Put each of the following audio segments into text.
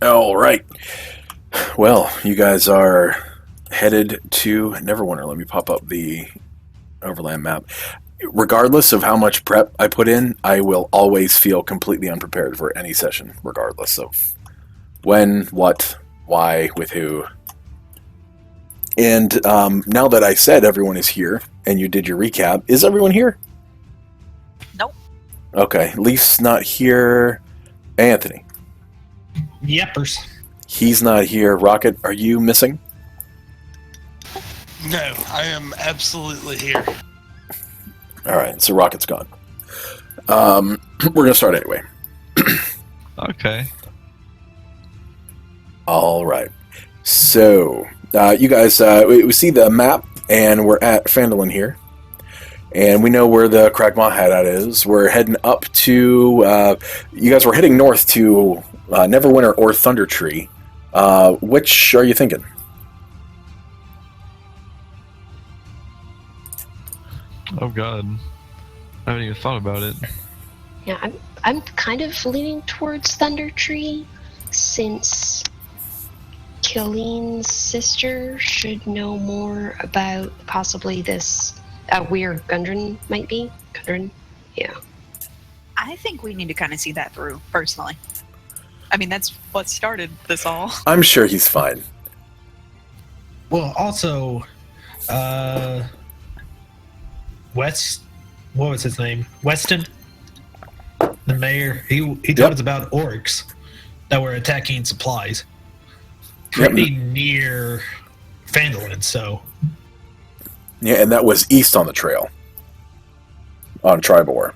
All right. Well, you guys are headed to Neverwinter. Let me pop up the overland map. Regardless of how much prep I put in, I will always feel completely unprepared for any session, regardless of when, what, why, with who. And now that I said everyone is here, and you did your recap, is everyone here? Nope. Okay, Leaf's not here. Anthony. Yepers. He's not here. Rocket, are you missing? No, I am absolutely here. All right, so Rocket's gone. We're going to start anyway. Okay. All right. So, you guys, we see the map, and we're at Phandelver here. And we know where the Cragmaw Hadat is. We're heading up to... you guys were heading north to Neverwinter or Thunder Tree. Which are you thinking? Oh god. I haven't even thought about it. Yeah, I'm kind of leaning towards Thunder Tree, since Killeen's sister should know more about possibly this where Gundren might be. Gundren? Yeah. I think we need to kind of see that through, personally. I mean, that's what started this all. I'm sure he's fine. Well, also, what was his name? Weston, the mayor. He told us about orcs that were attacking supplies pretty near Phandelver, so. Yeah, and that was east on the trail. On Tribor.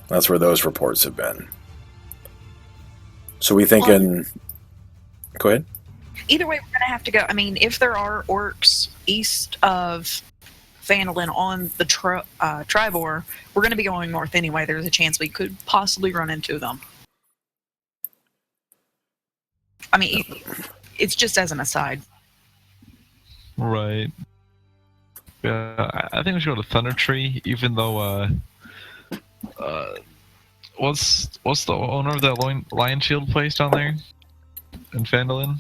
That's where those reports have been. So we thinking... Go ahead. Either way, we're going to have to go. I mean, if there are orcs east of Phandelver on the Tribor, we're going to be going north anyway. There's a chance we could possibly run into them. I mean, it's just as an aside. Right. Yeah, I think we should go to Thunder Tree, even though, what's the owner of that Lion Shield place down there? In Phandelver?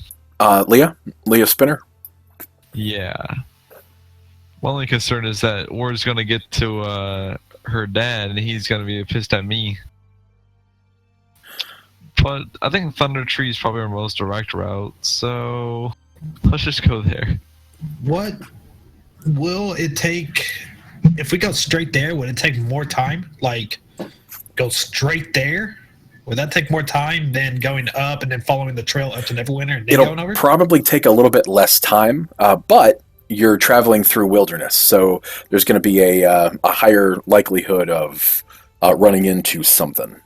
Leah Spinner? Yeah. My only concern is that word's gonna get to, her dad, and he's gonna be pissed at me. But I think Thunder Tree is probably our most direct route, so let's just go there. What will it take if we go straight there? Would it take more time? Like, go straight there? Would that take more time than going up and then following the trail up to Neverwinter and then going over? It'll probably take a little bit less time, but you're traveling through wilderness, so there's going to be a higher likelihood of running into something.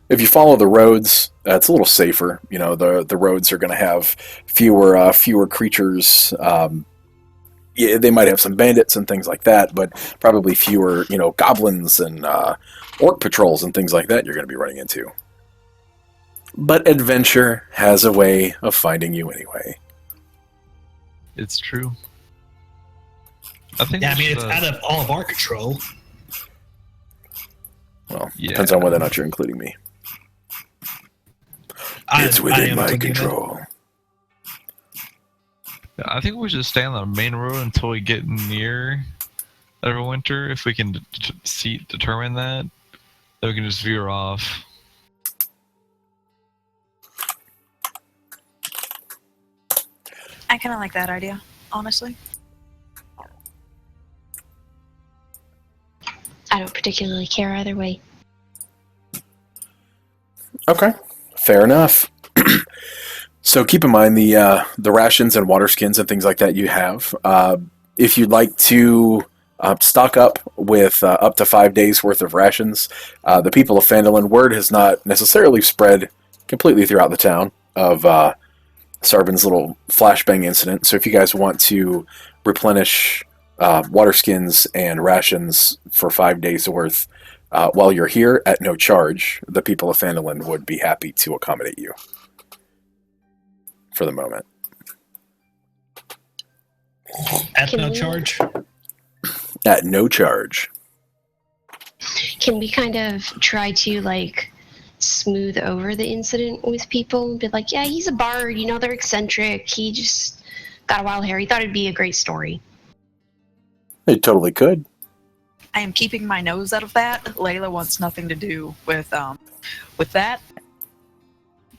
If you follow the roads, it's a little safer. You know, the roads are going to have fewer creatures. Yeah, they might have some bandits and things like that, but probably fewer, goblins and orc patrols and things like that you're going to be running into. But adventure has a way of finding you anyway. It's true. I think. Yeah, I mean, it's out of all of our control. Well, depends on whether or not you're including me. It's within my control. I think we should stay on the main road until we get near Neverwinter. If we can determine that, then we can just veer off. I kind of like that idea, honestly. I don't particularly care either way. Okay, fair enough. So keep in mind the rations and water skins and things like that you have. If you'd like to stock up with up to 5 days worth of rations, the people of Phandelver, word has not necessarily spread completely throughout the town of Sarvin's little flashbang incident. So if you guys want to replenish water skins and rations for 5 days worth while you're here at no charge, the people of Phandelver would be happy to accommodate you. For the moment. At no charge? At no charge. Can we kind of try to, smooth over the incident with people and be like, yeah, he's a bard, you know, they're eccentric. He just got a wild hair. He thought it'd be a great story. It totally could. I am keeping my nose out of that. Layla wants nothing to do with that.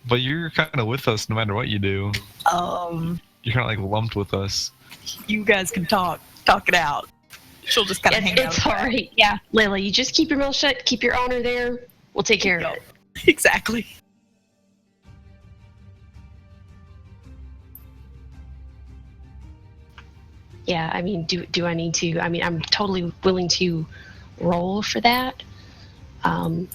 But you're kind of with us no matter what you do. You're kind of like lumped with us. You guys can talk it out. She'll just kind of hang out. It's all right. Yeah, Layla, you just keep your mouth shut, keep your honor there. We'll take care of it. Exactly. Yeah, I mean, do I need to? I mean, I'm totally willing to roll for that. I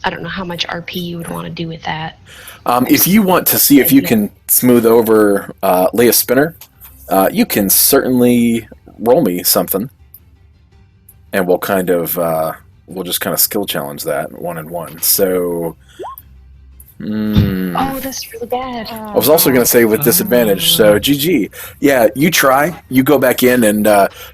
don't know how much RP you would want to do with that. If you want to see if you can smooth over Leah Spinner, you can certainly roll me something, and we'll just kind of skill challenge that 1-1. So, Oh, that's really bad. I was also going to say with disadvantage. So, GG. Yeah, you try. You go back in and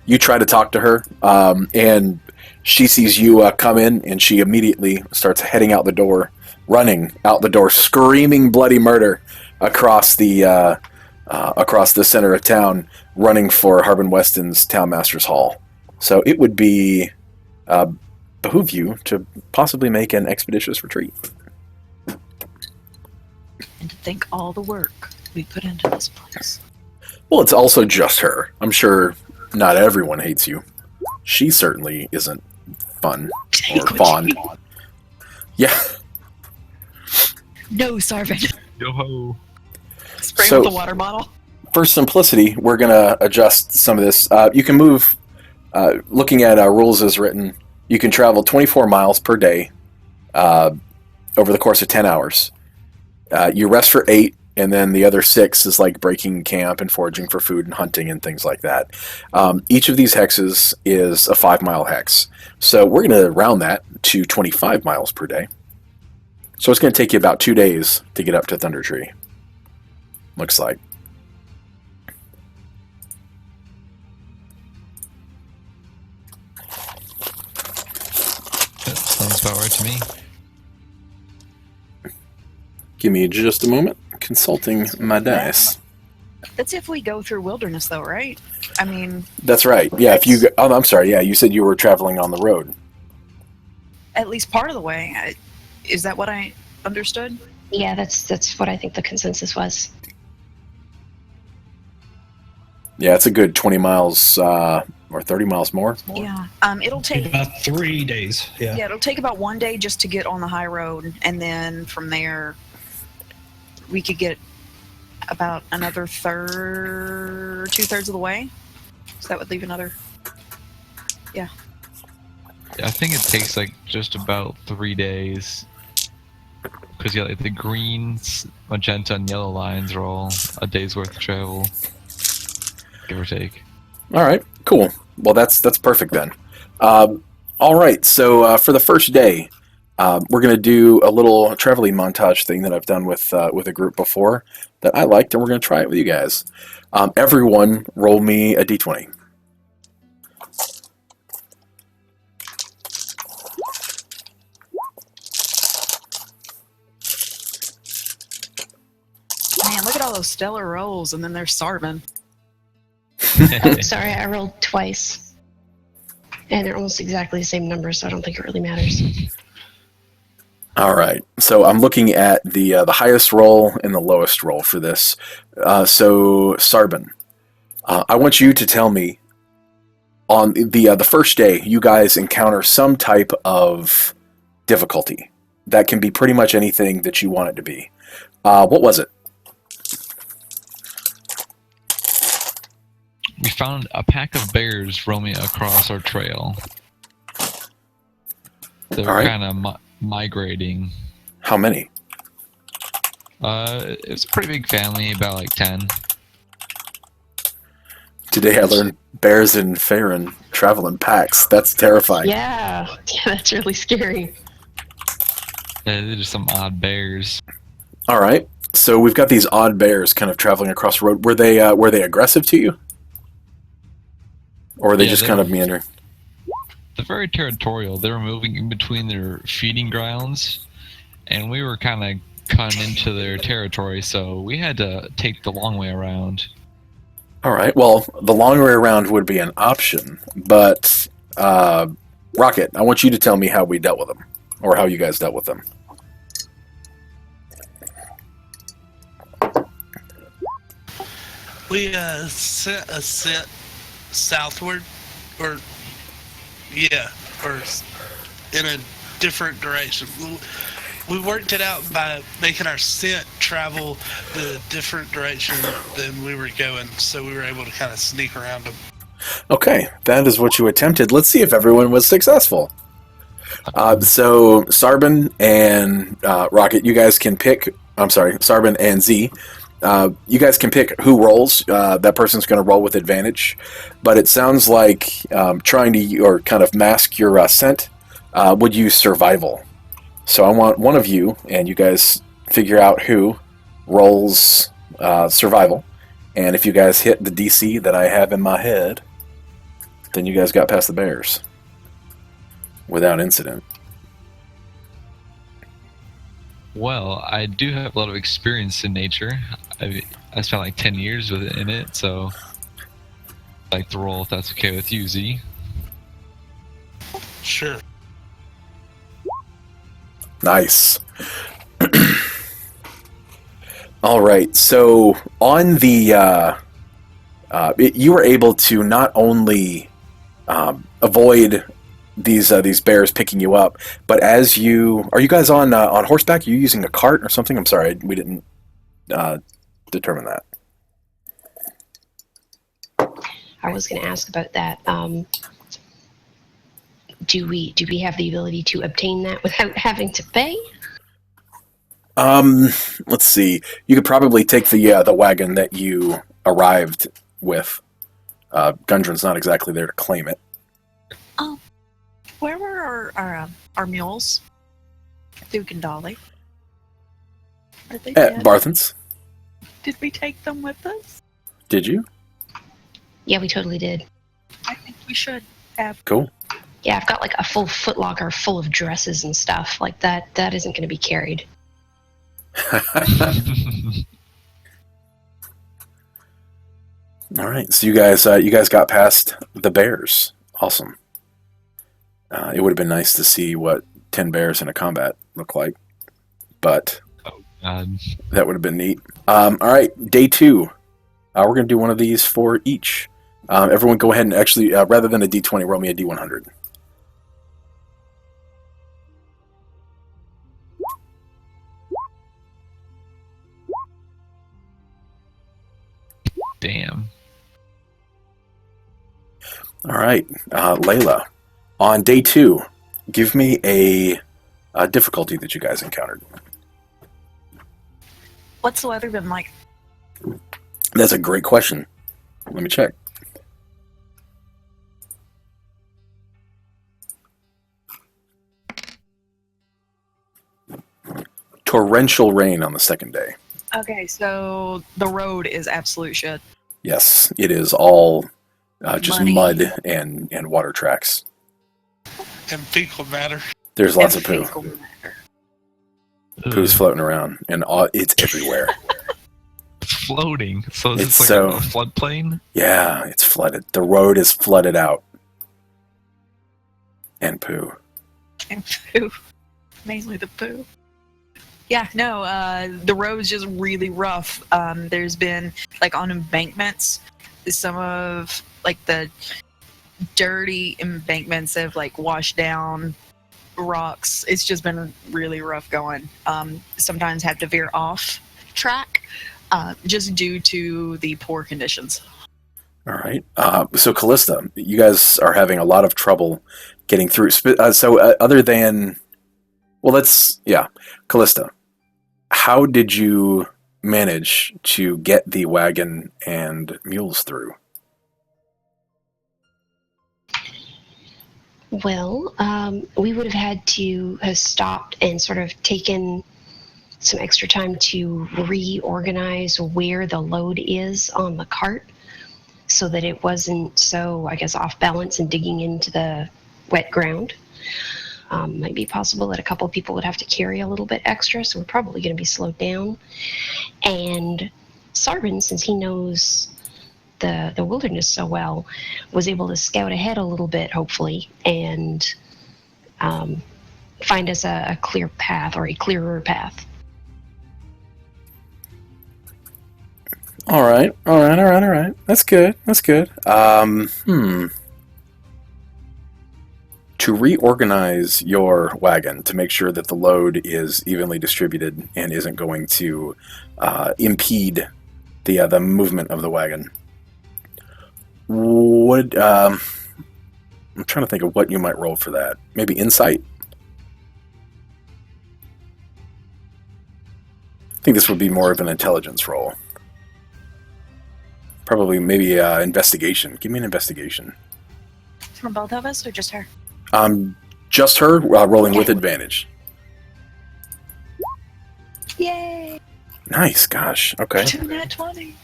you try to talk to her, and she sees you come in, and she immediately starts heading out the door, running out the door, screaming bloody murder across the center of town, running for Harbin Weston's Townmaster's Hall. So it would behoove you to possibly make an expeditious retreat. And to think all the work we put into this place. Well, it's also just her. I'm sure not everyone hates you. She certainly isn't fun or fond. Yeah. No, Sarvin. Yo ho. Spray So- with the water bottle. For simplicity, we're going to adjust some of this. You can move, looking at rules as written, you can travel 24 miles per day over the course of 10 hours. You rest for 8, and then the other 6 is like breaking camp and foraging for food and hunting and things like that. Each of these hexes is a 5-mile hex. So we're going to round that to 25 miles per day. So it's going to take you about 2 days to get up to Thunder Tree. Looks like. That sounds about right to me. Give me just a moment. Consulting my dice. That's if we go through wilderness, though, right? I mean, That's right. Yeah, if you go, oh, I'm sorry. Yeah, you said you were traveling on the road. at least part of the way. Is that what I understood? Yeah, that's what I think the consensus was. Yeah, it's a good 20 miles or 30 miles more. Yeah. It'll take About 3 days. Yeah. it'll take about 1 day just to get on the high road, and then from there we could get about another 2/3 of the way. So that would leave another. Yeah, I think it takes like just about 3 days. Because yeah, like the greens, magenta, and yellow lines are all a day's worth of travel, give or take. All right, cool. Well, that's perfect then. All right, so for the first day, we're going to do a little traveling montage thing that I've done with a group before that I liked, and we're going to try it with you guys. Everyone, roll me a d20. Man, look at all those stellar rolls, and then there's Sarvin. Oh, sorry, I rolled twice. And they're almost exactly the same number, so I don't think it really matters. All right, so I'm looking at the highest roll and the lowest roll for this. So Sarban, I want you to tell me on the first day you guys encounter some type of difficulty. That can be pretty much anything that you want it to be. What was it? We found a pack of bears roaming across our trail. They were Alright. kind of migrating. How many? It was a pretty big family, about like 10. Today I learned bears in Farron travel in packs. That's terrifying. Yeah, that's really scary. They're just some odd bears. All right, so we've got these odd bears kind of traveling across the road. Were they aggressive to you? Or were they Yeah, just they kind were- of meandering? they're very territorial. They were moving in between their feeding grounds, and we were kind of cutting into their territory, so we had to take the long way around. All right. Well, the long way around would be an option, but Rocket, I want you to tell me how we dealt with them, or how you guys dealt with them. We sent a scent southward, or in a different direction. We worked it out by making our scent travel the different direction than we were going, so we were able to kind of sneak around them. Okay, that is what you attempted. Let's see if everyone was successful. So Sarbin and Rocket, you guys can pick. I'm sorry, Sarbin and Z. You guys can pick who rolls. That person's going to roll with advantage. But it sounds like trying to or kind of mask your scent would use survival. So I want one of you, and you guys figure out who rolls survival. And if you guys hit the DC that I have in my head, then you guys got past the bears without incident. Well, I do have a lot of experience in nature. I spent like 10 years in it, so I'd like to roll if that's okay with you, Z. Sure. Nice. All right. So on the, you were able to not only avoid these bears picking you up, but as you are you guys on horseback? Are you using a cart or something? I'm sorry, we didn't determine that. I was going to ask about that. Do we have the ability to obtain that without having to pay? Let's see. You could probably take the wagon that you arrived with. Gundren's not exactly there to claim it. Where were our mules? Duke and Dolly. Are they At dead? Barthen's. Did we take them with us? Did you? Yeah, we totally did. I think we should have. Cool. Yeah, I've got like a full footlocker full of dresses and stuff like that. That isn't going to be carried. All right. So you guys got past the bears. Awesome. It would have been nice to see what 10 bears in a combat look like, but that would have been neat. All right, day 2. We're going to do one of these for each. Everyone go ahead and actually, rather than a D20, roll me a D100. Damn. All right, Layla. On day 2, give me a difficulty that you guys encountered. What's the weather been like? That's a great question. Let me check. Torrential rain on the second day. Okay, so the road is absolute shit. Yes, it is all just Muddy. mud and water tracks. And fecal matter. There's lots And of poo. fecal matter. Poo's floating around, and it's everywhere. It's floating. So It's it's like so- a floodplain? Yeah, it's flooded. The road is flooded out. And poo. And poo. Mainly the poo. Yeah, no, the road's just really rough. There's been, like, on embankments, some of, like, the dirty embankments have, like, washed down rocks. It's just been really rough going. Sometimes have to veer off track just due to the poor conditions. All right. So, Callista, you guys are having a lot of trouble getting through. Other than... Well, Callista, how did you manage to get the wagon and mules through? Well, we would have had to have stopped and sort of taken some extra time to reorganize where the load is on the cart so that it wasn't so, I guess, off balance and digging into the wet ground. Might be possible that a couple of people would have to carry a little bit extra, so we're probably going to be slowed down. And Sarvin, since he knows the wilderness so well, was able to scout ahead a little bit, hopefully, and find us a clear path, or a clearer path. All right. That's good. To reorganize your wagon to make sure that the load is evenly distributed and isn't going to impede the movement of the wagon. I'm trying to think of what you might roll for that. Maybe insight? I think this would be more of an intelligence roll. Probably maybe investigation. Give me an investigation. From both of us or just her? Just her, rolling with advantage. Yay! Nice, gosh. Okay. 2 nat 20.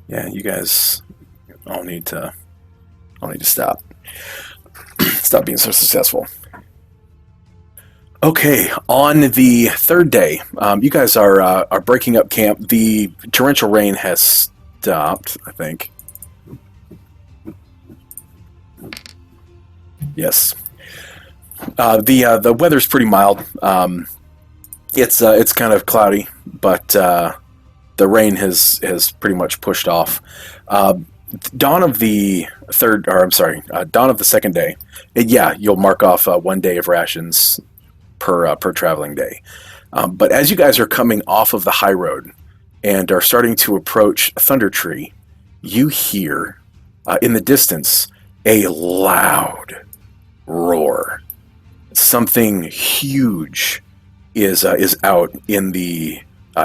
Yeah, you guys all need to stop. Stop being so successful. Okay, on the third day, you guys are breaking up camp. The torrential rain has stopped, I think. Yes. The weather's pretty mild. It's kind of cloudy, but the rain has pretty much pushed off. Dawn of the second day. You'll mark off 1 day of rations per traveling day. But as you guys are coming off of the high road and are starting to approach Thunder Tree, you hear in the distance a loud roar. Something huge is out in the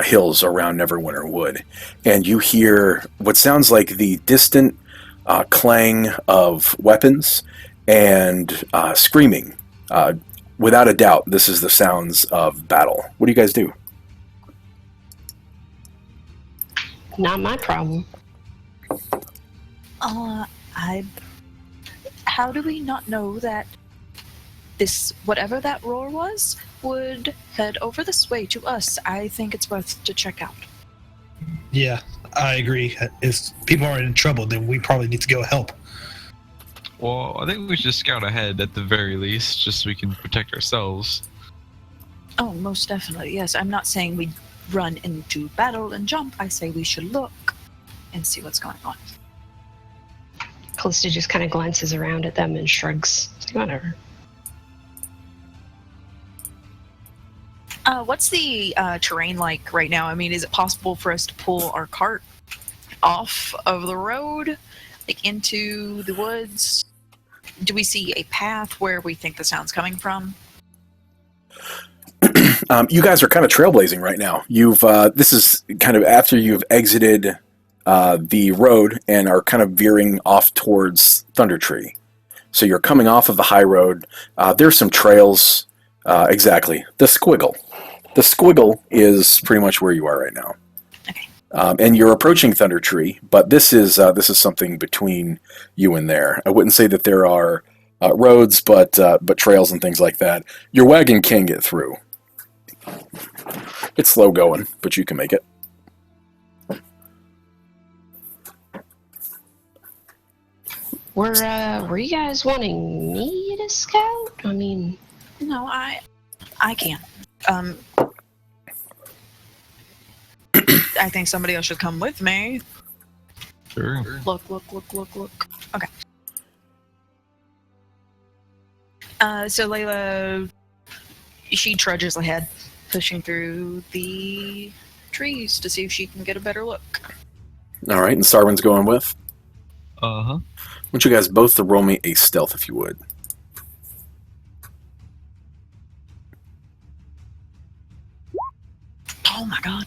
hills around Neverwinter Wood, and you hear what sounds like the distant clang of weapons and screaming. Without a doubt, this is the sounds of battle. What do you guys do? Not my problem. How do we not know that this, whatever that roar was, would head over this way to us? I think it's worth to check out. Yeah, I agree. If people are in trouble, then we probably need to go help. Well, I think we should scout ahead at the very least, just so we can protect ourselves. Oh, most definitely, yes. I'm not saying we run into battle and jump. I say we should look and see what's going on. Callista just kind of glances around at them and shrugs. It's like, whatever. What's the terrain like right now? I mean, is it possible for us to pull our cart off of the road, like into the woods? Do we see a path where we think the sound's coming from? You guys are kind of trailblazing right now. This is kind of after you've exited the road and are kind of veering off towards Thunder Tree. So you're coming off of the high road. There's some trails. Exactly. The squiggle. The squiggle is pretty much where you are right now. Okay. And you're approaching Thunder Tree, but this is something between you and there. I wouldn't say that there are roads, but trails and things like that. Your wagon can get through. It's slow going, but you can make it. Were you guys wanting me to scout? I mean, No, I can. I think somebody else should come with me. Sure. Look. Okay. So Layla, she trudges ahead, pushing through the trees to see if she can get a better look. All right, and Sarwin's going with. Uh-huh. I want you guys both to roll me a stealth, if you would. Oh my god.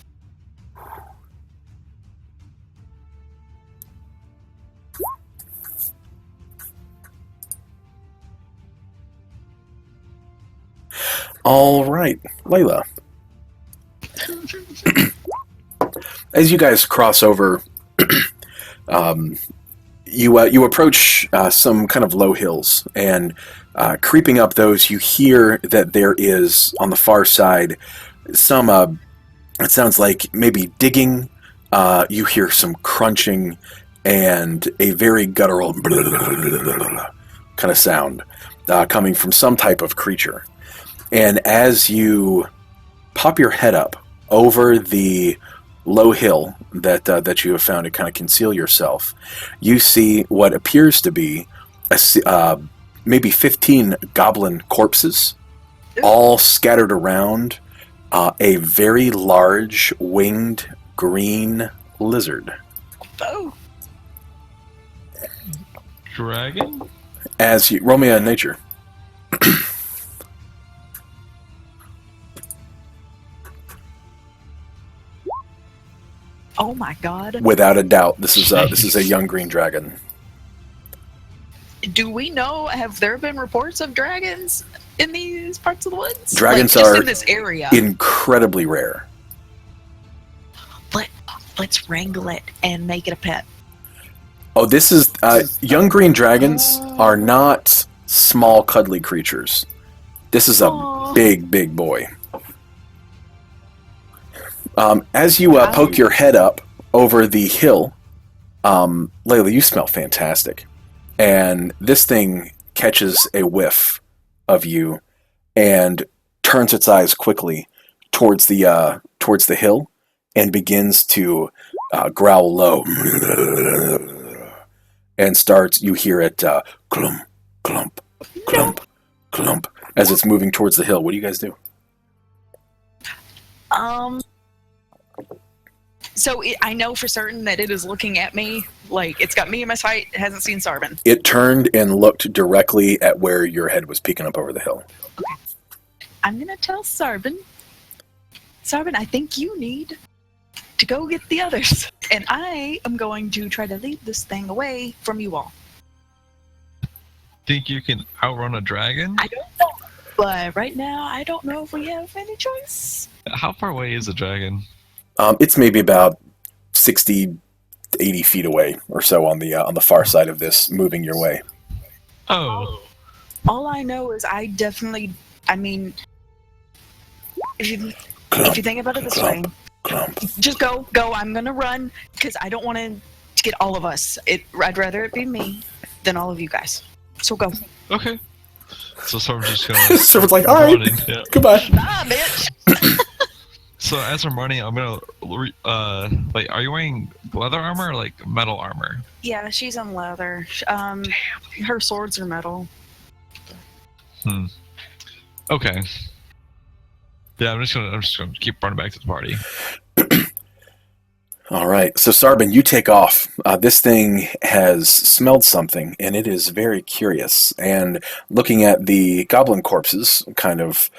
All right, Layla. As you guys cross over you approach some kind of low hills, and creeping up those, you hear that there is on the far side some. It sounds like maybe digging. You hear some crunching and a very guttural kind of sound coming from some type of creature. And as you pop your head up over the low hill that you have found to kind of conceal yourself, you see what appears to be maybe 15 goblin corpses, all scattered around a very large winged green lizard. Oh. Dragon? As you roll me on nature. Oh my god. Without a doubt, this is a young green dragon. Do we know, have there been reports of dragons in these parts of the woods? Dragons like, just are in this area. incredibly rare. Let's wrangle it and make it a pet. Oh, this is young green dragons are not small, cuddly creatures. This is a big, big boy. As you poke your head up over the hill, Layla, you smell fantastic, and this thing catches a whiff of you and turns its eyes quickly towards the hill and begins to growl low. And starts, you hear it clump, clump, clump, clump, as it's moving towards the hill. What do you guys do? So I know for certain that it is looking at me. Like, it's got me in my sight. It hasn't seen Sarvin. It turned and looked directly at where your head was peeking up over the hill. Okay. I'm going to tell Sarvin. Sarvin, I think you need to go get the others. And I am going to try to lead this thing away from you all. Think you can outrun a dragon? I don't know. But right now, I don't know if we have any choice. How far away is a dragon? It's maybe about 60, 80 feet away or so on the far side of this, moving your way. Oh. All I know is I mean, if you think about it this way, just go. I'm gonna run because I don't want to get all of us. I'd rather it be me than all of you guys. So go. Okay. So Sorv's just gonna. Sorv's like, all right, yeah. Goodbye. Ah, bitch. So as I'm running, I'm gonna are you wearing leather armor or like metal armor? Yeah, she's on leather. Her swords are metal. Okay. Yeah, I'm just gonna keep running back to the party. All right, so Sarbin, you take off. This thing has smelled something, and it is very curious. And looking at the goblin corpses, kind of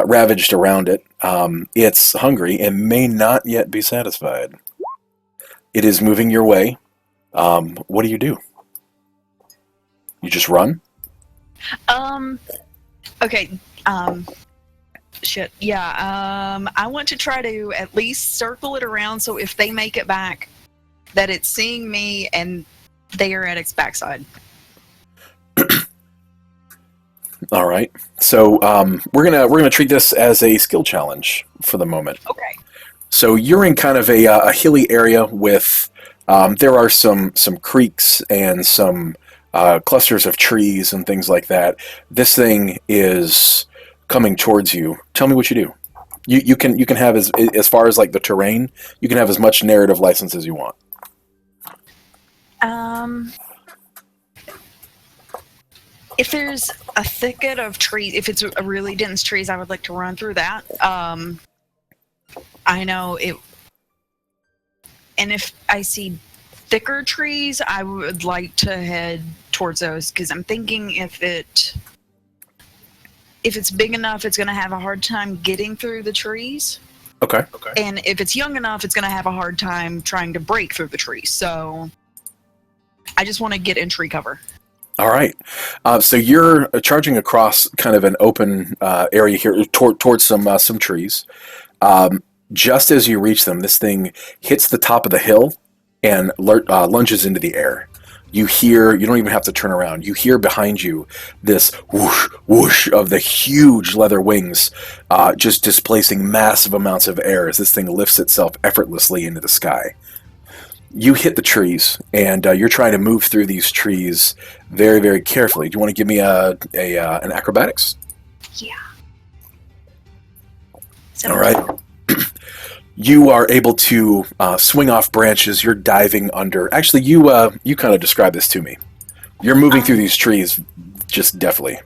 ravaged around it, it's hungry and may not yet be satisfied. It is moving your way. What do? You just run? Okay. Shit. Yeah. I want to try to at least circle it around so if they make it back, that it's seeing me and they are at its backside. All right. So we're gonna treat this as a skill challenge for the moment. Okay. So you're in kind of a hilly area with there are some creeks and some clusters of trees and things like that. This thing is coming towards you. Tell me what you do. You can have as far as like the terrain, you can have as much narrative license as you want. If there's a thicket of trees, if it's a really dense trees, I would like to run through that. I know it, and if I see thicker trees, I would like to head towards those because I'm thinking if it's big enough, it's going to have a hard time getting through the trees. Okay. And if it's young enough, it's going to have a hard time trying to break through the trees. So I just want to get in tree cover. All right. So you're charging across kind of an open area here towards some trees. Just as you reach them, this thing hits the top of the hill and lunges into the air. you don't even have to turn around. You hear behind you this whoosh, whoosh of the huge leather wings just displacing massive amounts of air as this thing lifts itself effortlessly into the sky. You hit the trees, and you're trying to move through these trees very, very carefully. Do you want to give me an acrobatics? Yeah. All right. You are able to swing off branches. You're diving under. Actually, you kind of describe this to me. You're moving through these trees just deftly.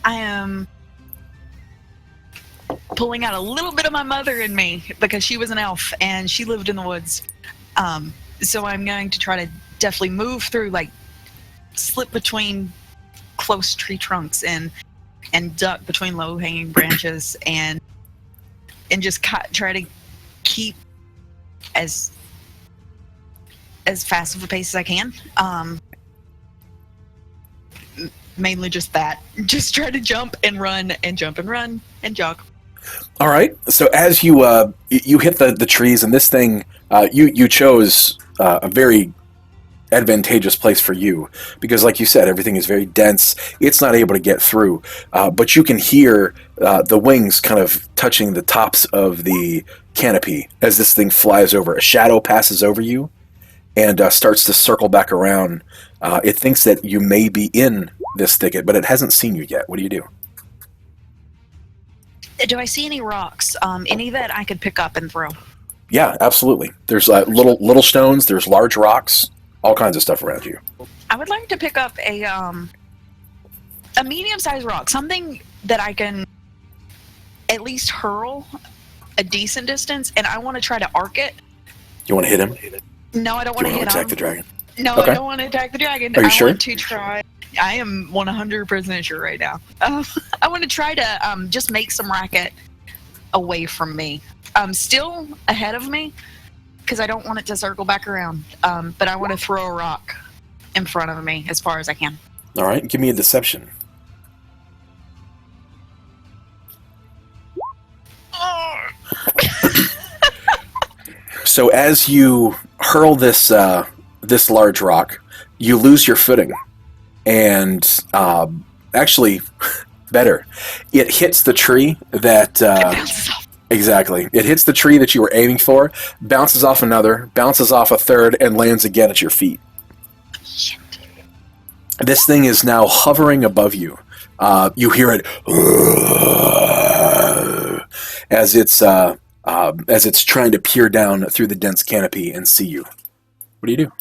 I am pulling out a little bit of my mother in me because she was an elf and she lived in the woods. So I'm going to try to definitely move through, like, slip between close tree trunks and duck between low-hanging branches and just try to keep as fast of a pace as I can. Mainly just that. Just try to jump and run and jump and run and jog. All right. So as you hit the trees, and this thing, you chose a very advantageous place for you because, like you said, everything is very dense. It's not able to get through, but you can hear the wings kind of touching the tops of the canopy as this thing flies over. A shadow passes over you and starts to circle back around. It thinks that you may be in this thicket, but it hasn't seen you yet. What do you do? Do I see any rocks? Any that I could pick up and throw? Yeah, absolutely. There's little stones. There's large rocks. All kinds of stuff around you. I would like to pick up a medium-sized rock, something that I can at least hurl a decent distance, and I want to try to arc it. You want to hit him? No, I don't want to hit him. Attack the dragon? No, Okay. I don't want to attack the dragon. Are you sure? I want to try. I am 100% sure right now. I want to try to just make some racket away from me. Still ahead of me, because I don't want it to circle back around. But I want to throw a rock in front of me as far as I can. All right, give me a deception. So as you hurl this large rock, you lose your footing, and actually, better, it hits the tree that. Exactly. It hits the tree that you were aiming for, bounces off another, bounces off a third, and lands again at your feet. Shit. This thing is now hovering above you. You hear it as it's trying to peer down through the dense canopy and see you. What do you do?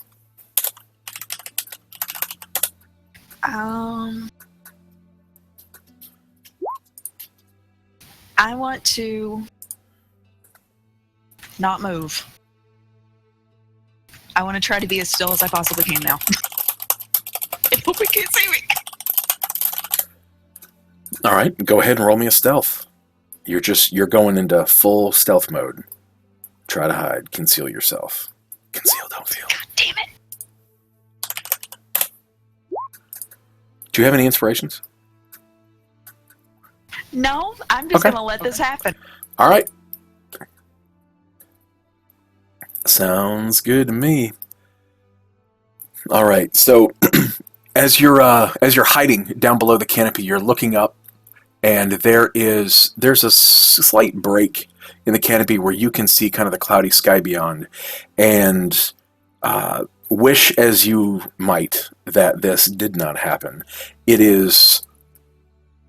I want to not move. I want to try to be as still as I possibly can now. I hope he can't see me. All right, go ahead and roll me a stealth. You're going into full stealth mode. Try to hide, conceal yourself. Conceal, don't feel. God damn it. Do you have any inspirations? No, I'm just Okay. going to let this happen. All right. Sounds good to me. All right. So as you're hiding down below the canopy, you're looking up, and there's a slight break in the canopy where you can see kind of the cloudy sky beyond. And wish as you might that this did not happen. It is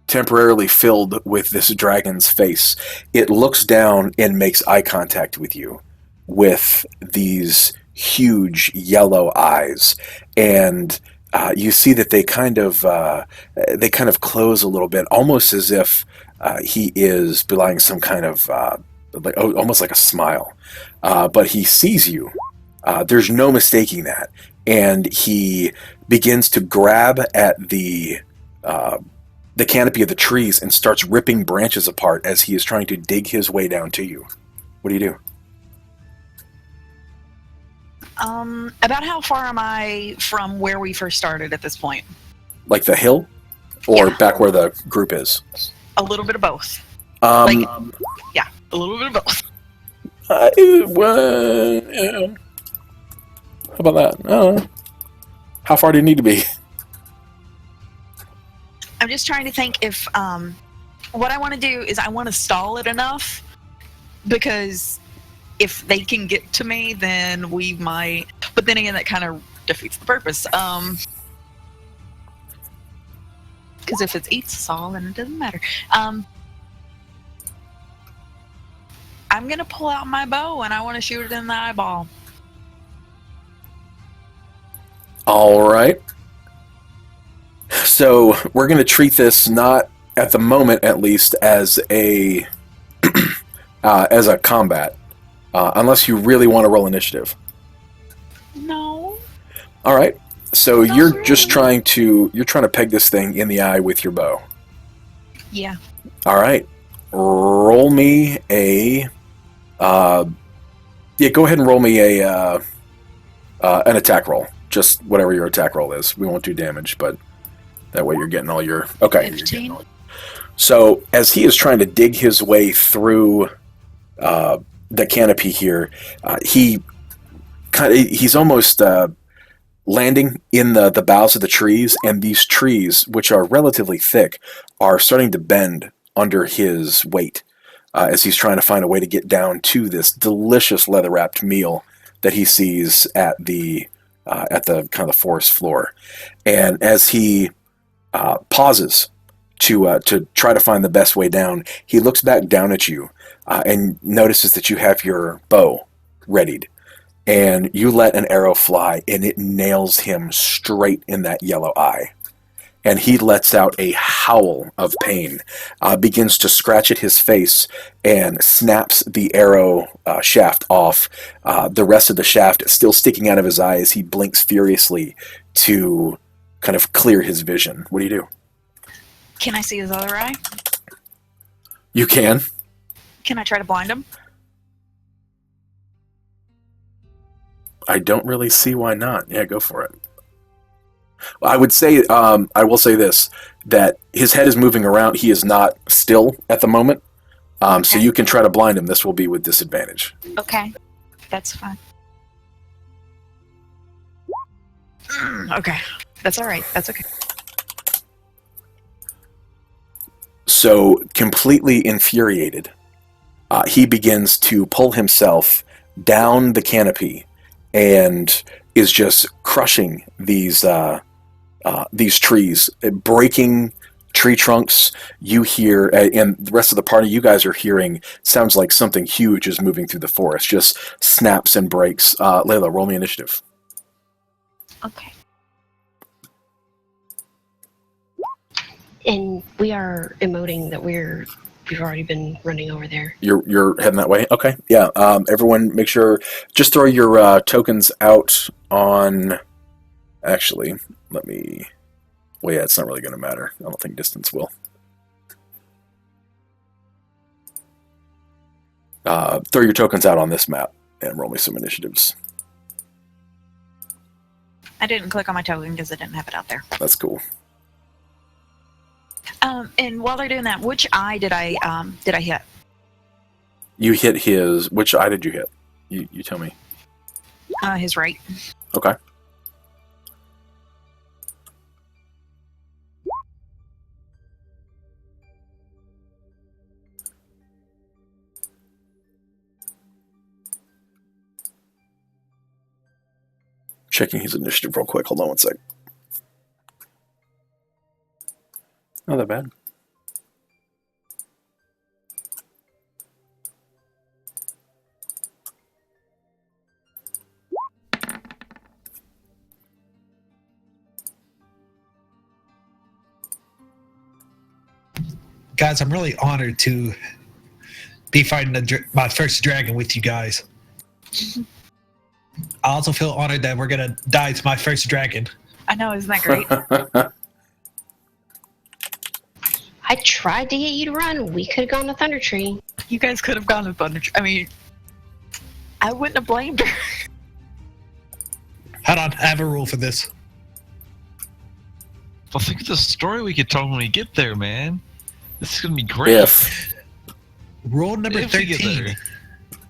temporarily filled with this dragon's face. It looks down and makes eye contact with you with these huge yellow eyes, and you see that they kind of close a little bit, almost as if he is belying some kind of almost like a smile. But he sees you. There's no mistaking that, and he begins to grab at the canopy of the trees and starts ripping branches apart as he is trying to dig his way down to you. What do you do? About how far am I from where we first started at this point? Like the hill? Or Yeah. back where the group is? A little bit of both. Yeah, a little bit of both. about that? I don't know. How far do you need to be? I'm just trying to think if what I want to do is I want to stall it enough, because if they can get to me, then we might. But then again, that kind of defeats the purpose. Because if it eats us all, then it doesn't matter. I'm gonna pull out my bow and I want to shoot it in the eyeball. All right. So we're going to treat this, not at the moment at least, as a combat, unless you really want to roll initiative. No. All right. So Not you're really. just trying to peg this thing in the eye with your bow. Yeah. All right. Roll me a. Go ahead and roll me an attack roll. Just whatever your attack roll is. We won't do damage, but that way you're getting all your. Okay. 15. So as he is trying to dig his way through the canopy here, he's almost landing in the boughs of the trees, and these trees, which are relatively thick, are starting to bend under his weight as he's trying to find a way to get down to this delicious leather-wrapped meal that he sees at the kind of the forest floor. And as he pauses to try to find the best way down, he looks back down at you and notices that you have your bow readied. And you let an arrow fly, and it nails him straight in that yellow eye. And he lets out a howl of pain, begins to scratch at his face, and snaps the arrow shaft off. The rest of the shaft is still sticking out of his eye as he blinks furiously to kind of clear his vision. What do you do? Can I see his other eye? You can. Can I try to blind him? I don't really see why not. Yeah, go for it. I would say, I will say this, that his head is moving around. He is not still at the moment. So you can try to blind him. This will be with disadvantage. Okay. That's fine. Okay. That's all right. That's okay. So, completely infuriated, he begins to pull himself down the canopy and is just crushing these trees, breaking tree trunks. You hear, and the rest of the party, you guys are hearing, sounds like something huge is moving through the forest, just snaps and breaks. Layla, roll me initiative. Okay. And we are emoting that we've already been running over there. You're heading that way? Okay. Yeah. Everyone make sure, just throw your tokens out on, actually, let me, well, yeah, it's not really going to matter. I don't think distance will. Throw your tokens out on this map and roll me some initiatives. I didn't click on my token because I didn't have it out there. That's cool. And while they're doing that, which eye did I hit? You hit his, which eye did you hit? You tell me. His right. Okay. Checking his initiative real quick. Hold on one sec. Not that bad. Guys, I'm really honored to be fighting my first dragon with you guys. I also feel honored that we're going to die to my first dragon. I know, isn't that great? I tried to get you to run. We could have gone to Thunder Tree. You guys could have gone to Thunder. I mean, I wouldn't have blamed her. Hold on, I have a rule for this. Well, think of the story we could tell when we get there, man. This is gonna be great. If. Rule number If we get 13. there.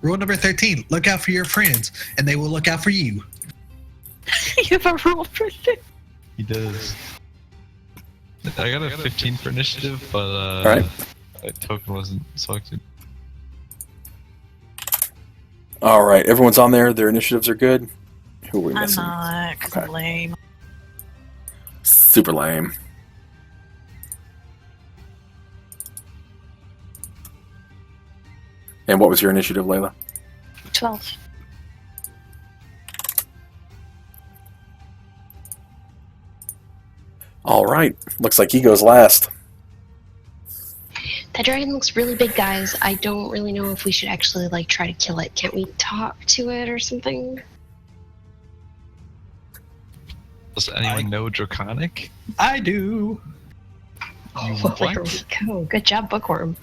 Rule number 13. Look out for your friends, and they will look out for you. You have a rule for this. He does. I got a 15 for initiative, but Alright. my token wasn't selected. Alright, everyone's on there. Their initiatives are good. Who are we I'm missing? not, 'cause Okay. I'm lame. Super lame. And what was your initiative, Layla? 12. Alright, looks like he goes last. That dragon looks really big, guys. I don't really know if we should actually like try to kill it. Can't we talk to it or something? Does anyone know Draconic? I do. Oh, there we go. Good job, Bookworm.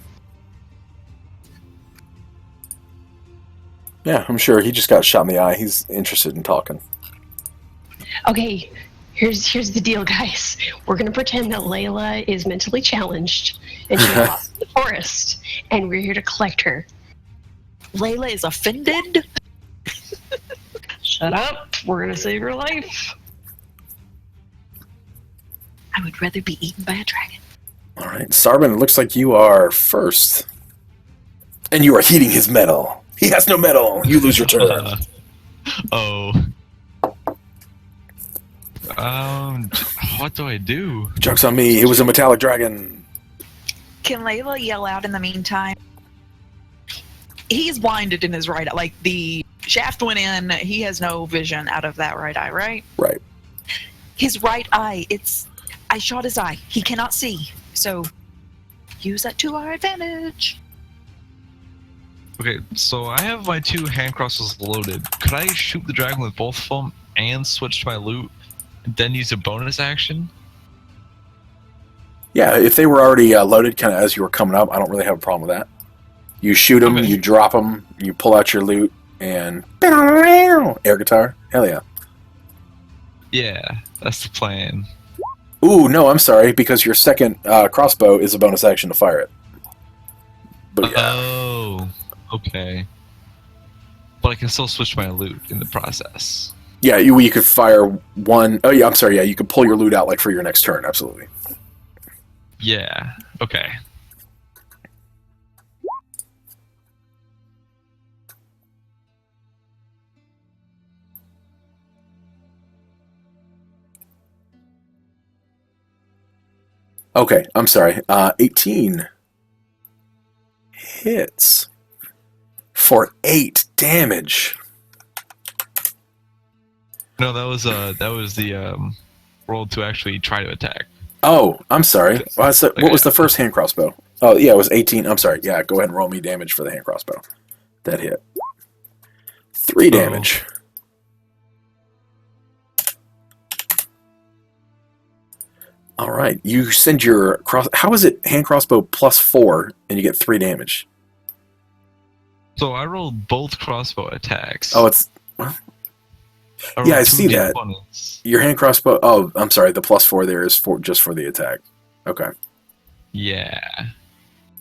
Yeah, I'm sure he just got shot in the eye. He's interested in talking. Okay, here's the deal, guys. We're gonna pretend that Layla is mentally challenged and she's lost in the forest, and we're here to collect her. Layla is offended. Shut up. We're gonna save her life. I would rather be eaten by a dragon. Alright, Sarban, it looks like you are first. And you are heating his metal. He has no metal. You lose your turn. Oh. What do I do? Joke's on me. It was a metallic dragon. Can Layla yell out in the meantime? He's blinded in his right eye. Like, the shaft went in. He has no vision out of that right eye, right? Right. His right eye, I shot his eye. He cannot see. So, use that to our advantage. Okay, so I have my 2 hand crosses loaded. Could I shoot the dragon with both of them and switch to my loot, and then use a bonus action? Yeah, if they were already loaded kind of as you were coming up, I don't really have a problem with that. You shoot them, Okay. you drop them, you pull out your loot, and air guitar. Hell yeah. Yeah, that's the plan. Ooh, no, I'm sorry, because your second crossbow is a bonus action to fire it. But yeah. Oh, okay. But I can still switch my loot in the process. Yeah, you could fire one. Oh, yeah, I'm sorry. Yeah, you could pull your loot out like for your next turn. Absolutely. Yeah, okay. Okay, I'm sorry. 18 hits for 8 damage. No, that was the roll to actually try to attack. Oh, I'm sorry. What was the first hand crossbow? Oh, yeah, it was 18. I'm sorry. Yeah, go ahead and roll me damage for the hand crossbow. That hit. 3 damage. All right. You send your cross. How is it hand crossbow +4 and you get 3 damage? So I rolled both crossbow attacks. Oh, it's. rolled yeah, I 2 see that. D20s. Your hand crossbow. Oh, I'm sorry. The +4 there is just for the attack. Okay. Yeah.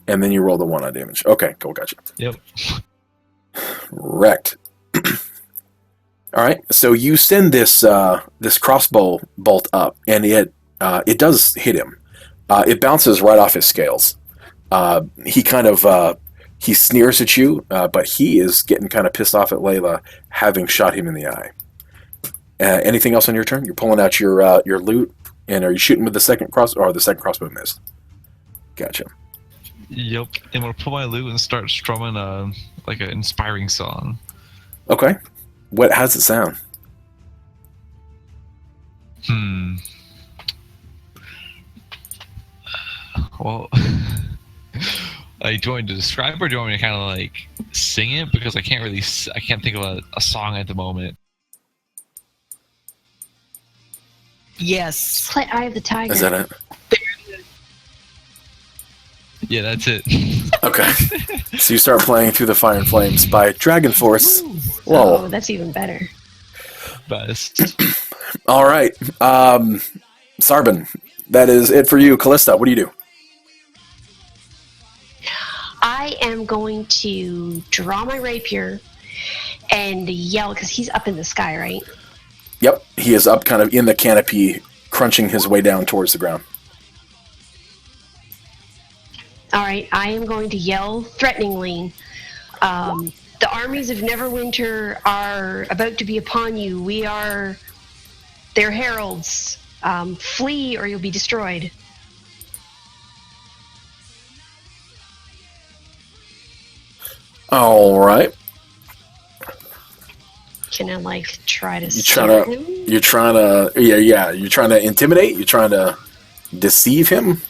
And then you roll the 1 on damage. Okay, cool. Gotcha. Yep. Wrecked. All right. So you send this this crossbow bolt up, and it does hit him. It bounces right off his scales. He kind of he sneers at you, but he is getting kind of pissed off at Layla having shot him in the eye. Anything else on your turn? You're pulling out your loot, and are you shooting with the second the second crossbow missed? Gotcha. Yep. And we'll pull my loot and start strumming like an inspiring song. Okay. How does it sound? Well, do you want me to describe, or do you want me to kind of like sing it? Because I can't think of a song at the moment. Yes. Play Eye of the Tiger. Is that it? Yeah, that's it. Okay. So you start playing Through the Fire and Flames by Dragon Force. Whoa. Oh, that's even better. Best. All right. Sarban, that is it for you. Callista, what do you do? I am going to draw my rapier and yell, because he's up in the sky, right? Yep, he is up kind of in the canopy, crunching his way down towards the ground. All right, I am going to yell threateningly. The armies of Neverwinter are about to be upon you. We are their heralds. Flee or you'll be destroyed. All right. Can I, like, try to You're scare trying him? to. You're trying to. Yeah. You're trying to intimidate. You're trying to deceive him.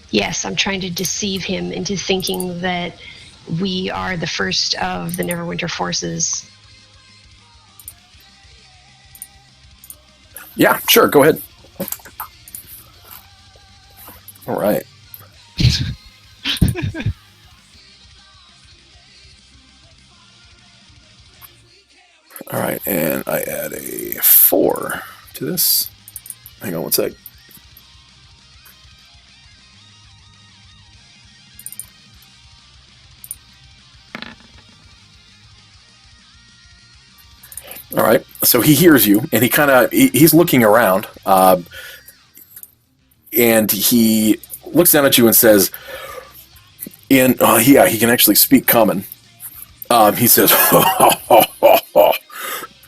Yes, I'm trying to deceive him into thinking that we are the first of the Neverwinter forces. Yeah, sure. Go ahead. All right. All right, and I add a 4 to this. Hang on one sec. All right, so he hears you, and he's looking around, and he looks down at you and says, he can actually speak common. He says,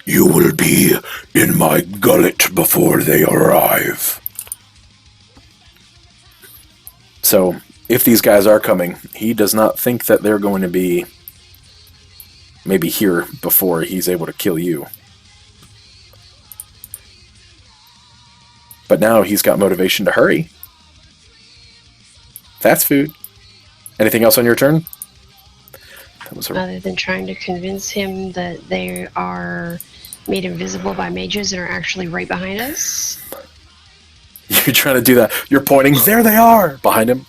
"You will be in my gullet before they arrive." So, if these guys are coming, he does not think that they're going to be maybe here before he's able to kill you. But now he's got motivation to hurry. That's food. Anything else on your turn? That was Other than trying to convince him that they are made invisible by mages and are actually right behind us. You're trying to do that. You're pointing. There they are! Behind him.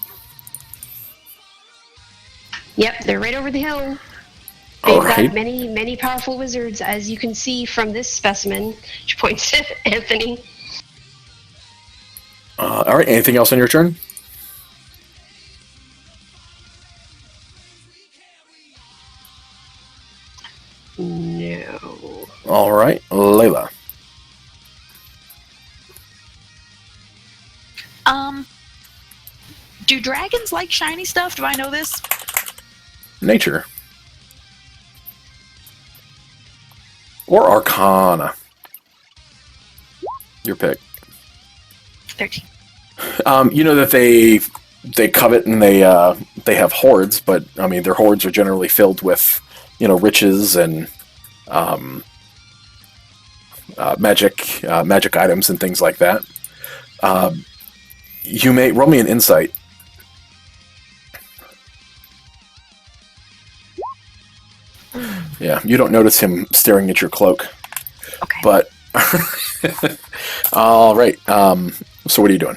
Yep, they're right over the hill. All They've right. got many, many powerful wizards, as you can see from this specimen. She points at Anthony. All right. Anything else on your turn? No. All right. Layla. Do dragons like shiny stuff? Do I know this? Nature. Or Arcana. Your pick. 13. You know that they covet and they have hoards, but I mean their hoards are generally filled with, riches and magic items and things like that. You may roll me an insight. Yeah, you don't notice him staring at your cloak, Okay. but all right. So what are you doing?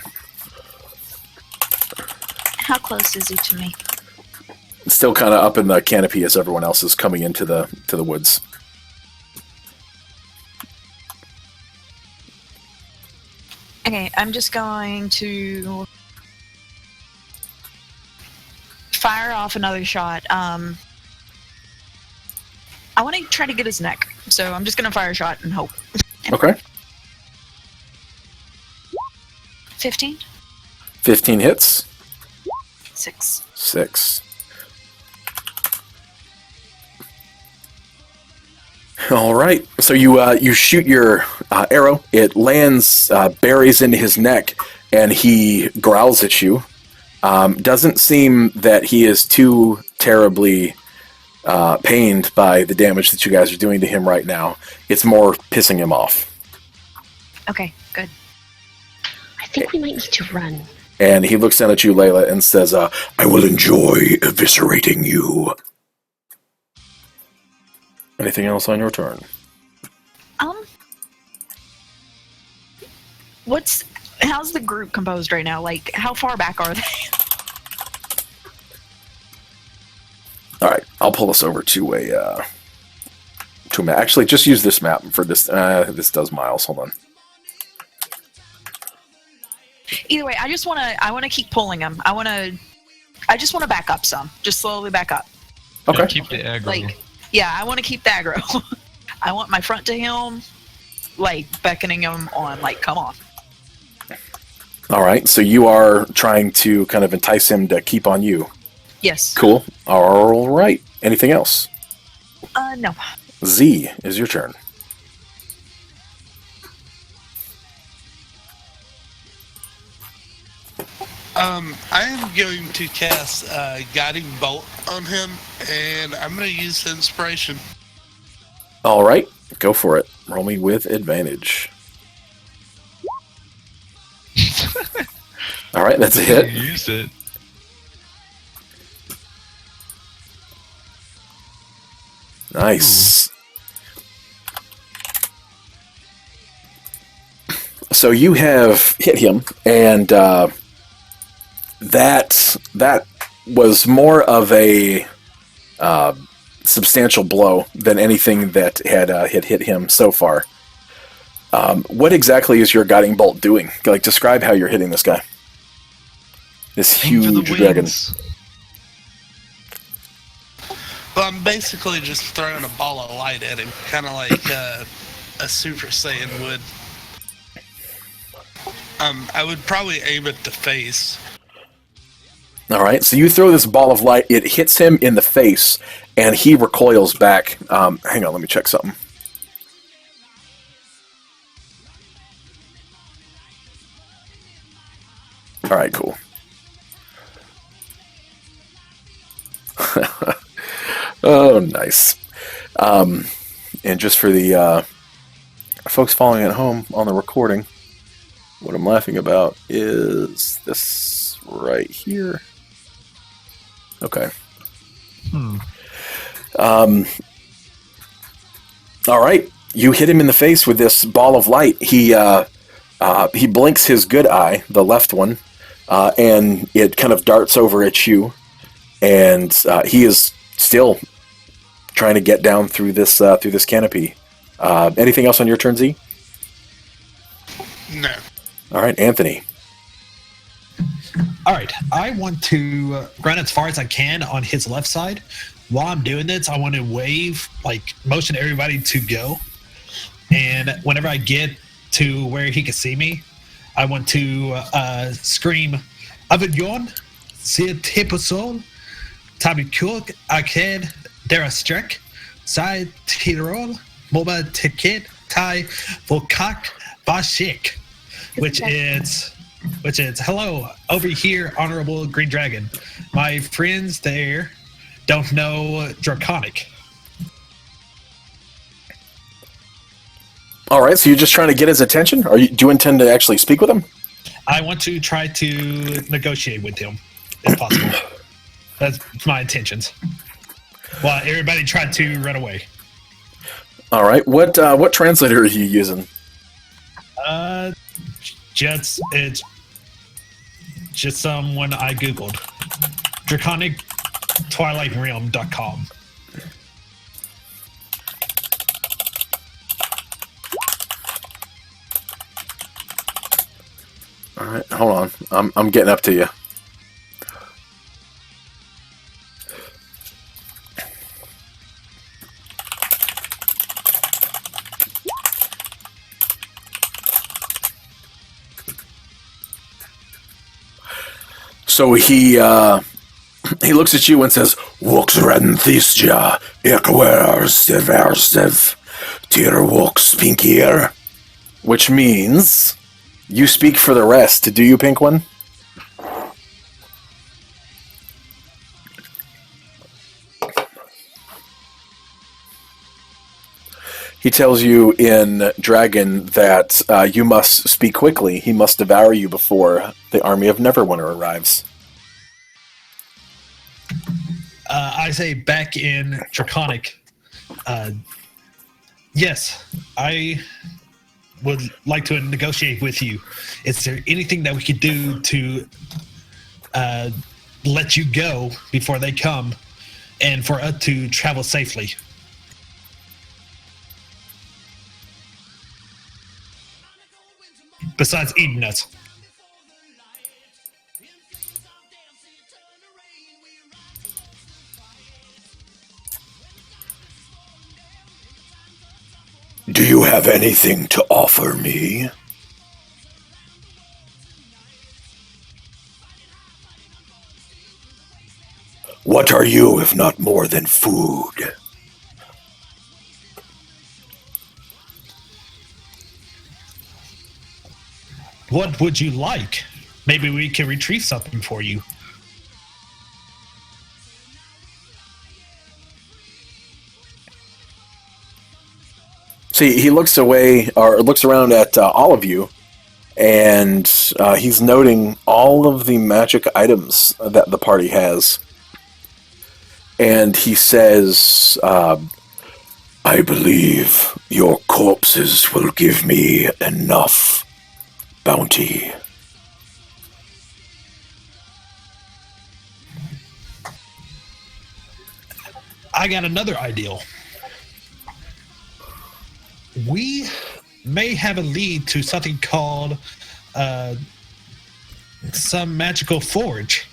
How close is he to me? Still kind of up in the canopy as everyone else is coming into the woods. Okay, I'm just going to fire off another shot. I want to try to get his neck, so I'm just going to fire a shot and hope. Okay. 15? 15 hits. 6. 6. All right. So you shoot your arrow. It lands, buries into his neck, and he growls at you. Doesn't seem that he is too terribly pained by the damage that you guys are doing to him right now. It's more pissing him off. Okay, good. I think we might need to run. And he looks down at you, Layla, and says, "I will enjoy eviscerating you." Anything else on your turn? How's the group composed right now? Like, how far back are they? All right, I'll pull us over to a map. Actually, just use this map for this. This does miles. Hold on. Either way, I want to keep pulling them. I just want to back up some. Just slowly back up. Okay. Yeah, keep the aggro. Like, yeah, I want to keep the aggro. I want my front to him. like beckoning him on, like, come on. All right, so you are trying to kind of entice him to keep on you. Yes. Cool. All right. Anything else? No. Z is your turn. I am going to cast Guiding Bolt on him, and I'm going to use Inspiration. All right, go for it. Roll me with advantage. All right, that's a You hit. used it. Nice. So you have hit him, and that was more of a substantial blow than anything that had hit him so far. What exactly is your guiding bolt doing? Like, describe how you're hitting this guy. This Aim for the huge dragon. wings. Well, I'm basically just throwing a ball of light at him, kind of like a Super Saiyan would. I would probably aim at the face. All right, so you throw this ball of light. It hits him in the face, and he recoils back. Hang on, let me check something. All right, cool. Oh, nice. And just for the folks following at home on the recording, what I'm laughing about is this right here. Okay. All right. You hit him in the face with this ball of light. He blinks his good eye, the left one, and it kind of darts over at you. And he is still trying to get down through this canopy. Anything else on your turn, Z? No. All right, Anthony. All right, I want to run as far as I can on his left side. While I'm doing this, I want to wave, like, motion everybody to go. And whenever I get to where he can see me, I want to scream, Avignon, c'est Tiposol, Tabikuk, Aked, Derastrek, Sai Tirol, Moba Ticket, Tai, Volkak, Bashik, which is hello over here, honorable green dragon. My friends there don't know draconic. All right, so you're just trying to get his attention? Do you intend to actually speak with him? I want to try to negotiate with him, if possible. That's my intentions. While everybody tried to run away. All right, what translator are you using? It's just someone I googled. DraconicTwilightRealm.com. All right, hold on. I'm getting up to you. So he looks at you and says, "Vox renthisja, ekwersiversiv, tir vox pinkier," which means you speak for the rest. Do you, Pink One? He tells you in Dragon that you must speak quickly. He must devour you before the army of Neverwinter arrives. I say back in Draconic, yes, I would like to negotiate with you. Is there anything that we could do to let you go before they come and for us to travel safely? Besides eating us. Do you have anything to offer me? What are you if not more than food? What would you like? Maybe we can retrieve something for you. See, he looks away, or looks around at all of you, and he's noting all of the magic items that the party has. And he says, I believe your corpses will give me enough bounty. I got another ideal. We may have a lead to something called some magical forge.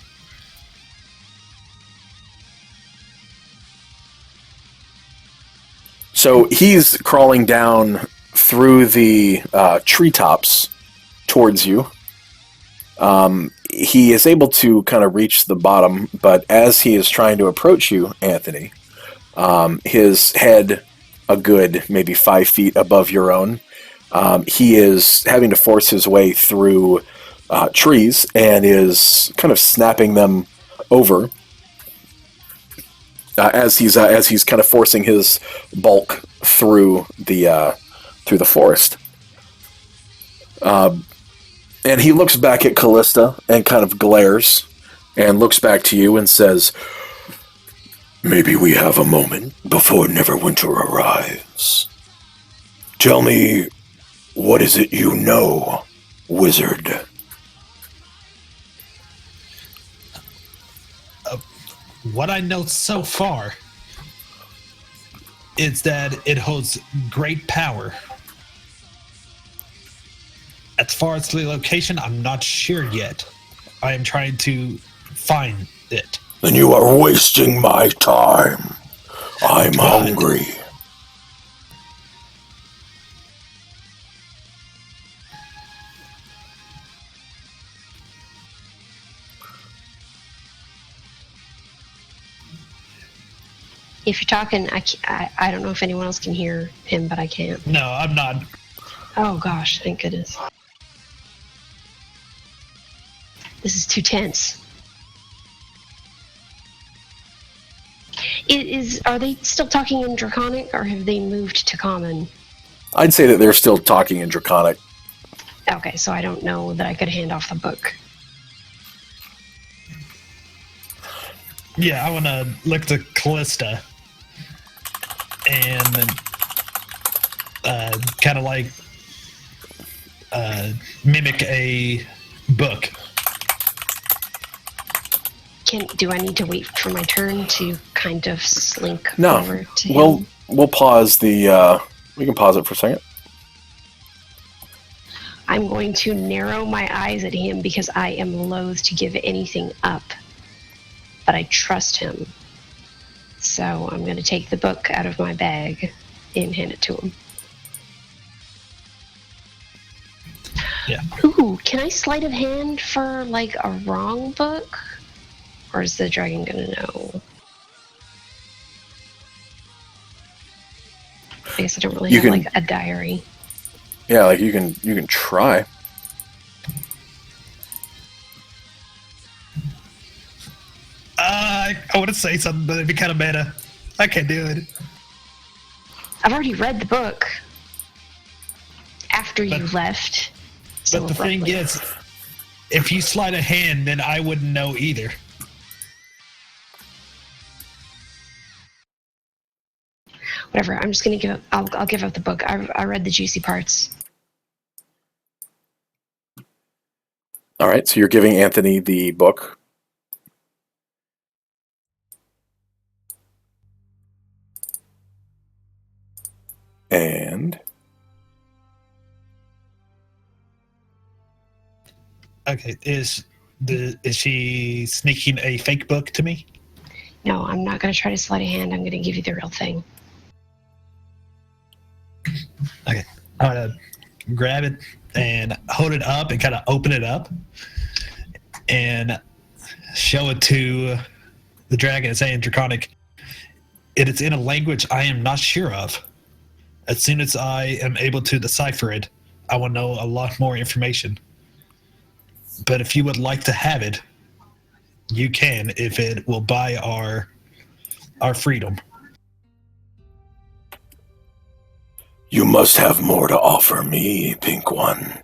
So he's crawling down through the treetops towards you. He is able to kind of reach the bottom, but as he is trying to approach you, Anthony, his head a good maybe 5 feet above your own, he is having to force his way through trees and is kind of snapping them over as he's kind of forcing his bulk through the forest. And he looks back at Callista and kind of glares and looks back to you and says, maybe we have a moment before Neverwinter arrives. Tell me, what is it you know, wizard? What I know so far is that it holds great power. As far as the location, I'm not sure yet. I am trying to find it. Then you are wasting my time. I'm hungry. If you're talking, I don't know if anyone else can hear him, but I can't. No, I'm not. Oh gosh, thank goodness. This is too tense. Are they still talking in Draconic, or have they moved to Common? I'd say that they're still talking in Draconic. Okay, so I don't know that I could hand off the book. Yeah, I want to look to Callista and kind of like mimic a book. Do I need to wait for my turn to kind of slink over to him? We'll pause the. We can pause it for a second. I'm going to narrow my eyes at him because I am loath to give anything up, but I trust him. So I'm going to take the book out of my bag and hand it to him. Yeah. Ooh, can I sleight of hand for like a wrong book? Or is the dragon gonna know? I guess I don't really have like a diary. Yeah, like you can try. I want to say something, but it'd be kind of meta. I can't do it. I've already read the book after you left. But the thing is, if you sleight of hand, then I wouldn't know either. Whatever. I'm just gonna give. I'll give up the book. I read the juicy parts. All right, so you're giving Anthony the book. And okay, is she sneaking a fake book to me? No, I'm not gonna try to sleight of hand. I'm gonna give you the real thing. Okay. I'm gonna grab it and hold it up and kind of open it up and show it to the dragon and say in Draconic, it is in a language I am not sure of. As soon as I am able to decipher it, I will know a lot more information. But if you would like to have it, you can, if it will buy our freedom. You must have more to offer me, Pink One.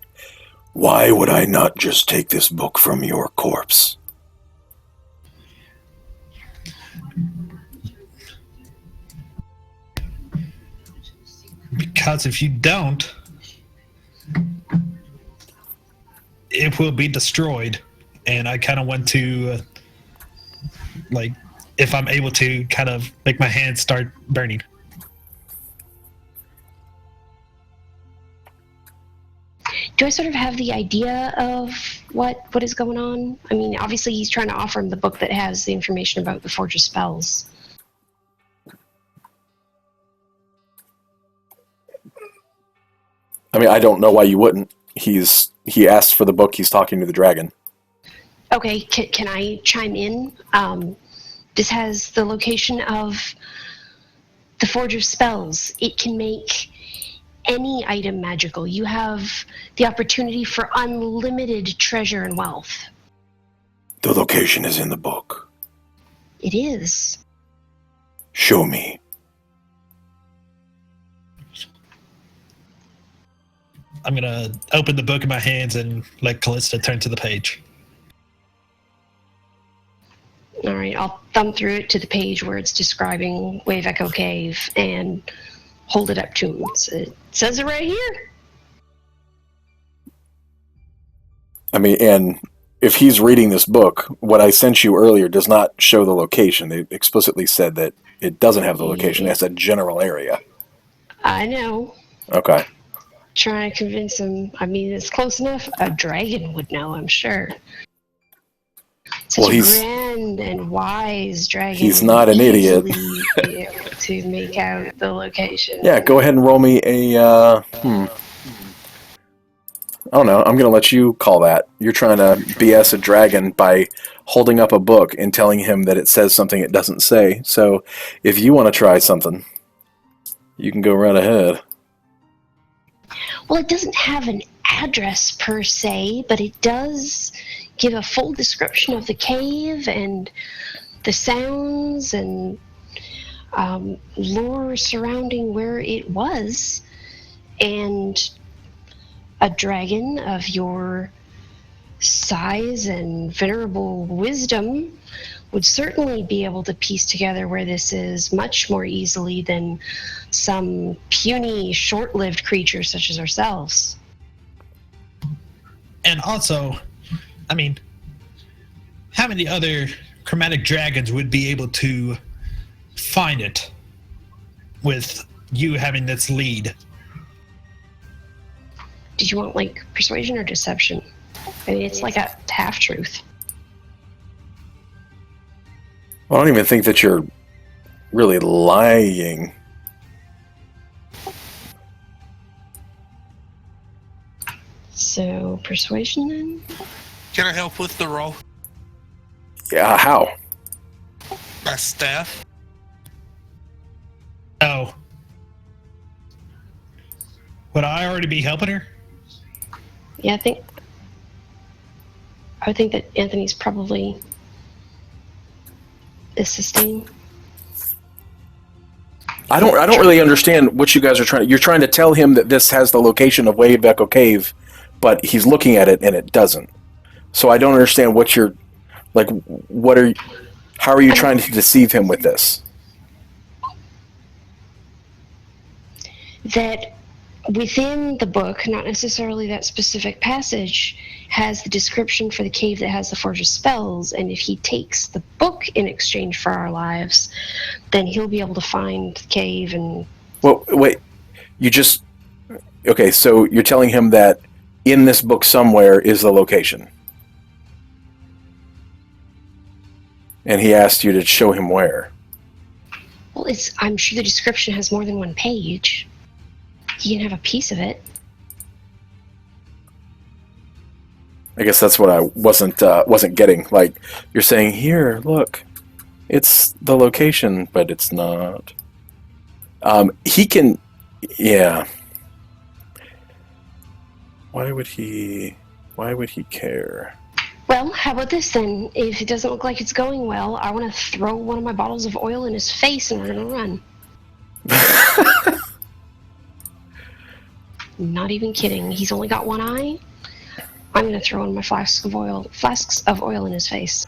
Why would I not just take this book from your corpse? Because if you don't, it will be destroyed. And I kind of want to, if I'm able to, kind of make my hands start burning. Do I sort of have the idea of what is going on? I mean, obviously he's trying to offer him the book that has the information about the Forge of Spells. I mean, I don't know why you wouldn't. He asked for the book. He's talking to the dragon. Okay, can I chime in? This has the location of the Forge of Spells. It can make any item magical. You have the opportunity for unlimited treasure and wealth. The location is in the book. It is. Show me. I'm going to open the book in my hands and let Callista turn to the page. All right, I'll thumb through it to the page where it's describing Wave Echo Cave and hold it up to him. It says it right here. I mean, and if he's reading this book, what I sent you earlier does not show the location. They explicitly said that it doesn't have the location. It's a general area. I know. Okay. Trying to convince him. I mean, it's close enough. A dragon would know, I'm sure. Such a grand and wise dragon. He's not an idiot. Be able to make out the location. Yeah, go ahead and roll me a. I don't know. I'm going to let you call that. You're trying to BS a dragon by holding up a book and telling him that it says something it doesn't say. So, if you want to try something, you can go right ahead. Well, it doesn't have an address per se, but it does give a full description of the cave and the sounds and lore surrounding where it was. And a dragon of your size and venerable wisdom would certainly be able to piece together where this is much more easily than some puny, short-lived creature such as ourselves. And also, I mean, how many other chromatic dragons would be able to find it with you having this lead? Did you want, persuasion or deception? I mean, it's like a half-truth. I don't even think that you're really lying. So, persuasion then? Can I help with the roll? Yeah, how? My staff. Oh. Would I already be helping her? Yeah, I would think that Anthony's probably assisting. I don't really understand what you guys are trying. You're trying to tell him that this has the location of Wave Echo Cave, but he's looking at it and it doesn't. So I don't understand what you're how are you trying to deceive him with this? That within the book, not necessarily that specific passage, has the description for the cave that has the Forge of Spells, and if he takes the book in exchange for our lives, then he'll be able to find the cave and... Well, wait. Okay, so you're telling him that in this book somewhere is the location. And he asked you to show him where. Well, I'm sure the description has more than one page. You can have a piece of it. I guess that's what I wasn't getting. Like, you're saying, here, look, it's the location, but it's not. He can, yeah. Why would he care? Well, how about this then? If it doesn't look like it's going well, I want to throw one of my bottles of oil in his face and we're going to run. Not even kidding. He's only got one eye. I'm going to throw one of my flasks of oil in his face.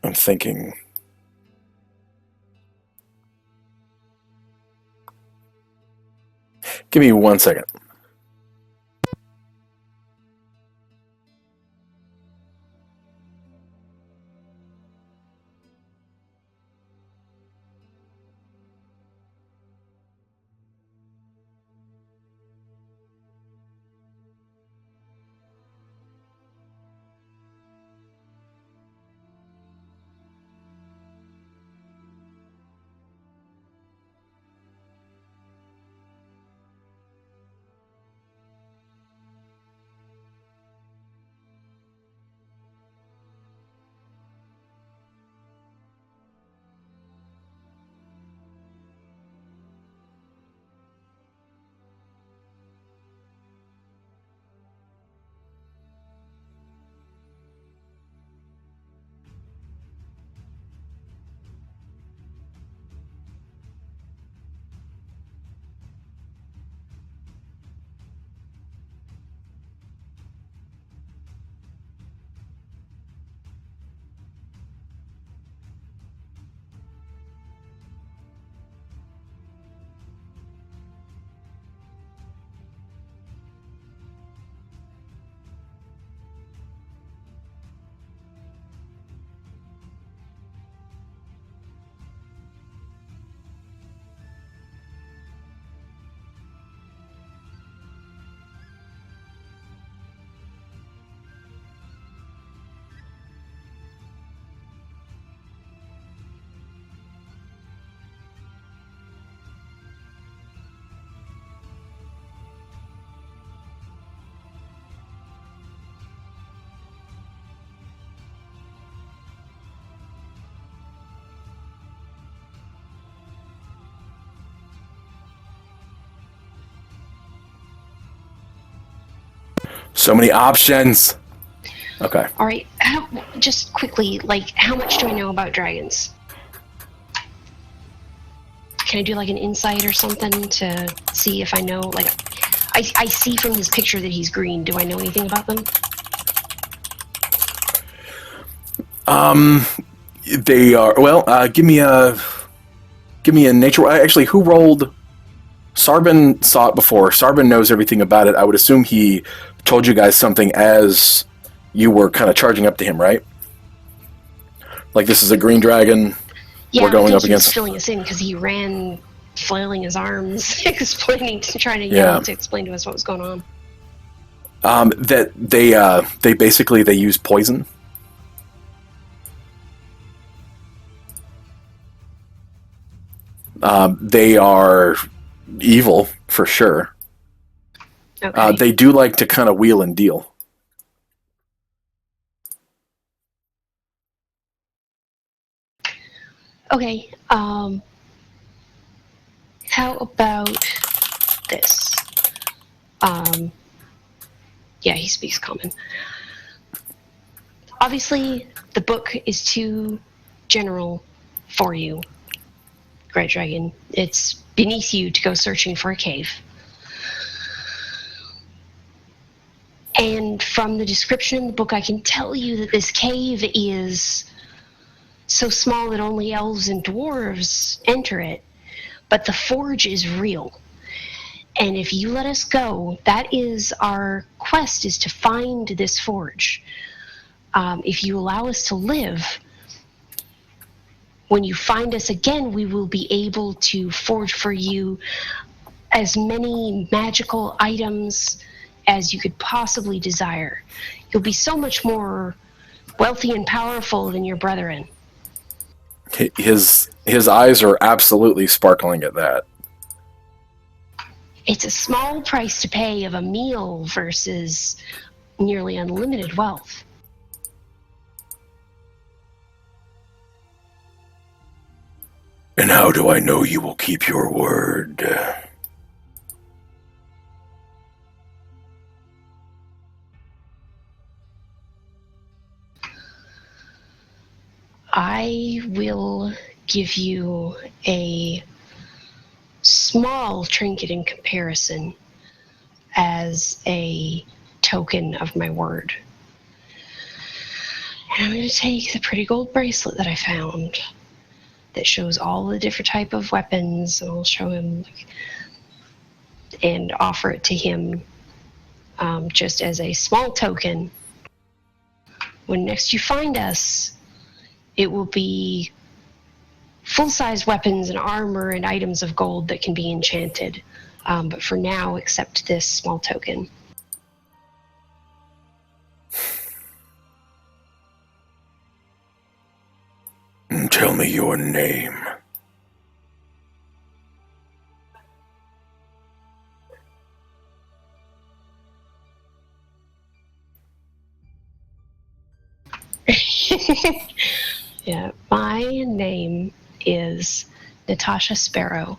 I'm thinking. Give me 1 second. So many options. Okay. All right. Just quickly, like, how much do I know about dragons? Can I do like an insight or something to see if I know? Like, I see from this picture that he's green. Do I know anything about them? They are well. Give me a nature. Actually, who rolled? Sarbin saw it before. Sarbin knows everything about it. I would assume he told you guys something as you were kind of charging up to him, right? Like, this is a green dragon. Yeah, we're going up he against. was filling us in because he ran, flailing his arms, trying to explain to us what was going on. That they basically use poison. They are evil for sure. Okay. They do like to kind of wheel and deal. Okay. How about this? Yeah, he speaks common. Obviously, the book is too general for you, Great Dragon. It's beneath you to go searching for a cave. And from the description in the book, I can tell you that this cave is so small that only elves and dwarves enter it. But the forge is real. And if you let us go, that is our quest, is to find this forge. If you allow us to live, when you find us again, we will be able to forge for you as many magical items as you could possibly desire. You'll be so much more wealthy and powerful than your brethren. His eyes are absolutely sparkling at that. It's a small price to pay of a meal versus nearly unlimited wealth. And how do I know you will keep your word? I will give you a small trinket in comparison as a token of my word. And I'm going to take the pretty gold bracelet that I found that shows all the different type of weapons, and I'll show him and offer it to him just as a small token. When next you find us, it will be full-size weapons and armor and items of gold that can be enchanted. But for now, accept this small token. Tell me your name. Yeah, my name is Natasha Sparrow.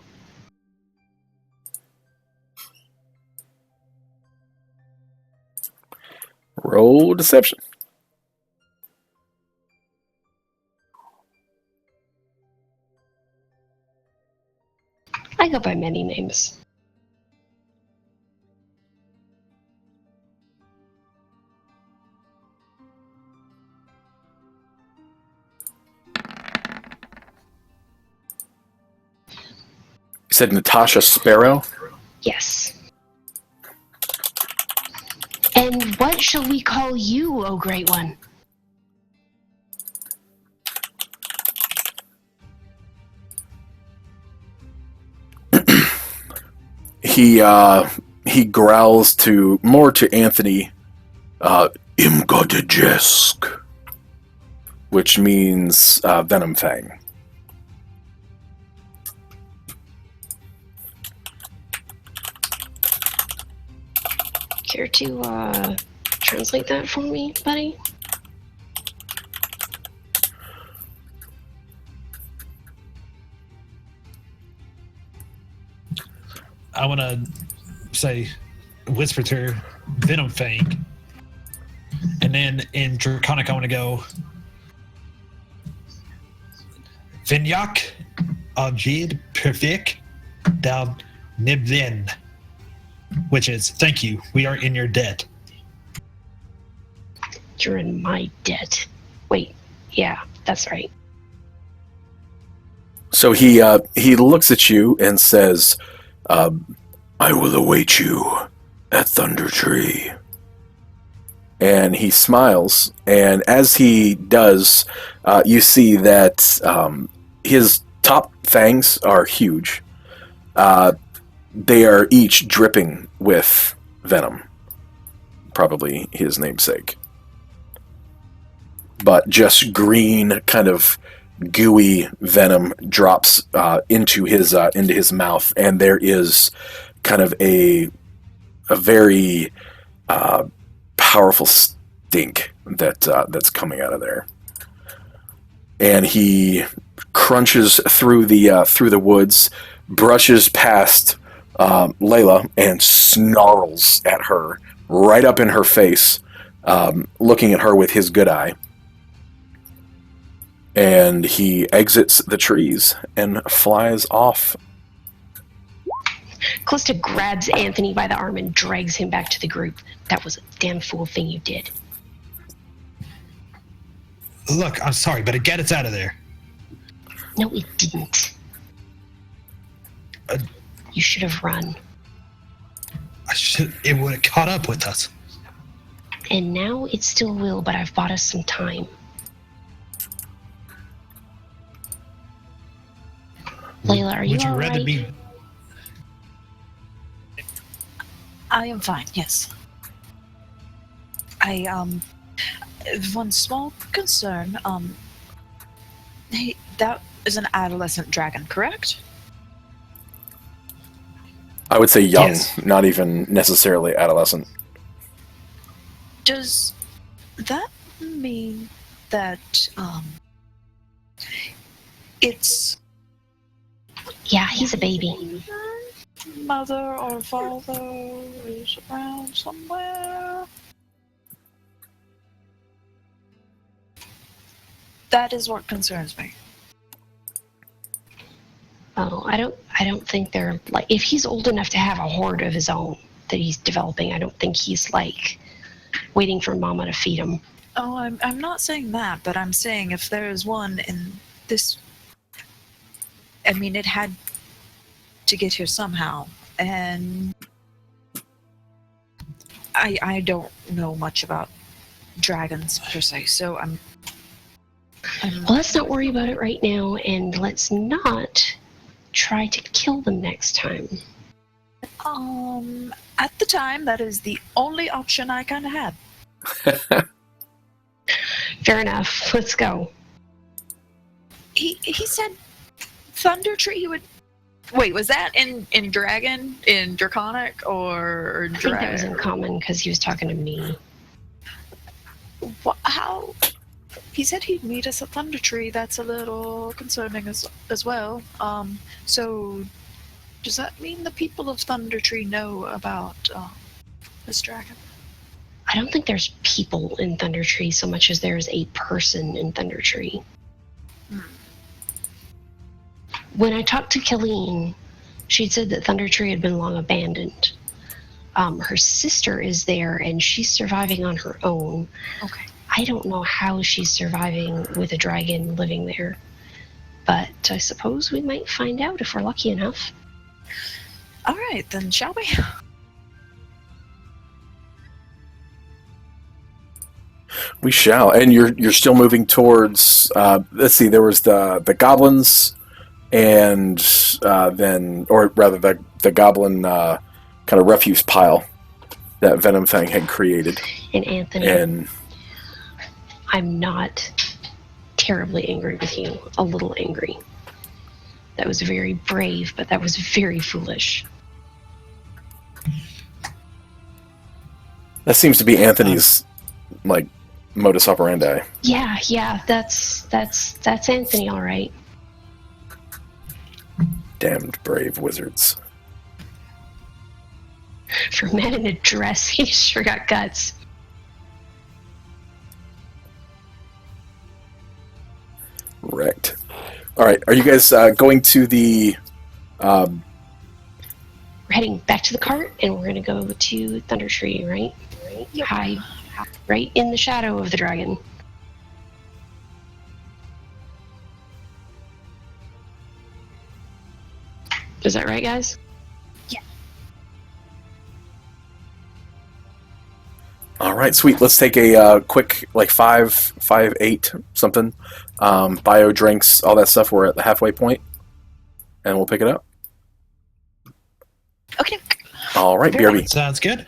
Roll deception. I go by many names. You said Natasha Sparrow? Yes. And what shall we call you, O Great One? He growls more to Anthony, Imgodajesk, which means Venom Fang. Care to translate that for me, buddy? I want to whisper to her, Venom Fang. And then in Draconic, I want to go, Vinyak Ajid Perfik Dal Nibden, which is, thank you, we are in your debt. You're in my debt. Wait, yeah, that's right. So he looks at you and says, I will await you at Thunder Tree. And he smiles, and as he does, you see that his top fangs are huge. They are each dripping with venom. Probably his namesake. But just green, kind of gooey venom drops into his mouth, and there is kind of a very powerful stink that's coming out of there. And he crunches through the woods, brushes past Layla, and snarls at her right up in her face, looking at her with his good eye. And he exits the trees and flies off. Callista grabs Anthony by the arm and drags him back to the group. That was a damn fool thing you did. Look, I'm sorry, but get us out of there. No, it didn't. You should have run. it would have caught up with us. And now it still will, but I've bought us some time. Layla, are you Would you all rather right? be? I am fine, yes. One small concern, hey, that is an adolescent dragon, correct? I would say young, Yes. not even necessarily adolescent. Does that mean that, it's Yeah, he's a baby. mother or father is around somewhere? That is what concerns me. Oh, I don't think they're like, if he's old enough to have a horde of his own that he's developing, I don't think he's like waiting for mama to feed him. Oh, I'm not saying that, but I'm saying if there is one in this, I mean, it had to get here somehow, and I don't know much about dragons per se, so I'm Well, let's not worry about it right now, and let's not try to kill them next time. at the time that is the only option I kind of had. Fair enough. Let's go. He said Thunder Tree would. Wait, was that in Dragon, in Draconic, or I think that was in common because he was talking to me. How? He said he'd meet us at Thunder Tree. That's a little concerning as well. So does that mean the people of Thunder Tree know about this dragon? I don't think there's people in Thunder Tree so much as there's a person in Thunder Tree. When I talked to Killeen, she'd said that Thunder Tree had been long abandoned. Her sister is there, and she's surviving on her own. Okay. I don't know how she's surviving with a dragon living there, but I suppose we might find out if we're lucky enough. All right, then shall we? We shall. And you're still moving towards. Let's see. There was the goblins, and then, or rather, the goblin kind of refuse pile that Venom Fang had created. And Anthony, And I'm not terribly angry with you. A little angry. That was very brave, but that was very foolish. that seems to be Anthony's like modus operandi. Yeah, that's Anthony, all right. Damned brave wizards. For a man in a dress, he sure got guts. Wrecked. All right. Are you guys going to the? We're heading back to the cart, and we're gonna go to Thunder Tree, right? Yep. Hide right in the shadow of the dragon. Is that right, guys? All right, sweet. Let's take a quick, like 8 something. Bio drinks, all that stuff. We're at the halfway point, and we'll pick it up. Okay. All right, Very BRB. Sounds good.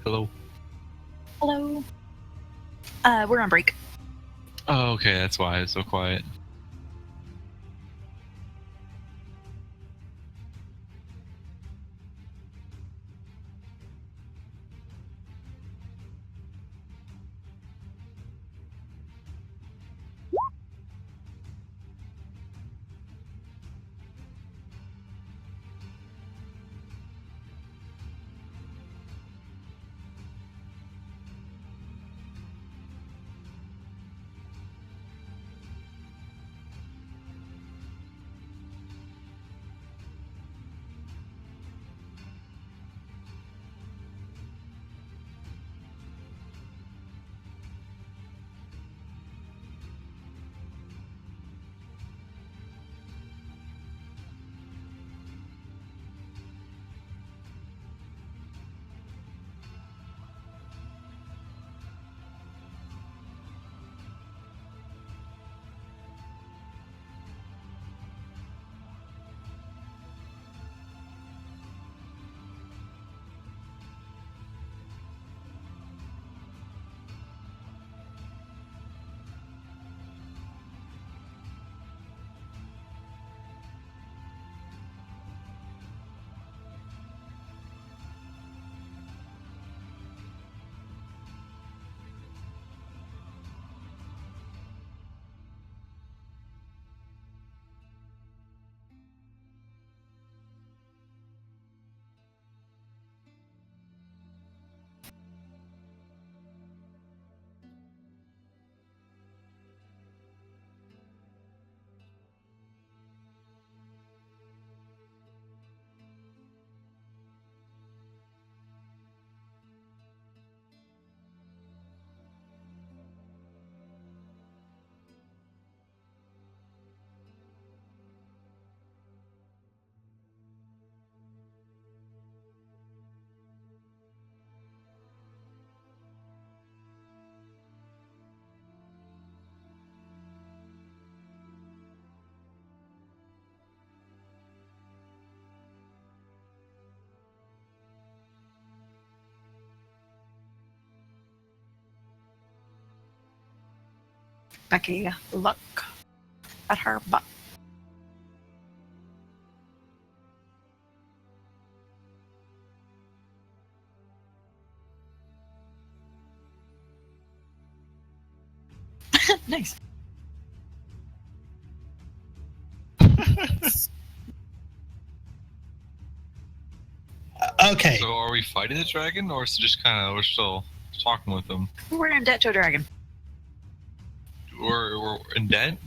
Hello. Hello. We're on break. Oh, okay, that's why it's so quiet. Becky, look at her butt. Nice. Okay. So are we fighting the dragon, or is it just kind of we're still talking with them? We're in debt to a dragon. We're in debt?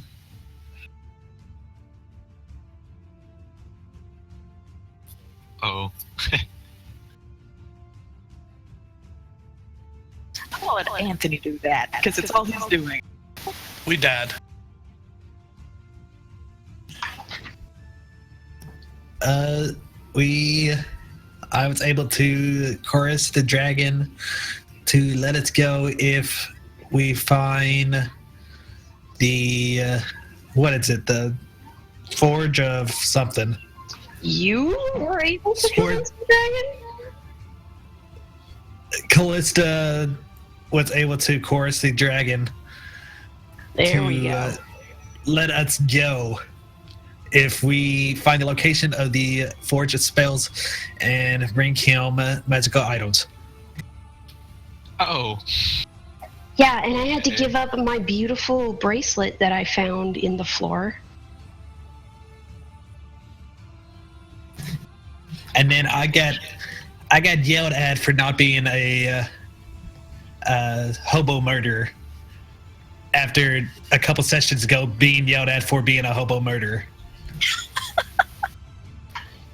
Oh. I'll let Anthony do that because it's all he's doing. We died. I was able to chorus the dragon to let us go if we find the what is it? The forge of something. You were able to Sport- convince the dragon? Callista was able to chorus the dragon There to we go. let us go if we find the location of the forge of spells and bring him magical items. Oh. Yeah, and I had to Okay. give up my beautiful bracelet that I found in the floor. And then I got yelled at for not being a hobo murderer after a couple sessions ago being yelled at for being a hobo murderer.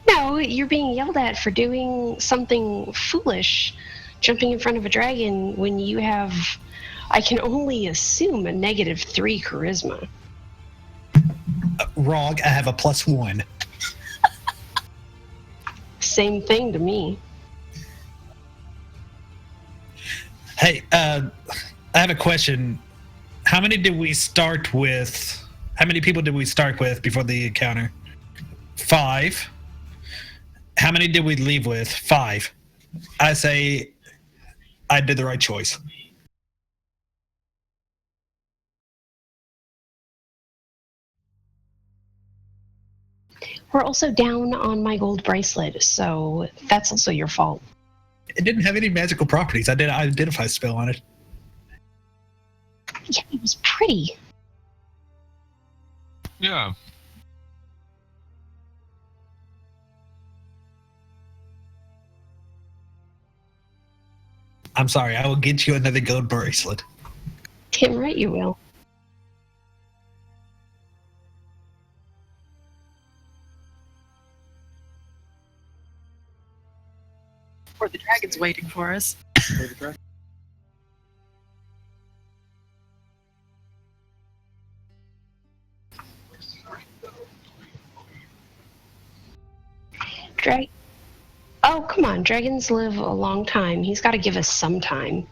No, you're being yelled at for doing something foolish, jumping in front of a dragon when you have, I can only assume, a -3 charisma. Wrong, I have a +1. Same thing to me. Hey, I have a question. How many people did we start with before the encounter? 5. How many did we leave with? 5. I say I did the right choice. We're also down on my gold bracelet, so that's also your fault. It didn't have any magical properties. I did an identify spell on it. Yeah, it was pretty. Yeah. I'm sorry. I will get you another gold bracelet. Damn right you will. Or the dragon's waiting for us. Oh, come on. Dragons live a long time. He's got to give us some time.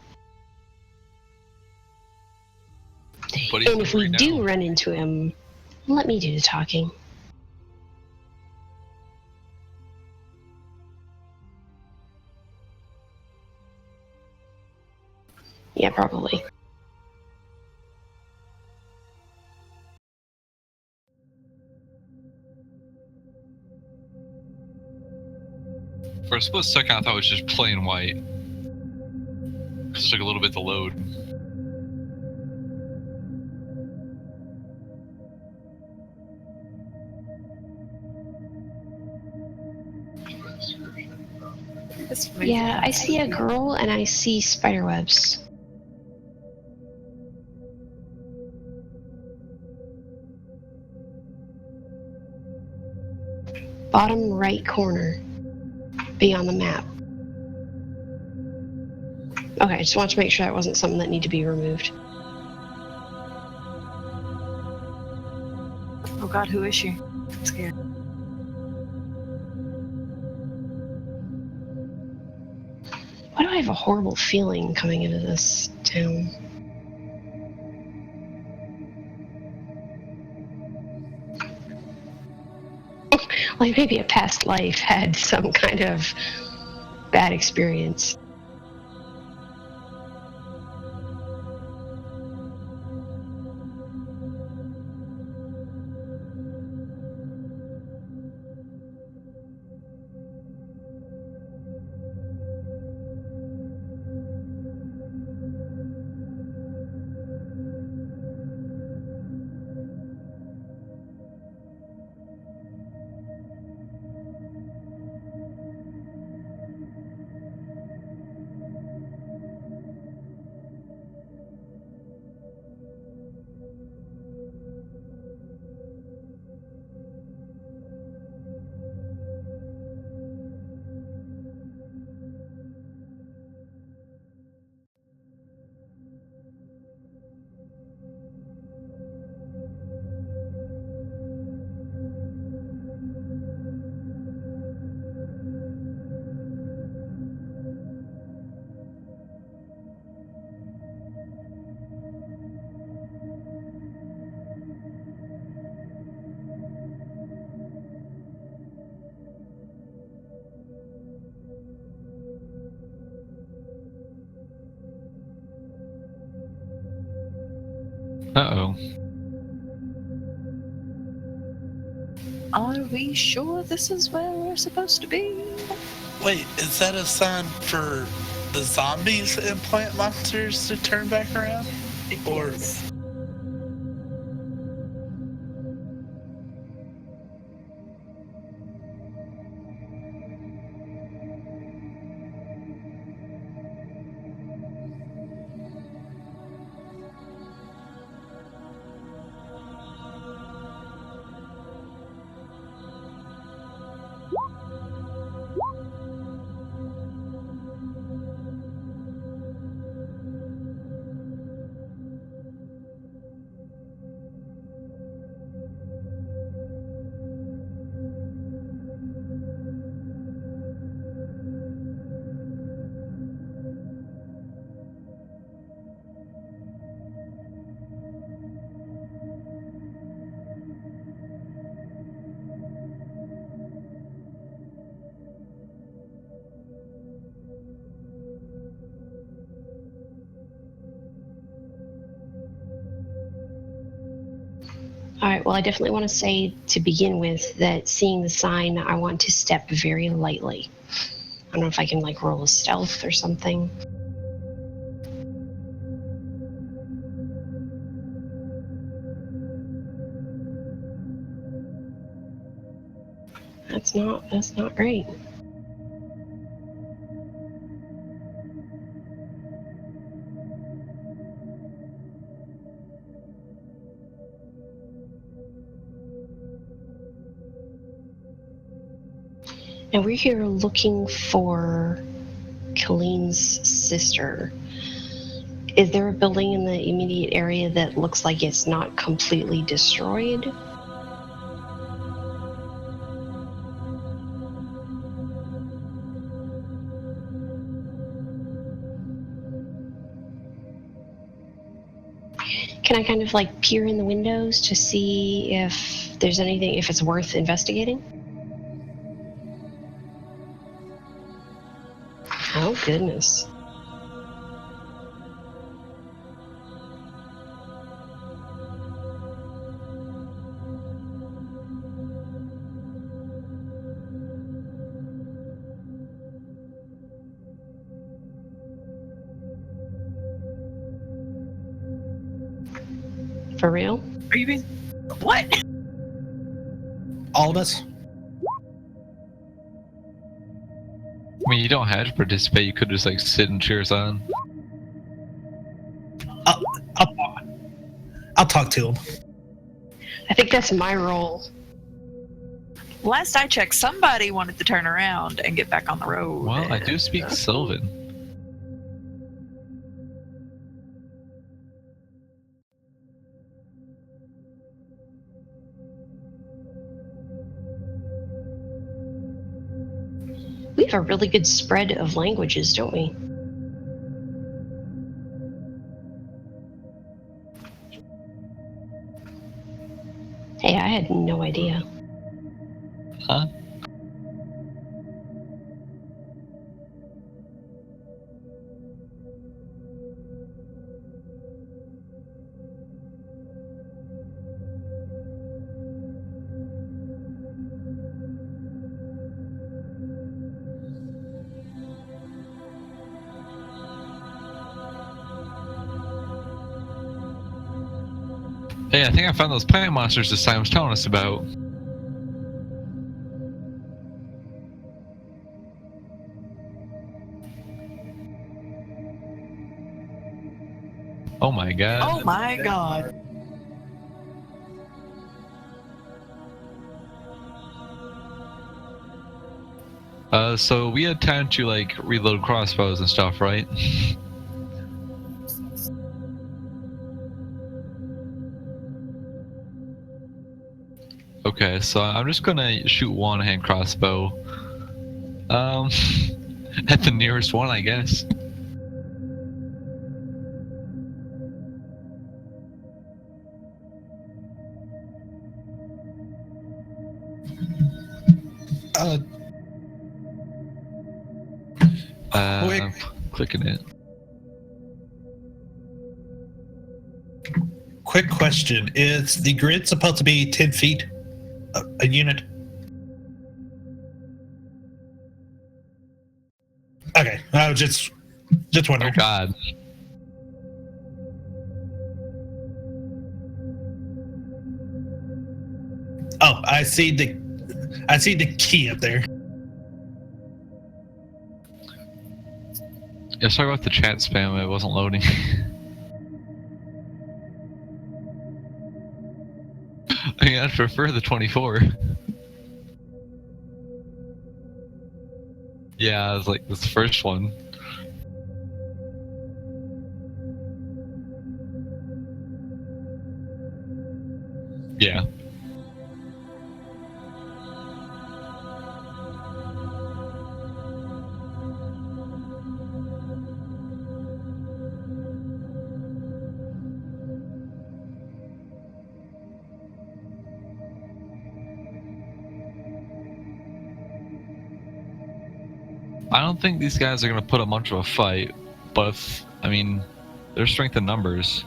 But he's And if we hungry do now. run into him, let me do the talking. Yeah, probably. For a split second, I thought it was just plain white. It took a little bit to load. Yeah, I see a girl and I see spiderwebs. Bottom right corner. Be on the map. Okay, I just want to make sure that wasn't something that needed to be removed. Oh god, who is she? I'm scared. Why do I have a horrible feeling coming into this town? Like maybe a past life had some kind of bad experience. Uh-oh. Are we sure this is where we're supposed to be? Wait, is that a sign for the zombies and plant monsters to turn back around? Or All right, well, I definitely want to say to begin with that seeing the sign, I want to step very lightly. I don't know if I can like roll a stealth or something. That's not great. And we're here looking for Colleen's sister. Is there a building in the immediate area that looks like it's not completely destroyed? Can I kind of like peer in the windows to see if there's anything, if it's worth investigating? Oh, goodness. For real? Are you being. What? All of us? I mean, you don't have to participate. You could just like sit and cheers on. I'll talk to him. I think that's my role. Last I checked, somebody wanted to turn around and get back on the road. Well, I do speak Sylvan. We have a really good spread of languages, don't we? Hey, I had no idea. Huh? Hey, I think I found those plant monsters this time I was telling us about. Oh my god. Oh my god. So we had time to like reload crossbows and stuff, right? Okay, so I'm just gonna shoot one hand crossbow. At the nearest one, I guess. Quick. I'm clicking it. Quick question. Is the grid supposed to be 10 feet a unit? Okay, I was just Oh wondering. god. Oh, I see the key up there. Yeah, sorry about the chat spam, it wasn't loading. I mean, I'd prefer the 24. Yeah, it was like this first one. Yeah. I don't think these guys are going to put up much of a fight, but if, I mean, their strength in numbers.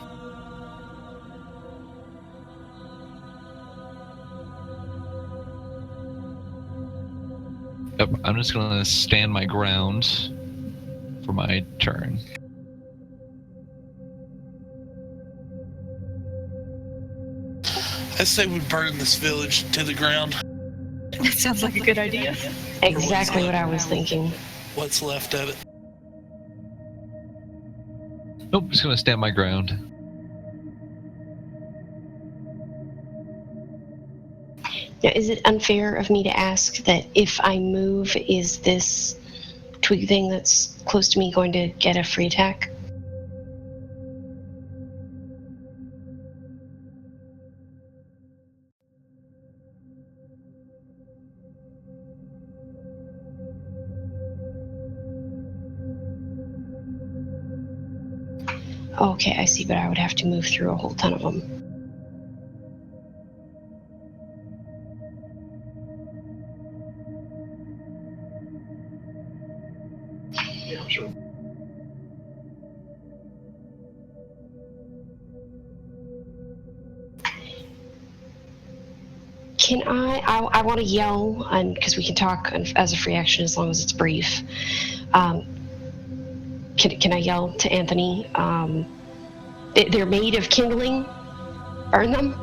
I'm just gonna stand my ground for my turn. I say we burn this village to the ground. That sounds like a good idea. Exactly what I was thinking. What's left of it. Nope, just gonna stand my ground. Now, is it unfair of me to ask that if I move, is this twig thing that's close to me going to get a free attack? Okay, I see, but I would have to move through a whole ton of them. Can I want to yell, and because we can talk as a free action as long as it's brief. Can I yell to Anthony? They're made of kindling. Burn them.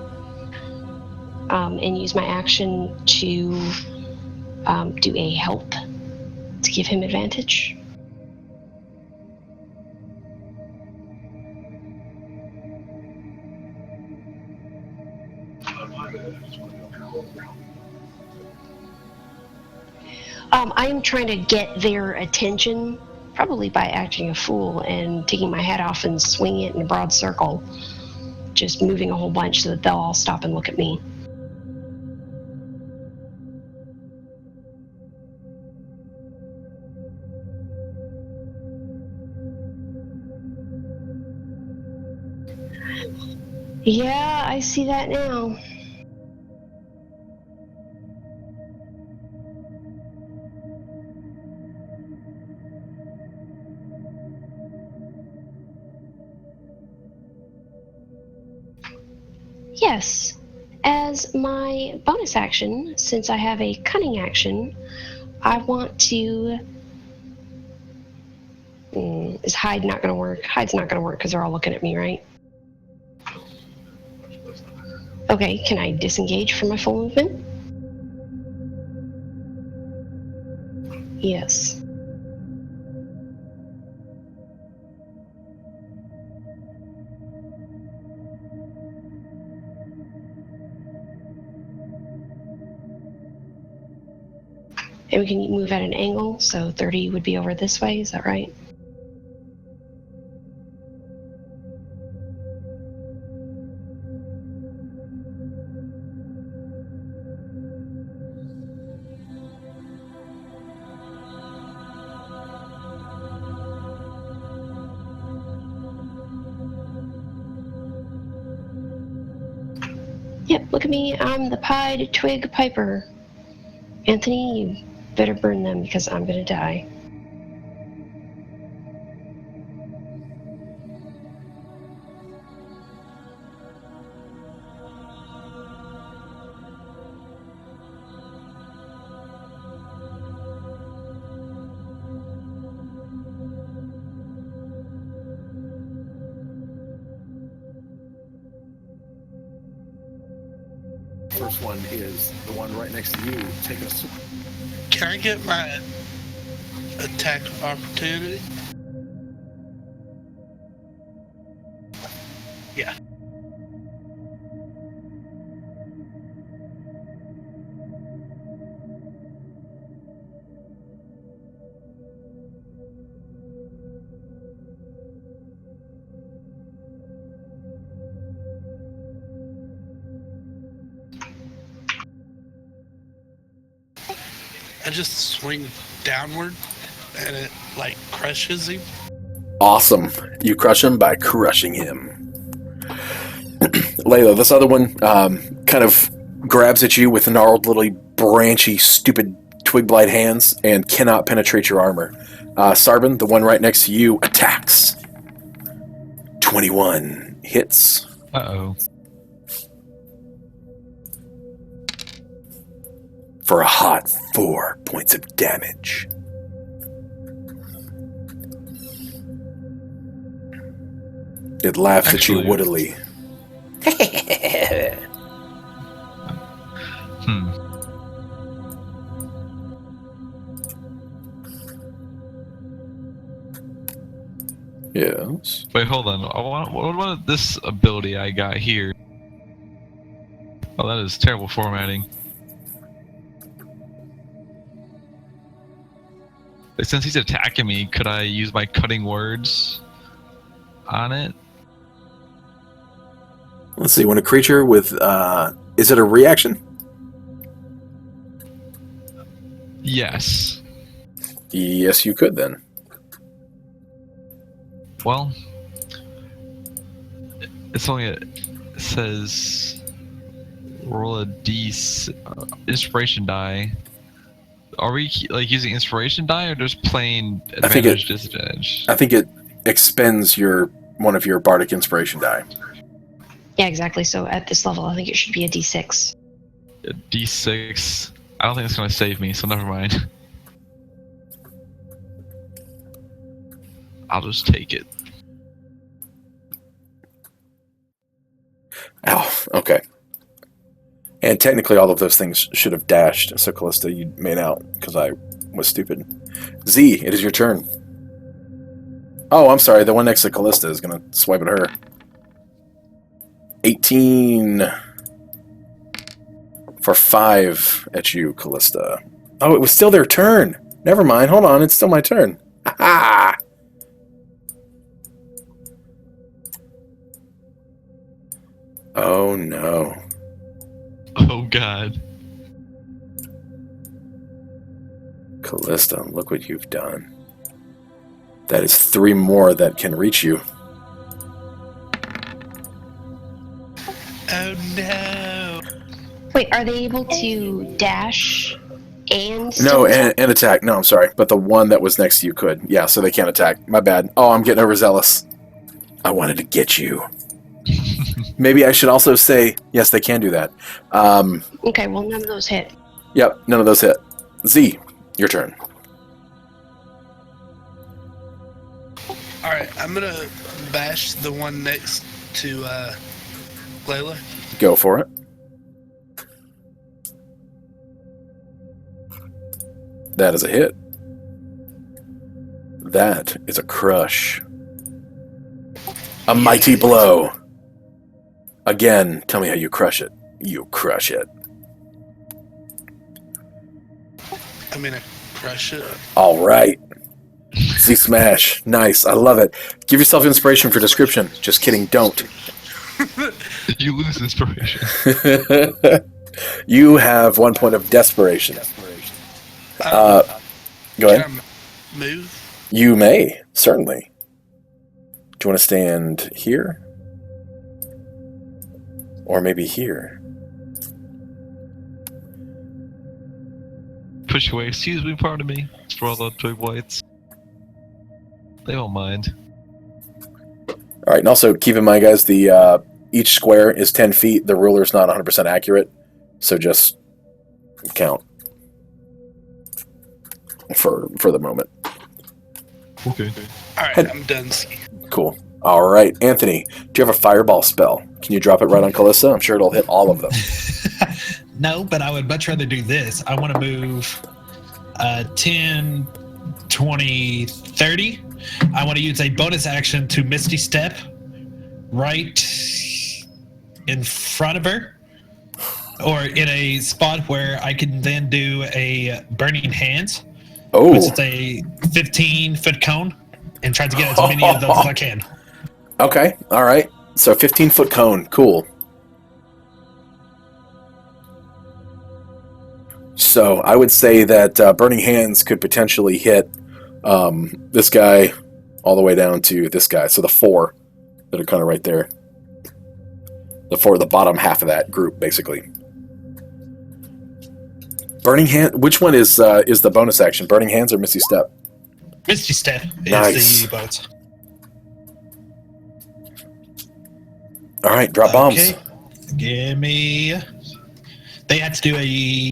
And use my action to do a help to give him advantage. I am trying to get their attention, probably by acting a fool and taking my hat off and swinging it in a broad circle. Just moving a whole bunch so that they'll all stop and look at me. Yeah, I see that now. Yes. As my bonus action, since I have a cunning action, I want to... is hide not going to work? Hide's not going to work because they're all looking at me, right? Okay, can I disengage from my full movement? Yes. And we can move at an angle, so 30 would be over this way, is that right? Yep, look at me, I'm the pied twig piper. Anthony, you better burn them because I'm gonna die. First one is the one right next to you. Take a swing. Can I get my attack of opportunity? Yeah. I just swing downward and it like crushes him. Awesome. You crush him by crushing him. Layla, this other one kind of grabs at you with gnarled little branchy, stupid twig blade hands and cannot penetrate your armor. Sarban, the one right next to you, attacks. 21 hits. Uh-oh. for a hot 4 points of damage. It laughs at you Actually- woodily. Yes. Wait, hold on. What about this ability I got here? Oh, that is terrible formatting. Like, since he's attacking me, could I use my cutting words on it? Let's see. When a creature with is it a reaction? Yes. Yes, you could then. Well, it's only it says roll a inspiration die. Are we like using inspiration die or just plain I think advantage disadvantage? I think it expends one of your bardic inspiration die. Yeah, exactly. So at this level, I think it should be a D6. A D6. I don't think it's going to save me, so never mind. I'll just take it. Oh, okay. And technically, all of those things should have dashed. So, Callista, you made out because I was stupid. Z, it is your turn. Oh, I'm sorry. The one next to Callista is going to swipe at her. 18 for 5 at you, Callista. Oh, it was still their turn. Never mind. Hold on. It's still my turn. Ha! Oh, no. Oh god. Callista, look what you've done. That is 3 more that can reach you. Oh no! Wait, are they able to dash and No, still attack? and attack. No, I'm sorry. But the one that was next to you could. Yeah, so they can't attack. My bad. Oh, I'm getting overzealous. I wanted to get you. Maybe I should also say, yes, they can do that. Okay, well, none of those hit. Yep, none of those hit. Z, your turn. Alright, I'm gonna bash the one next to Layla. Go for it. That is a hit. That is a crush. A mighty blow. Again, tell me how you crush it. You crush it. I'm gonna crush it. All right. Z smash. Nice. I love it. Give yourself inspiration for description. Just kidding. Don't. Did you lose inspiration? You have 1 point of desperation. Go ahead. Can I move? You may, certainly. Do you want to stand here? Or maybe here? Push away. Excuse me, pardon me. For all the twig whites. They won't mind. All right, and also keep in mind, guys, the each square is 10 feet. The ruler's not 100% accurate, so just count for the moment. Okay. Alright, I'm done. Cool. All right, Anthony, do you have a fireball spell? Can you drop it right on Callista? I'm sure it'll hit all of them. No, but I would much rather do this. I want to move 10, 20, 30. I want to use a bonus action to Misty Step right in front of her, or in a spot where I can then do a Burning Hands, Oh, which is a 15-foot cone, and try to get as many of those as I can. okay. All right. So 15-foot cone. Cool. So I would say that Burning Hands could potentially hit this guy all the way down to this guy. So the 4 that are kind of right there. The bottom half of that group, basically. Burning Hand. Which one is the bonus action? Burning Hands or Misty Step? Misty Step is Nice. the bonus. All right, drop bombs. Okay. Give me. They had to do a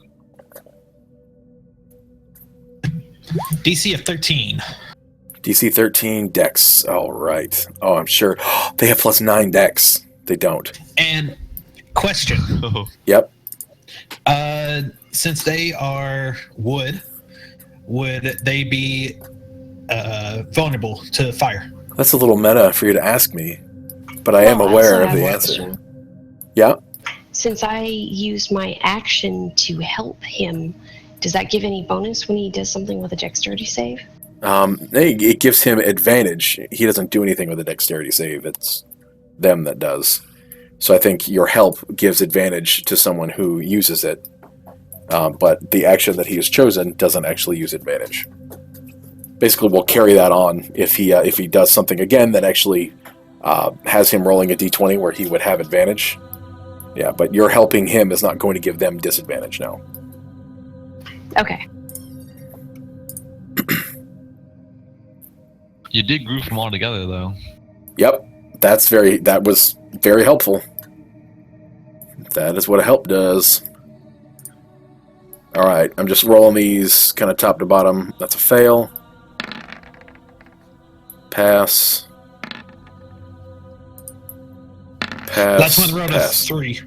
DC of 13. DC 13 Dex. All right. Oh, I'm sure they have +9 Dex. They don't. And question. Yep. Since they are wood, would they be vulnerable to fire? That's a little meta for you to ask me, but I am Well, aware also of the have a answer. question. Yeah. Since I use my action to help him, does that give any bonus when he does something with a dexterity save? It gives him advantage. He doesn't do anything with a dexterity save. It's them that does. So I think your help gives advantage to someone who uses it, but the action that he has chosen doesn't actually use advantage. Basically, we'll carry that on if he does something again that actually has him rolling a d20 where he would have advantage. Yeah, but you're helping him is not going to give them disadvantage now. Okay. You did group them all together, though. Yep, that was very helpful. That is what a help does. All right, I'm just rolling these kind of top to bottom. That's a fail. Pass. Pass. Last one rolled a pass. 3.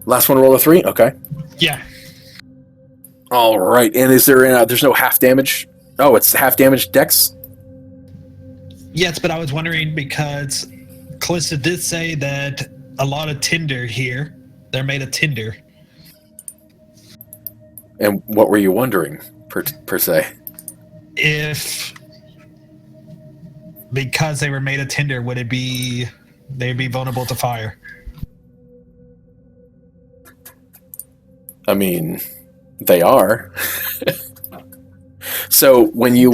Last one rolled a 3? Okay. Yeah. All right, and is there there's no half damage? Oh, it's half damage Dex? Yes, but I was wondering because Calista did say that a lot of tinder here, they're made of tinder. And what were you wondering, per se? If because they were made of tinder, would they'd be vulnerable to fire? I mean, they are. So when you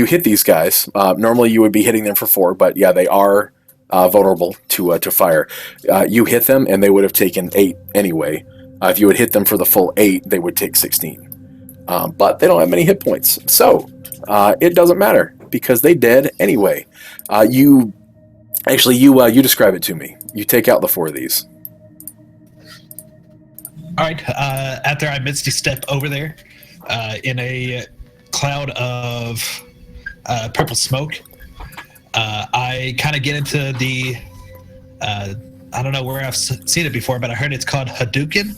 hit these guys, normally you would be hitting them for 4, but yeah, they are vulnerable to fire. You hit them, and they would have taken 8 anyway. If you would hit them for the full 8, they would take 16. But they don't have many hit points, so it doesn't matter because they dead anyway. You describe it to me. You take out the 4 of these. All right. After I misty step over there, in a cloud of purple smoke, I kind of get into the I don't know where I've seen it before, but I heard it's called Hadouken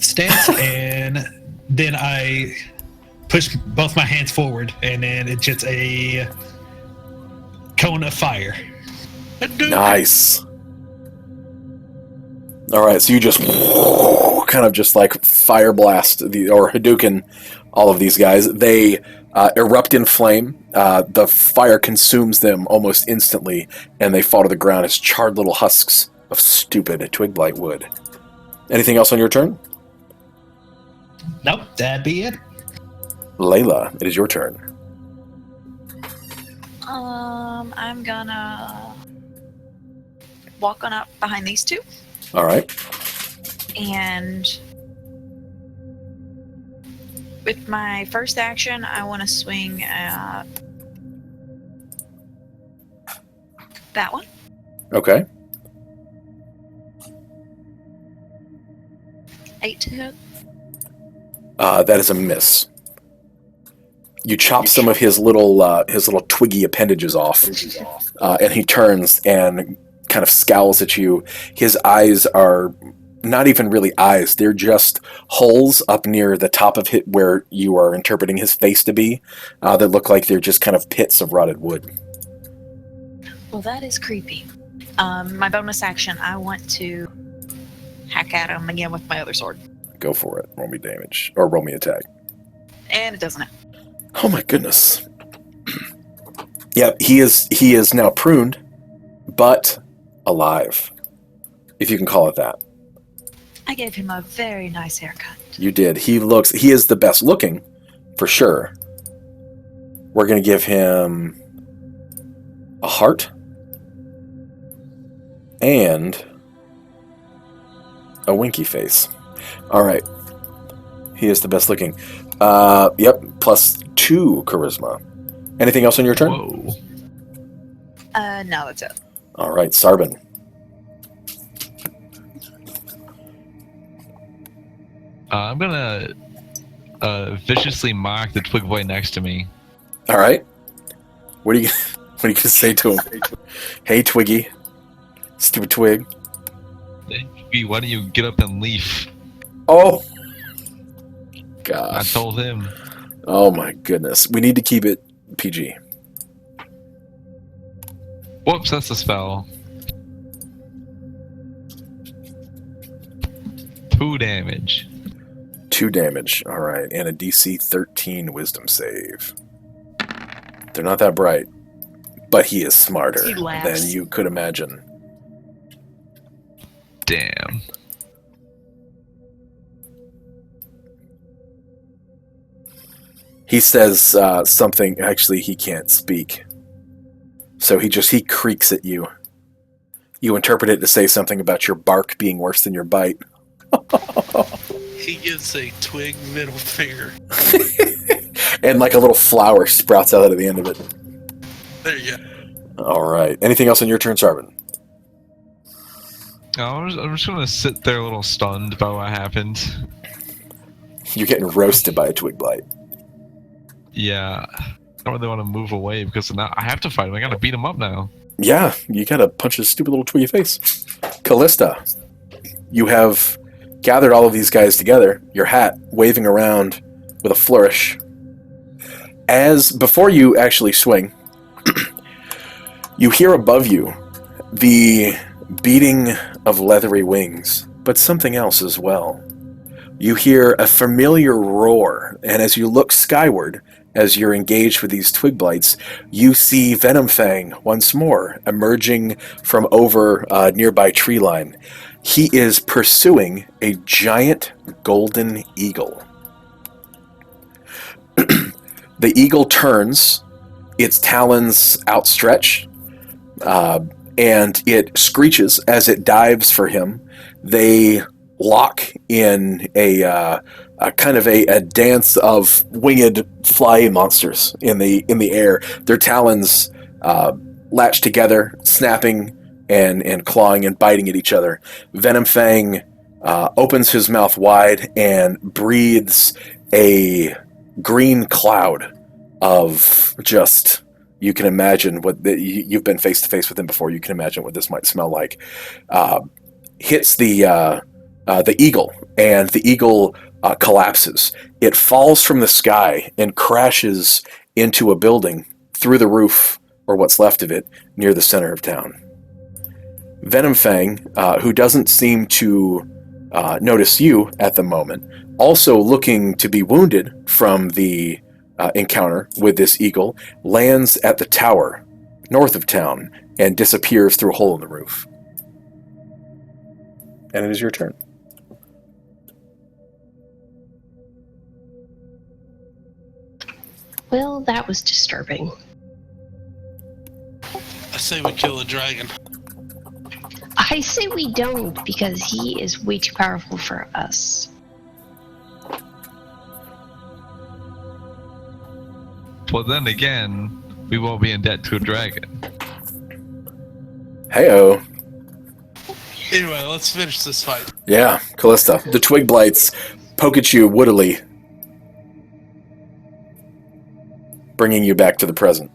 stance, and then I push both my hands forward, and then it's just a cone of fire. Nice. All right, so you just kind of just like fire blast or Hadouken all of these guys. They erupt in flame. The fire consumes them almost instantly, and they fall to the ground as charred little husks of stupid twig blight wood. Anything else on your turn? Nope, that'd be it. Layla, it is your turn. I'm gonna walk on up behind these two, All right. and with my first action, I want to swing at that one. Okay. 8 to hit. That is a miss. You chop some of his little twiggy appendages off, and he turns and kind of scowls at you. His eyes are not even really eyes; they're just holes up near the top of it where you are interpreting his face to be, that look like they're just kind of pits of rotted wood. Well, that is creepy. My bonus action, I want to hack at him again with my other sword. Go for it. Roll me damage or roll me attack. And it doesn't hit. Oh my goodness. Yeah, he is now pruned, but alive, if you can call it that. I gave him a very nice haircut. You did. He is the best looking, for sure. We're going to give him a heart and a winky face. All right. He is the best looking. Yep, +2 charisma. Anything else on your turn? Whoa. No, that's it. All right, Sarban. I'm gonna viciously mock the twig boy next to me. All right. What are you gonna say to him? Hey, Twiggy, stupid twig. Hey, why don't you get up and leave? Oh, I gosh. told him. Oh my goodness. We need to keep it PG. Whoops, that's a spell. 2 damage. 2 damage. All right, and a DC 13 Wisdom save. They're not that bright, but he is smarter He laughs. than you could imagine. Damn. He says something. Actually, he can't speak, so he creaks at you. You interpret it to say something about your bark being worse than your bite. He gives a twig middle finger. And like a little flower sprouts out of the end of it. There you go. All right. Anything else on your turn, Sarvin? No, I'm just gonna sit there a little stunned by what happened. You're getting roasted by a twig blight. Yeah. I don't really want to move away because now I have to fight him. I gotta beat him up now. Yeah, you gotta punch his stupid little twiggy face. Callista, you have gathered all of these guys together, your hat waving around with a flourish. As before you actually swing, you hear above you the beating of leathery wings, but something else as well. You hear a familiar roar, and as you look skyward, as you're engaged with these twig blights, you see Venomfang once more emerging from over a nearby tree line. He is pursuing a giant golden eagle. The eagle turns, its talons outstretch, and it screeches as it dives for him. They lock in a kind of a dance of winged fly monsters in the air. Their talons latch together, snapping and clawing and biting at each other. Venomfang opens his mouth wide and breathes a green cloud of just, you can imagine what you've been face to face with him before. You can imagine what this might smell like. Hits the eagle, and the eagle collapses. It falls from the sky and crashes into a building through the roof, or what's left of it, near the center of town. Venomfang, who doesn't seem to notice you at the moment, also looking to be wounded from the encounter with this eagle, lands at the tower north of town and disappears through a hole in the roof. And it is your turn. Well, that was disturbing. I say we kill a dragon. I say we don't, because he is way too powerful for us. Well, then again, we won't be in debt to a dragon. Heyo. Anyway, let's finish this fight. Yeah, Callista. The twig blights poke at you woodily, bringing you back to the present.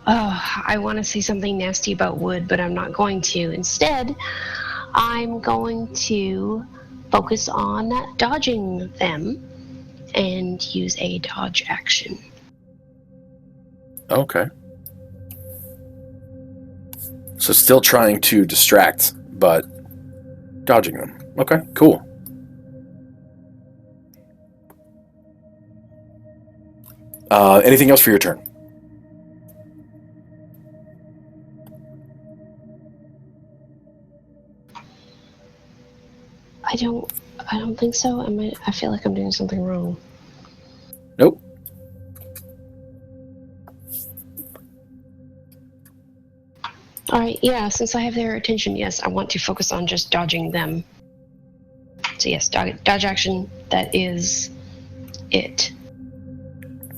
Oh, I want to say something nasty about wood, but I'm not going to. Instead, I'm going to focus on dodging them and use a dodge action. Okay. So still trying to distract, but dodging them. Okay, cool. Anything else for your turn? I don't think so. I feel like I'm doing something wrong. Nope. Alright, yeah, since I have their attention, yes, I want to focus on just dodging them. So yes, dodge action, that is it.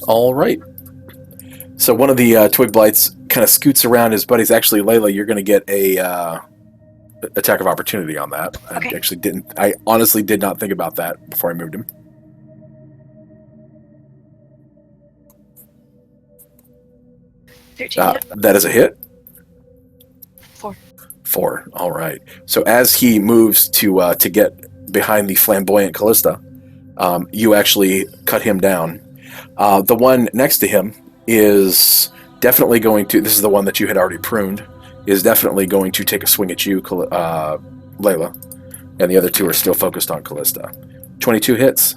All right. So one of the twig blights kind of scoots around his buddies. Actually, Layla, you're going to get attack of opportunity on that. Okay. I actually didn't. I honestly did not think about that before I moved him. 13 hit. That is a hit. 4. 4. All right. So as he moves to get behind the flamboyant Callista, you actually cut him down. The one next to him is definitely going to. This is the one that you had already pruned. Is definitely going to take a swing at you, Layla, and the other two are still focused on Callista. 22 hits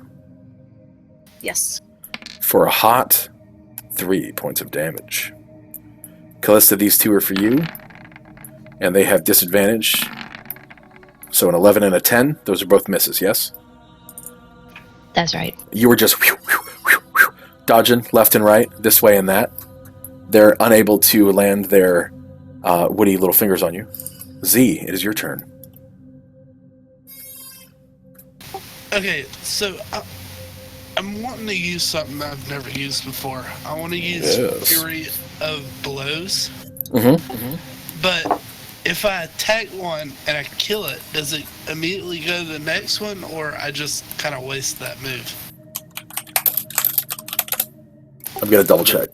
Yes. for a hot 3 points of damage. Callista, these two are for you, and they have disadvantage. So an 11 and a 10, those are both misses, yes? That's right. You were just dodging left and right, this way and that. They're unable to land their woody little fingers on you. Z, it is your turn. Okay, so I'm wanting to use something I've never used before. I want to use Fury of Blows. But if I attack one and I kill it, does it immediately go to the next one, or I just kind of waste that move? I'm going to double check.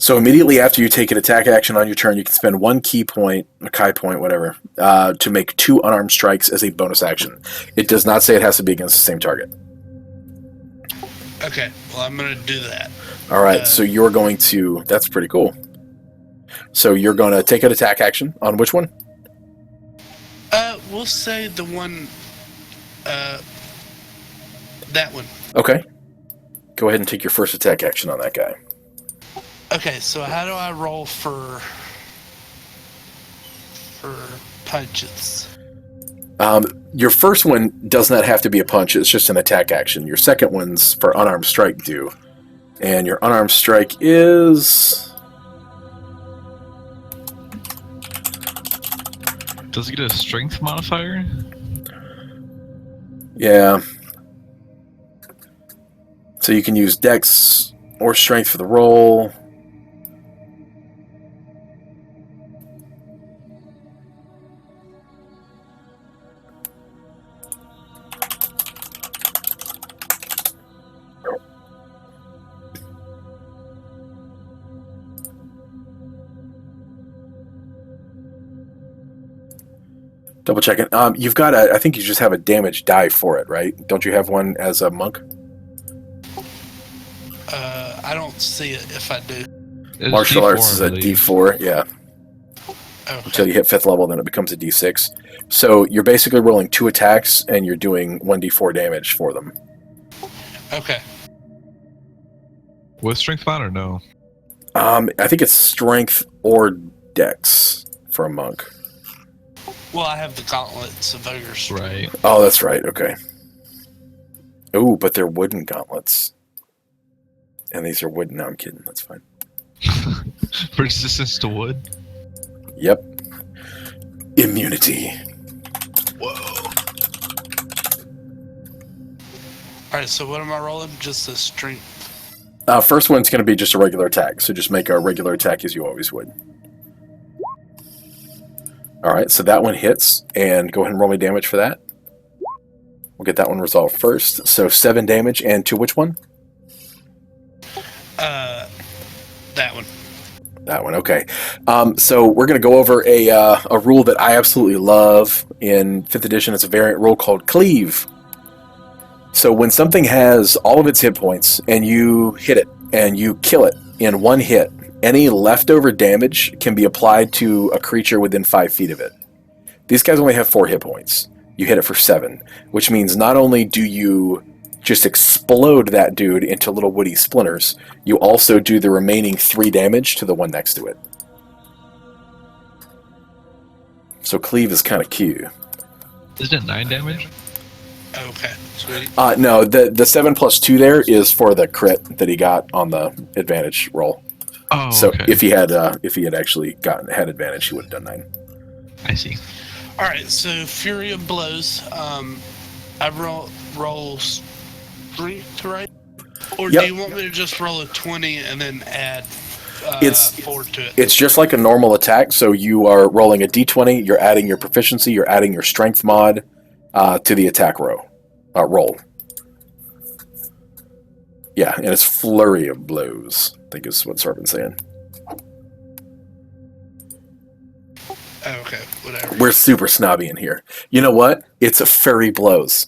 So immediately after you take an attack action on your turn, you can spend 1 key point, a Kai point, whatever, to make 2 unarmed strikes as a bonus action. It does not say it has to be against the same target. Okay, well, I'm going to do that. All right, so you're going to... That's pretty cool. So you're going to take an attack action on which one? We'll say the one... that one. Okay. Go ahead and take your first attack action on that guy. Okay, so how do I roll for punches? Your first one does not have to be a punch. It's just an attack action. Your second one's for unarmed strike do. And your unarmed strike is... Does it get a strength modifier? Yeah. So you can use dex or strength for the roll. Double checking. You've got I think you just have a damage die for it, right? Don't you have one as a monk? I don't see it if I do. It's Martial D4, arts is I a believe. D4, yeah. Okay. Until you hit 5th level, then it becomes a D6. So you're basically rolling 2 attacks, and you're doing 1d4 damage for them. Okay. Was strength mod or no? I think it's strength or dex for a monk. Well, I have the gauntlets of ogres. Right. Oh, that's right. Okay. Ooh, but they're wooden gauntlets. And these are wooden. No, I'm kidding. That's fine. Resistance to wood? Yep. Immunity. Whoa. Alright, so what am I rolling? Just the strength. First one's going to be just a regular attack. So just make a regular attack as you always would. All right, so that one hits. And go ahead and roll me damage for that. We'll get that one resolved first. So 7 damage. And to which one? That one. That one, okay. So we're going to go over a rule that I absolutely love in 5th edition. It's a variant rule called Cleave. So when something has all of its hit points and you hit it and you kill it in one hit, any leftover damage can be applied to a creature within 5 feet of it. These guys only have 4 hit points. You hit it for 7, which means not only do you just explode that dude into little woody splinters, you also do the remaining 3 damage to the one next to it. So Cleave is kind of cute. Isn't it 9 damage? Okay, sweet. No, the 7 plus 2 there is for the crit that he got on the advantage roll. Oh, So okay. if he had actually had advantage, he would have done 9. I see. Alright, so Fury of Blows. I roll strength to right? Or Yep. do you want me to just roll a 20 and then add It's 4 to it? It's just like a normal attack. So you are rolling a d20. You're adding your proficiency. You're adding your strength mod to the attack roll. Yeah, and it's flurry of blows, I think is what Sorbin's saying. Oh, okay, whatever. We're super snobby in here. You know what? It's a furry blows.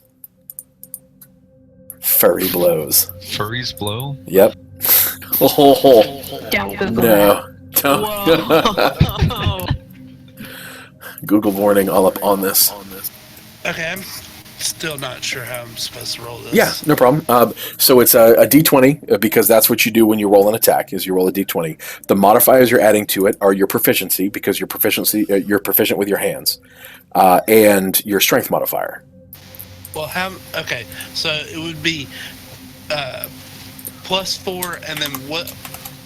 Furry blows. Furries blow? Yep. Oh, Don't Google no. Don't. Whoa. Google warning all up on this. Okay, I'm still not sure how I'm supposed to roll this. Yeah, no problem. So it's a d20 because that's what you do when you roll an attack. Is you roll a d20. The modifiers you're adding to it are your proficiency because you're proficient with your hands, and your strength modifier. Well, okay, so it would be +4, and then what?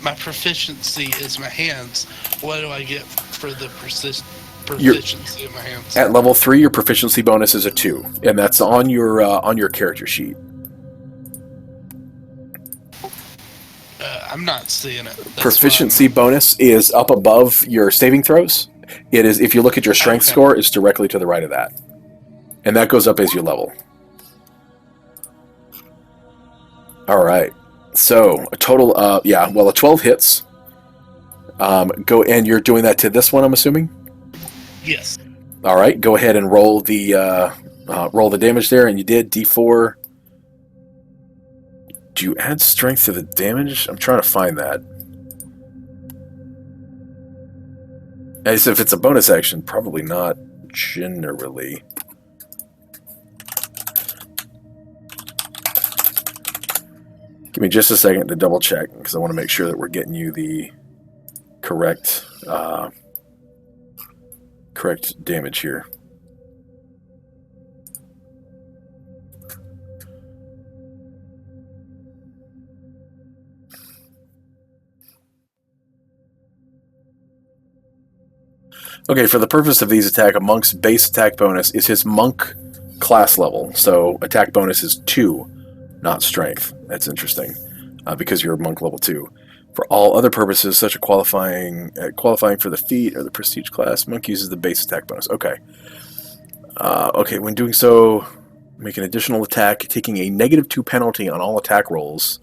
My proficiency is my hands. What do I get for the proficiency of my hands? At level 3, your proficiency bonus is a 2, and that's on your character sheet. I'm not seeing it. That's Proficiency bonus is up above your saving throws. It is, if you look at your strength score, it's directly to the right of that, and that goes up as you level. All right. So a total of a 12 hits. Go, and you're doing that to this one, I'm assuming. Yes. All right. Go ahead and roll the damage there, and you did d4. Do you add strength to the damage? I'm trying to find that. As if it's a bonus action, probably not generally. Give me just a second to double check because I want to make sure that we're getting you the correct damage here. Okay, for the purpose of these attack, a monk's base attack bonus is his monk class level. So attack bonus is 2. Not strength. That's interesting, because you're monk level 2. For all other purposes, such as qualifying for the feat or the prestige class, monk uses the base attack bonus. Okay. Okay. When doing so, make an additional attack, taking a -2 penalty on all attack rolls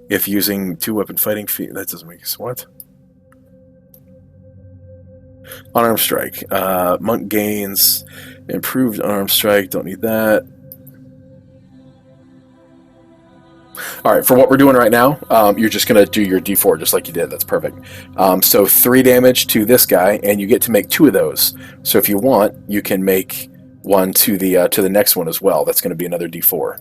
if using 2-weapon fighting feat. That doesn't make sense. What? Unarmed strike. Monk gains improved unarmed strike. Don't need that. All right, for what we're doing right now, you're just going to do your d4 just like you did. That's perfect. So 3 damage to this guy, and you get to make 2 of those. So if you want, you can make one to the next one as well. That's going to be another d4.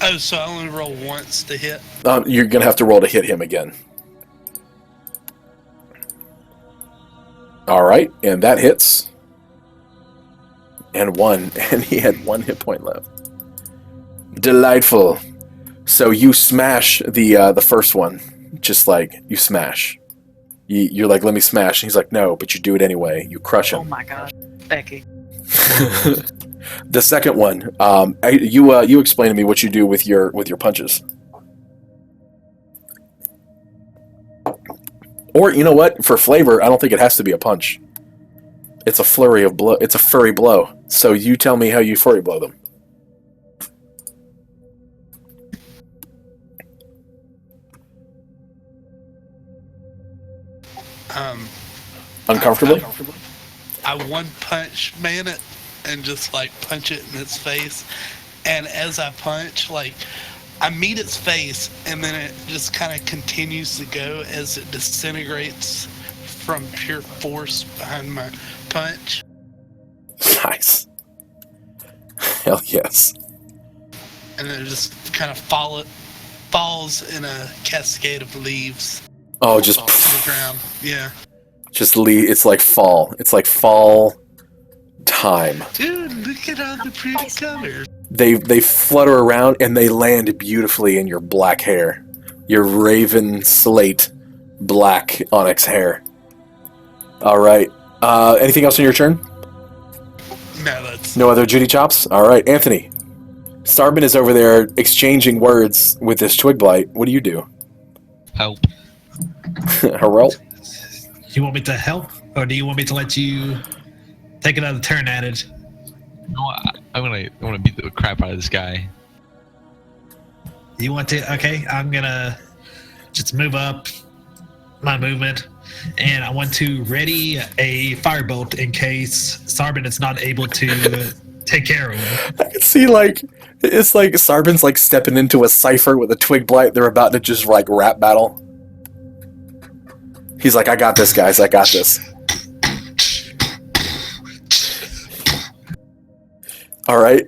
Oh, so I only roll once to hit? You're going to have to roll to hit him again. All right, and that hits. And 1, and he had 1 hit point left. Delightful. So you smash the first one, just like you smash. You're like, let me smash. And he's like, no, but you do it anyway. You crush him. Oh my gosh, Becky. The second one, you explain to me what you do with your punches. Or you know what? For flavor, I don't think it has to be a punch. It's a flurry of blow. It's a furry blow. So you tell me how you furry blow them. Uncomfortable? I one punch man it and just like punch it in its face. And as I punch, like I meet its face, and then it just kind of continues to go as it disintegrates from pure force behind my punch. Nice. Hell yes. And then it just kind of falls in a cascade of leaves. Oh, just To the ground. Yeah. just leave. It's like fall. It's like fall time. Dude, look at all the pretty colors. They flutter around and they land beautifully in your black hair, your raven slate black onyx hair. All right. Anything else on your turn? No, that's No other Judy chops? All right, Anthony. Starbin is over there exchanging words with this twig blight. What do you do? Help. Harrell? You want me to help, or do you want me to let you take another turn at it? No, I'm gonna beat the crap out of this guy. You want to? Okay, I'm gonna just move up my movement, and I want to ready a firebolt in case Sarbin is not able to take care of him. I can see, like, it's like Sarbin's, like, stepping into a cipher with a twig blight. They're about to just, like, rap battle. He's like, I got this, guys. I got this. All right.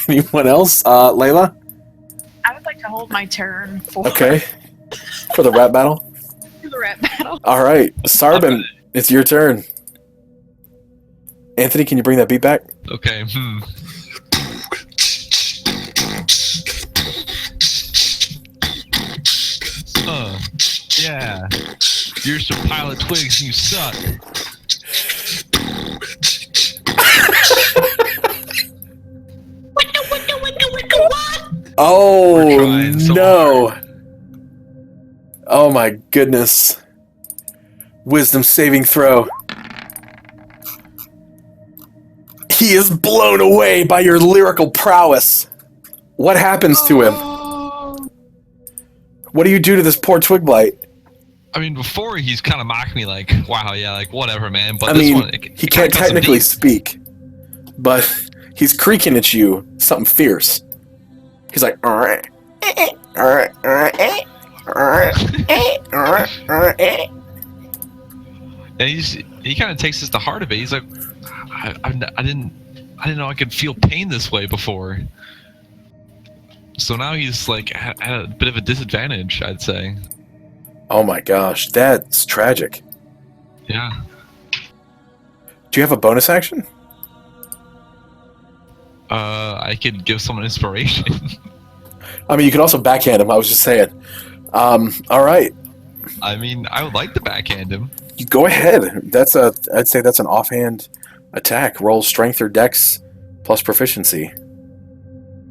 Anyone else? Layla? I would like to hold my turn for Okay. For the rap battle? the rap battle. All right. Sarbin, it's your turn. Anthony, can you bring that beat back? Okay. Yeah. You're just a pile of twigs and you suck. Oh, We're trying so no. Oh, my goodness. Wisdom saving throw. He is blown away by your lyrical prowess. What happens to him? What do you do to this poor twig blight? I mean, before he's kind of mocked me like, wow, yeah, like, whatever, man. But I this mean, one, he can't technically speak, but he's creaking at you something fierce. He's like, all right. And he kind of takes this to heart of it. He's like, I didn't know I could feel pain this way before. So now he's like at a bit of a disadvantage, I'd say. Oh my gosh, that's tragic. Yeah. Do you have a bonus action? I could give someone inspiration. I mean, you could also backhand him. I was just saying. All right, I mean, I would like to backhand him. you go ahead. I'd say that's an offhand attack. Roll strength or dex plus proficiency.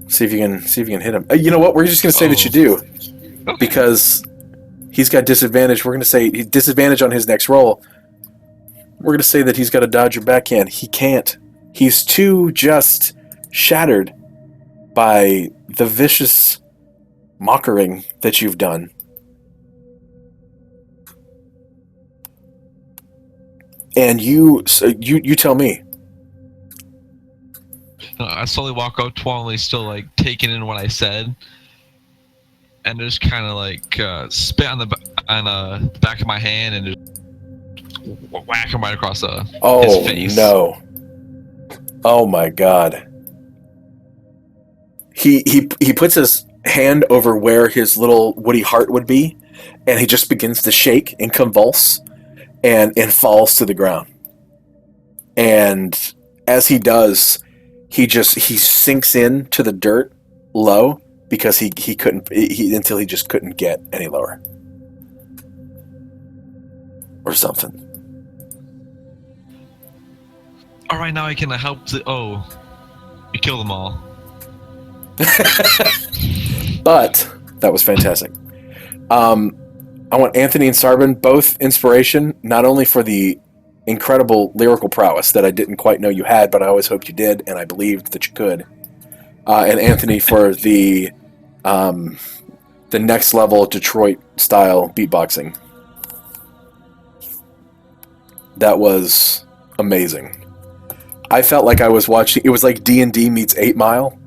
See if you can hit him. You know what? We're just gonna say that you do, Okay. because he's got disadvantage. We're gonna say he's disadvantage on his next roll. We're gonna say that he's got to dodge your backhand. He can't. He's too just shattered by the vicious mockering that you've done. And you tell me. I slowly walk up to him, he's still like taking in what I said, and just kind of like spit on the back of my hand and just whack him right across his face. No! Oh my God! He puts his hand over where his little woody heart would be, and he just begins to shake and convulse, and falls to the ground. And as he does, he sinks into the dirt low because he couldn't until he just couldn't get any lower or something. All right, now I can help. You kill them all. But that was fantastic. I want Anthony and Sarbin both inspiration, not only for the incredible lyrical prowess that I didn't quite know you had, but I always hoped you did, and I believed that you could. And Anthony for the next level Detroit style beatboxing. That was amazing. I felt like I was watching. It was like D&D meets 8 Mile.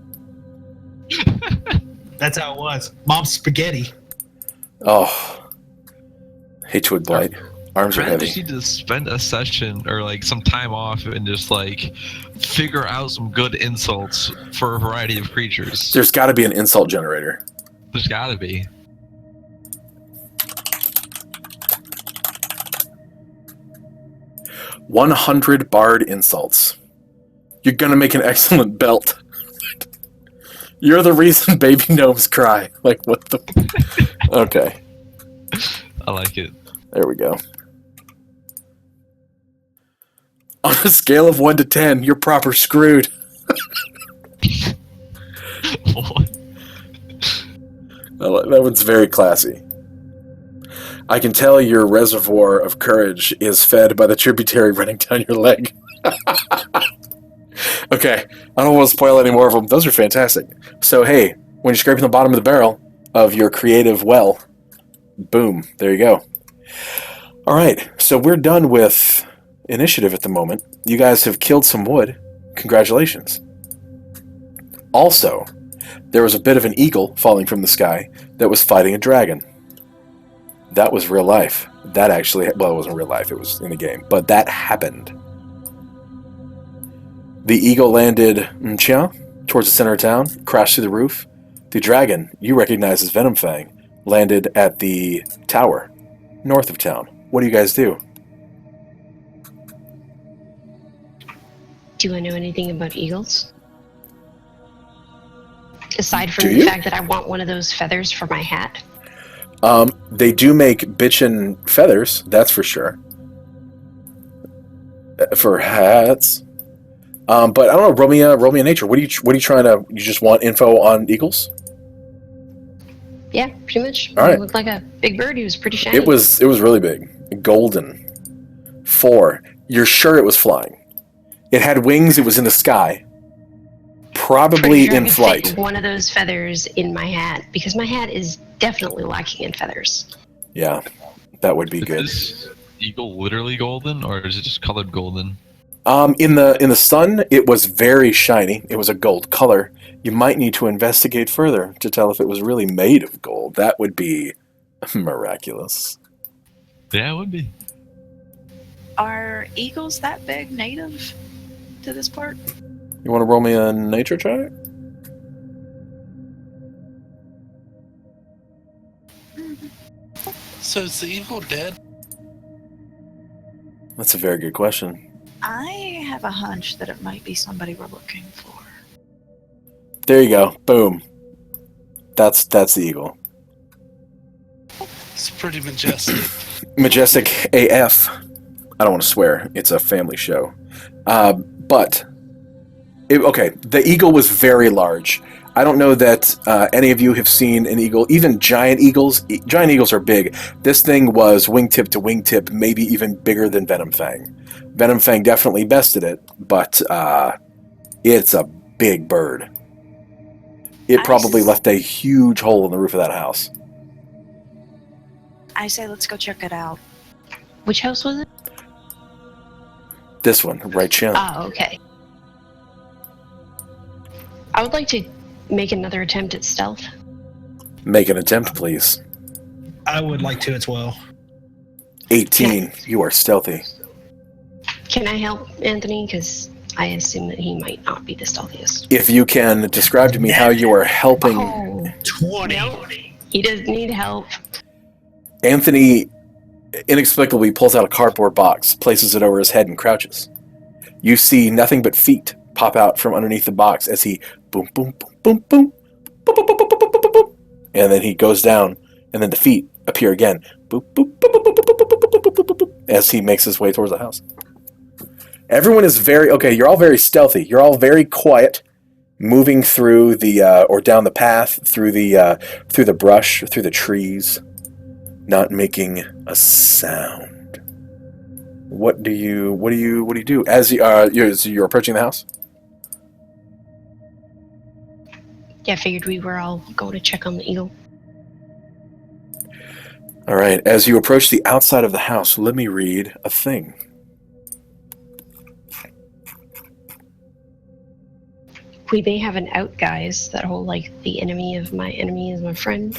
That's how it was. Mom's spaghetti. Oh, hey Twig Blight. Arms are I heavy. just need to spend a session or like some time off and just like figure out some good insults for a variety of creatures. There's got to be an insult generator. There's gotta be. $100 bard insults. You're gonna make an excellent belt. You're the reason baby gnomes cry. Like, what the... Okay. I like it. There we go. On a scale of 1 to 10, you're proper screwed. That one's very classy. I can tell your reservoir of courage is fed by the tributary running down your leg. Okay, I don't want to spoil any more of them. Those are fantastic. So, hey, when you're scraping the bottom of the barrel of your creative well, boom, there you go. All right, so we're done with initiative at the moment. You guys have killed some wood. Congratulations. Also, there was a bit of an eagle falling from the sky that was fighting a dragon. That was real life. That actually, well, it wasn't real life, it was in the game, but that happened. The eagle landed towards the center of town, crashed through the roof. The dragon, you recognize as Venomfang, landed at the tower, north of town. What do you guys do? Do I know anything about eagles? Aside from Do the you? fact that I want one of those feathers for my hat. They do make bitchin' feathers, that's for sure. For hats. But I don't know, roll me a nature. What are you trying to? You just want info on eagles? Yeah, pretty much. All right. He looked like a big bird. He was pretty shiny. It was really big, golden. 4. You're sure it was flying? It had wings. It was in the sky. Probably Pretty sure I in could flight. fit one of those feathers in my hat because my hat is definitely lacking in feathers. Yeah, that would be Is good. this eagle literally golden, or is it just colored golden? In the sun, it was very shiny. It was a gold color. You might need to investigate further to tell if it was really made of gold. That would be miraculous. Yeah, it would be. Are eagles that big native to this part? You want to roll me a nature check? So is the eagle dead? That's a very good question. I have a hunch that it might be somebody we're looking for. There you go. Boom. That's the eagle. It's pretty majestic. Majestic AF. I don't want to swear. It's a family show. But okay, the eagle was very large. I don't know that any of you have seen an eagle, even giant eagles. Giant eagles are big. This thing was wingtip to wingtip, maybe even bigger than Venomfang. Venomfang definitely bested it, but it's a big bird. It probably left a huge hole in the roof of that house. I say let's go check it out. Which house was it? This one, right chin. Oh, okay. I would like to make another attempt at stealth. Make an attempt, please. I would like to as well. 18. You are stealthy. Can I help Anthony? Because I assume that he might not be the stealthiest. If you can describe to me how you are helping Oh, 20. no. He does need help. Anthony, inexplicably pulls out a cardboard box, places it over his head, and crouches. You see nothing but feet pop out from underneath the box as he boom, boom, boom, boom, boom, boom, boom, boom, boom, boom, boom, boom, boom, and then he goes down, and then the feet appear again, boop, boop, boop, boop, boop, boop, boop, boop, boop, boop, boop, boop, as he makes his way towards the house. Everyone is okay. You're all very stealthy. You're all very quiet, moving through the or down the path through the brush, through the trees, not making a sound. What do you do as you're approaching the house? Yeah, I figured we were all going to check on the eagle. All right. As you approach the outside of the house, let me read a thing. We may have an out, guys. That whole, like, the enemy of my enemy is my friend.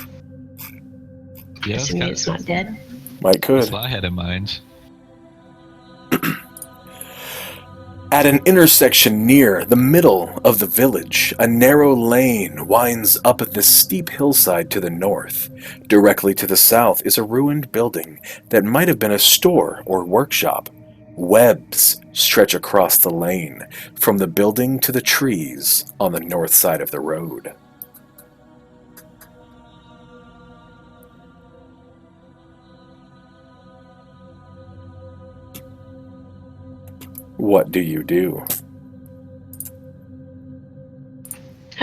Yeah, Assuming it's not dead. Might could. That's what I had in mind. At an intersection near the middle of the village, a narrow lane winds up the steep hillside to the north. Directly to the south is a ruined building that might have been a store or workshop. Webs stretch across the lane, from the building to the trees on the north side of the road. What do you do?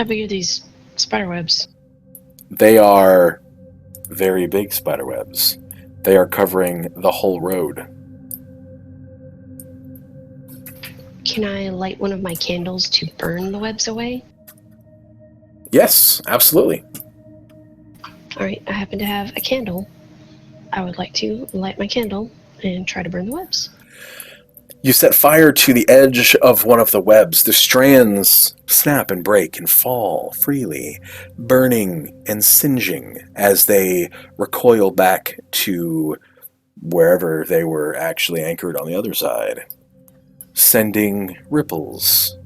How big are these spider webs? They are very big spider webs. They are covering the whole road. Can I light one of my candles to burn the webs away? Yes, absolutely. Alright, I happen to have a candle. I would like to light my candle and try to burn the webs. You set fire to the edge of one of the webs. The strands snap and break and fall freely, burning and singeing as they recoil back to wherever they were actually anchored on the other side, sending ripples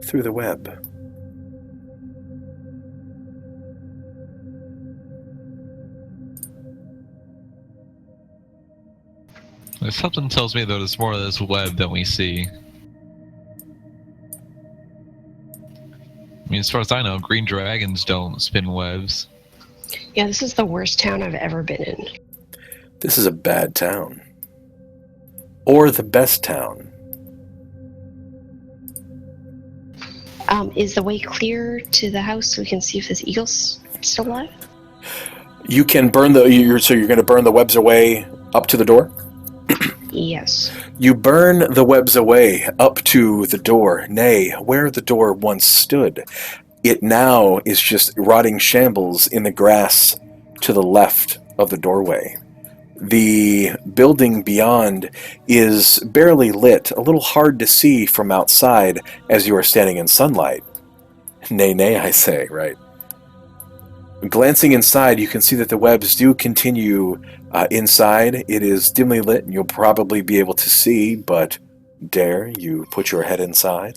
through the web. Something tells me that it's more of this web than we see. I mean, as far as I know, green dragons don't spin webs. Yeah, this is the worst town I've ever been in. This is a bad town. Or the best town. Is the way clear to the house so we can see if this eagle's still alive? You can burn so you're going to burn the webs away up to the door? Yes. You burn the webs away up to the door, nay, where the door once stood. It now is just rotting shambles in the grass to the left of the doorway. The building beyond is barely lit, a little hard to see from outside as you are standing in sunlight. Nay, nay, I say, right? Glancing inside, you can see that the webs do continue inside. It is dimly lit, and you'll probably be able to see, but dare you put your head inside?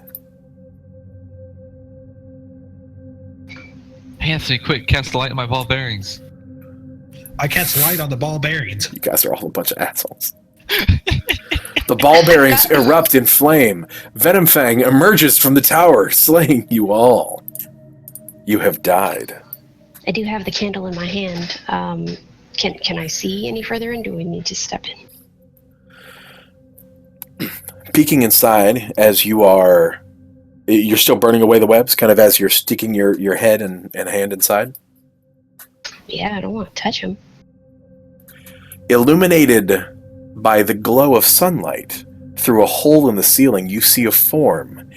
Hey, Anthony, quick, cast the light on my ball bearings. I cast light on the ball bearings. You guys are all a bunch of assholes. The ball bearings erupt in flame. Venomfang emerges from the tower, slaying you all. You have died. I do have the candle in my hand. Can I see any further in? Do we need to step in? Peeking inside as you're still burning away the webs, kind of as you're sticking your head and hand inside. Yeah, I don't want to touch him. Illuminated by the glow of sunlight through a hole in the ceiling, you see a form,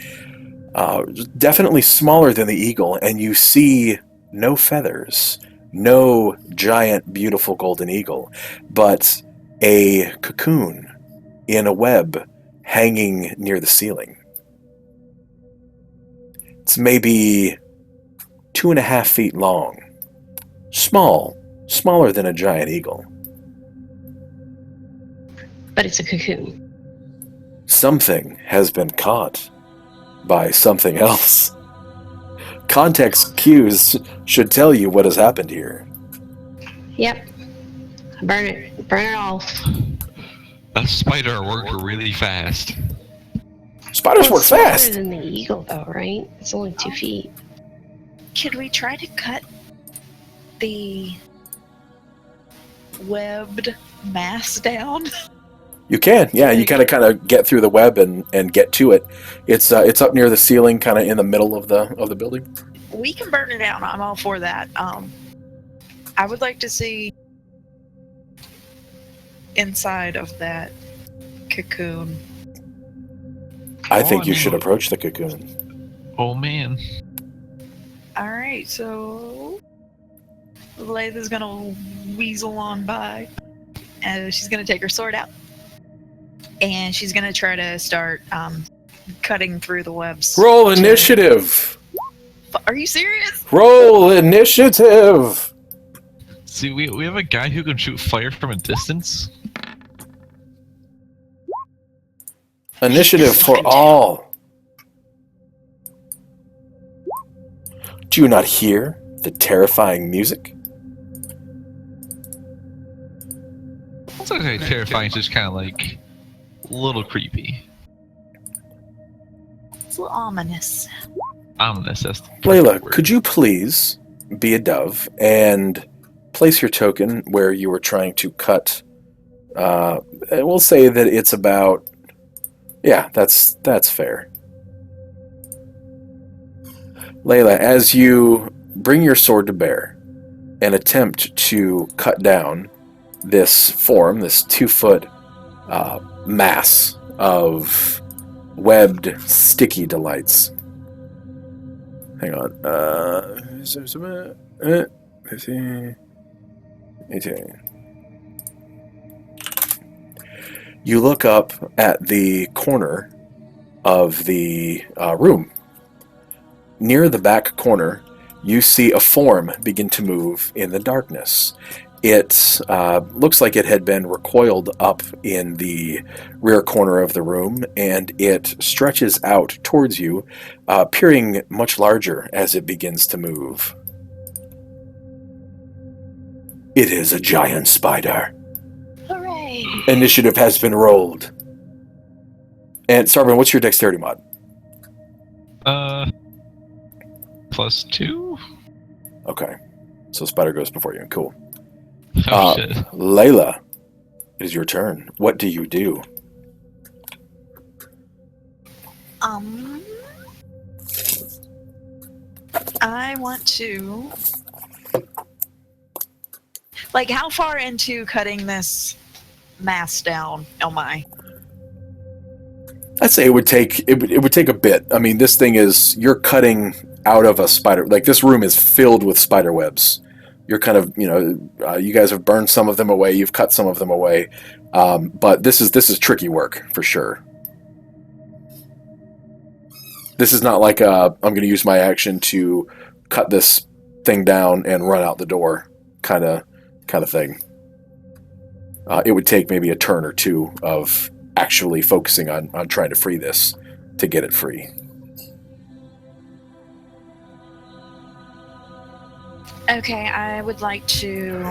definitely smaller than the eagle, and you see no feathers, no giant, beautiful golden eagle, but a cocoon in a web hanging near the ceiling. It's maybe 2.5 feet long. Smaller than a giant eagle. But it's a cocoon. Something has been caught by something else. Context cues should tell you what has happened here. Yep. Burn it. Burn it all. That spider worked really fast. Spiders work It's smaller fast. than the eagle, though, right? It's only 2 feet. Could we try to cut the webbed mass down? You can, yeah. You kind of get through the web and get to it. It's up near the ceiling, kind of in the middle of the building. We can burn it down. I'm all for that. I would like to see inside of that cocoon. I think you should approach the cocoon. Oh man. All right, so Layla's gonna weasel on by, and she's gonna take her sword out, and she's gonna try to start cutting through the webs. Roll initiative. Are you serious? Roll initiative. See, we have a guy who can shoot fire from a distance. Initiative for all. Do you not hear the terrifying music? It's okay, terrifying. It's just kind of like a little creepy. It's a little ominous. Ominous. That's the Layla, perfect word. could you please be a dove and place your token where you were trying to cut? We'll say that it's about. Yeah, that's fair. Layla, as you bring your sword to bear and attempt to cut down this form, this 2-foot mass of webbed, sticky delights. Hang on. 18. You look up at the corner of the room. Near the back corner, you see a form begin to move in the darkness. It looks like it had been recoiled up in the rear corner of the room, and it stretches out towards you, appearing much larger as it begins to move. It is a giant spider. Hooray! Initiative has been rolled. And Sarvin, what's your dexterity mod? +2? Okay. So spider goes before you. Cool. Oh, shit. Layla, it is your turn. What do you do? I want to... Like, how far into cutting this mass down am I? I'd say it would take a bit. I mean, this thing is, you're cutting out of a spider. Like, this room is filled with spider webs. You're kind of, you guys have burned some of them away. You've cut some of them away. But this is tricky work for sure. This is not like I'm going to use my action to cut this thing down and run out the door kind of thing. It would take maybe a turn or two of actually focusing on trying to free this to get it free. Okay, I would like to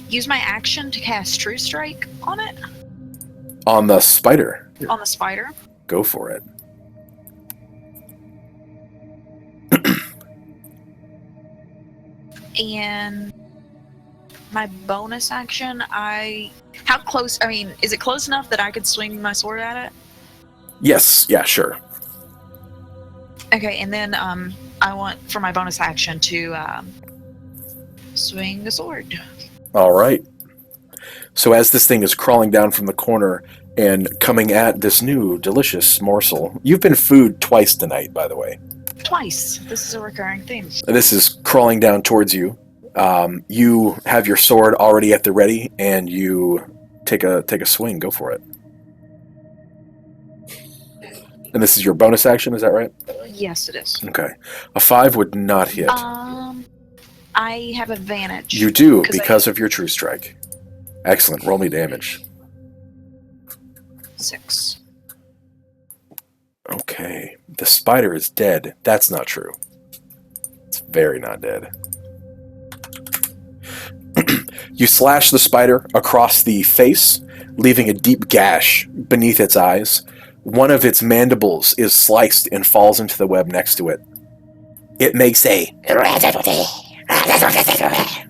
use my action to cast True Strike on it. On the spider. On the spider. Go for it. And my bonus action, how close, is it close enough that I could swing my sword at it? Yes, yeah, sure. Okay, and then I want, for my bonus action, to swing the sword. All right. So as this thing is crawling down from the corner and coming at this new delicious morsel, you've been food twice tonight, by the way. Twice. This is a recurring theme. This is crawling down towards you. You have your sword already at the ready, and you take a swing. Go for it. And this is your bonus action, is that right? Yes, it is. Okay. A 5 would not hit. I have advantage. You do, because of your True Strike. Excellent. Roll me damage. 6. Okay. The spider is dead. That's not true. It's very not dead. You slash the spider across the face, leaving a deep gash beneath its eyes. One of its mandibles is sliced and falls into the web next to it. It makes a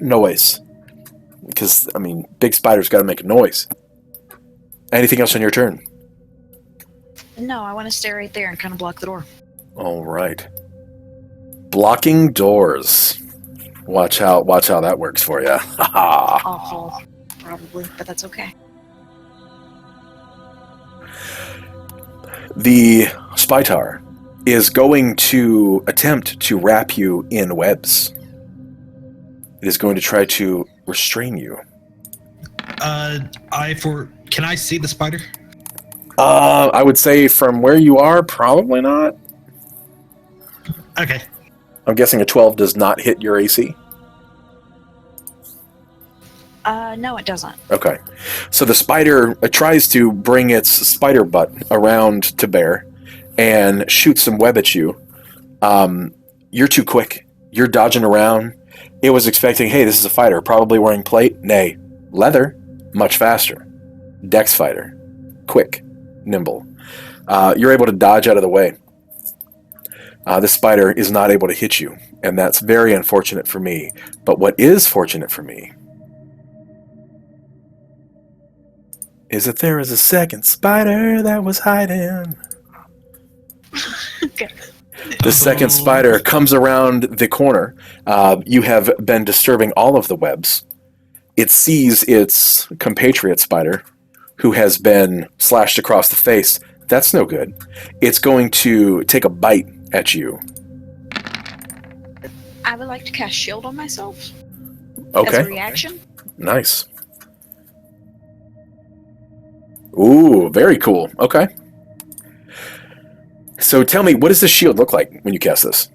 noise. Because, big spiders got to make a noise. Anything else on your turn? No, I want to stay right there and kind of block the door. All right. Blocking doors. Watch how that works for you. Awful, probably, but that's okay. The Spytar is going to attempt to wrap you in webs. It is going to try to restrain you. Can I see the spider? I would say from where you are, probably not. Okay. I'm guessing a 12 does not hit your AC. No, it doesn't. Okay. So the spider tries to bring its spider butt around to bear and shoot some web at you. You're too quick. You're dodging around. It was expecting, hey, this is a fighter, probably wearing plate. Nay, leather, much faster. Dex fighter, quick, nimble. You're able to dodge out of the way. This spider is not able to hit you, and that's very unfortunate for me. But what is fortunate for me is that there is a second spider that was hiding. Okay. The second spider comes around the corner. You have been disturbing all of the webs. It sees its compatriot spider, who has been slashed across the face. That's no good. It's going to take a bite at you. I would like to cast shield on myself as Okay, a reaction. nice. Ooh, very cool. Okay. So tell me, what does this shield look like when you cast this?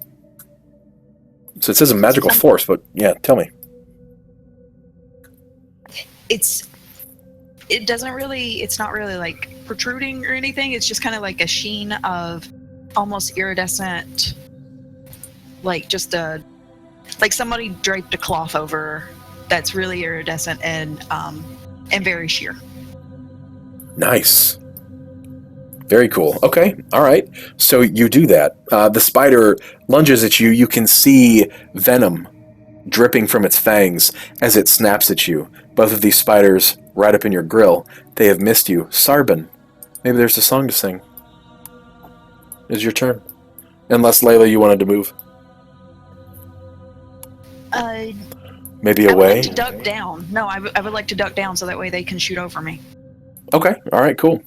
So it says a magical force, but yeah, tell me. It's not really like protruding or anything. It's just kind of like a sheen of almost iridescent, like somebody draped a cloth over that's really iridescent and very sheer. Nice. Very cool. Okay. All right. So you do that. The spider lunges at you. You can see venom dripping from its fangs as it snaps at you. Both of these spiders right up in your grill. They have missed you. Sarban, maybe there's a song to sing. It's your turn. Unless, Layla, you wanted to move. Maybe I would away? like to duck down. No, I would like to duck down so that way they can shoot over me. Okay. All right, cool.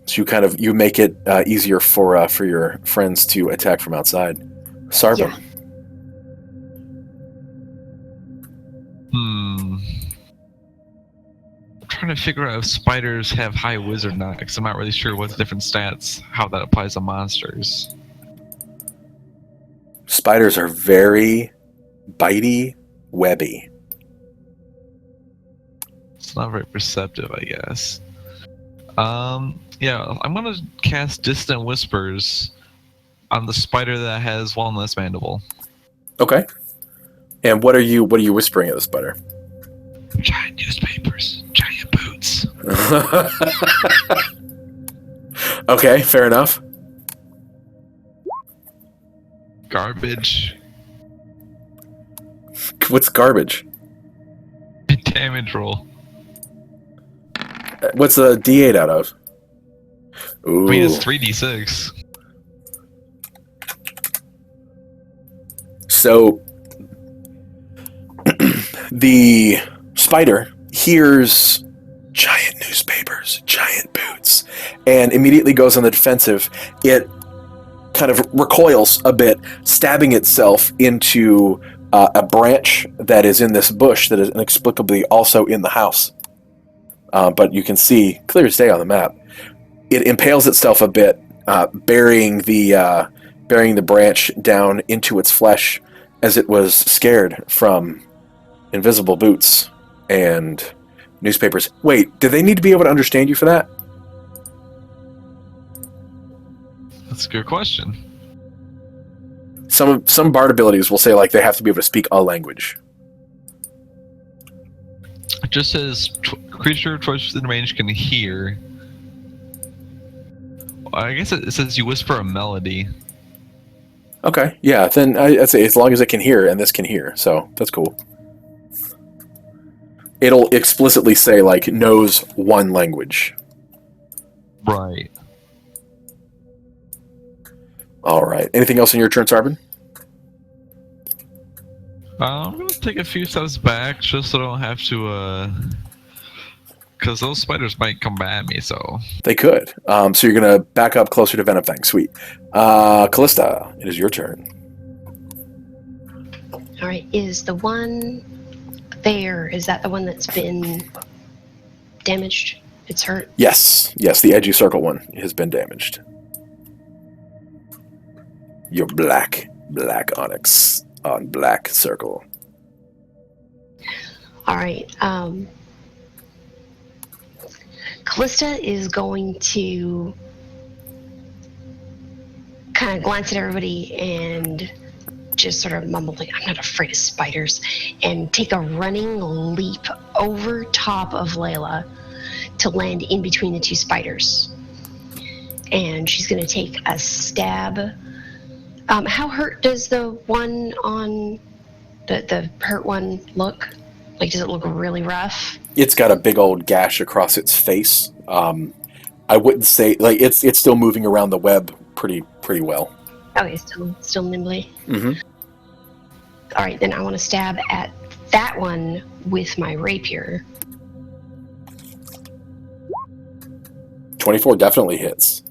So you make it easier for your friends to attack from outside. Sarban. Yeah. I'm trying to figure out if spiders have high wizard or not, because I'm not really sure what the different stats, how that applies to monsters. Spiders are very bitey, webby. It's not very perceptive, I guess. Yeah, I'm gonna cast Distant Whispers on the spider that has Walnut's Mandible. Okay. And what are you whispering at the spider? Giant newspapers, giant boots. Okay, fair enough. Garbage. What's garbage? Damage roll. What's a D8 out of? Ooh. I mean, it's 3d6. So the spider hears giant newspapers, giant boots, and immediately goes on the defensive. It kind of recoils a bit, stabbing itself into a branch that is in this bush that is inexplicably also in the house. But you can see clear as day on the map. It impales itself a bit, burying the branch down into its flesh as it was scared from invisible boots and newspapers. Wait, do they need to be able to understand you for that? That's a good question. Some bard abilities will say like they have to be able to speak a language. It just says creature twice within range can hear. I guess it says you whisper a melody. Okay, yeah, then I'd say as long as it can hear, and this can hear, so that's cool. It'll explicitly say, like, knows one language. Right. Alright, anything else in your turn, Sarban? I'm gonna take a few steps back just so I don't have to, because those spiders might come back at me, so... They could. So you're gonna back up closer to Venomfang. Sweet. Callista, it is your turn. Alright, is the one there, is that the one that's been damaged? It's hurt? Yes, the edgy circle one has been damaged. Your black onyx on black circle. Alright, Callista is going to kind of glance at everybody and just sort of mumble like, I'm not afraid of spiders, and take a running leap over top of Layla to land in between the two spiders. And she's going to take a stab. How hurt does the one on the hurt one look? Like, does it look really rough? It's got a big old gash across its face. I wouldn't say like it's still moving around the web pretty well. Okay, still nimbly. Mm-hmm. All right, then I want to stab at that one with my rapier. 24 definitely hits.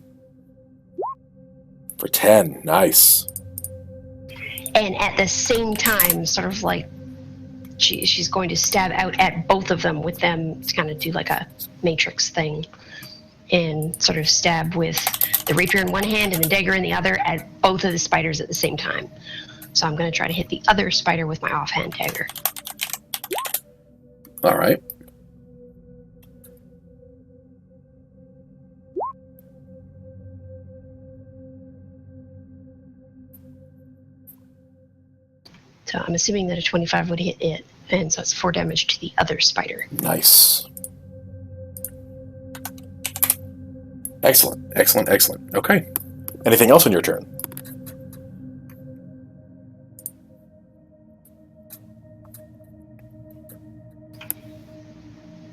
For 10, nice. And at the same time, sort of like she's going to stab out at both of them with them to kind of do like a matrix thing. And sort of stab with the rapier in one hand and the dagger in the other at both of the spiders at the same time. So I'm going to try to hit the other spider with my offhand dagger. All right. So I'm assuming that a 25 would hit it, and so it's 4 damage to the other spider. Nice. Excellent. Okay. Anything else on your turn?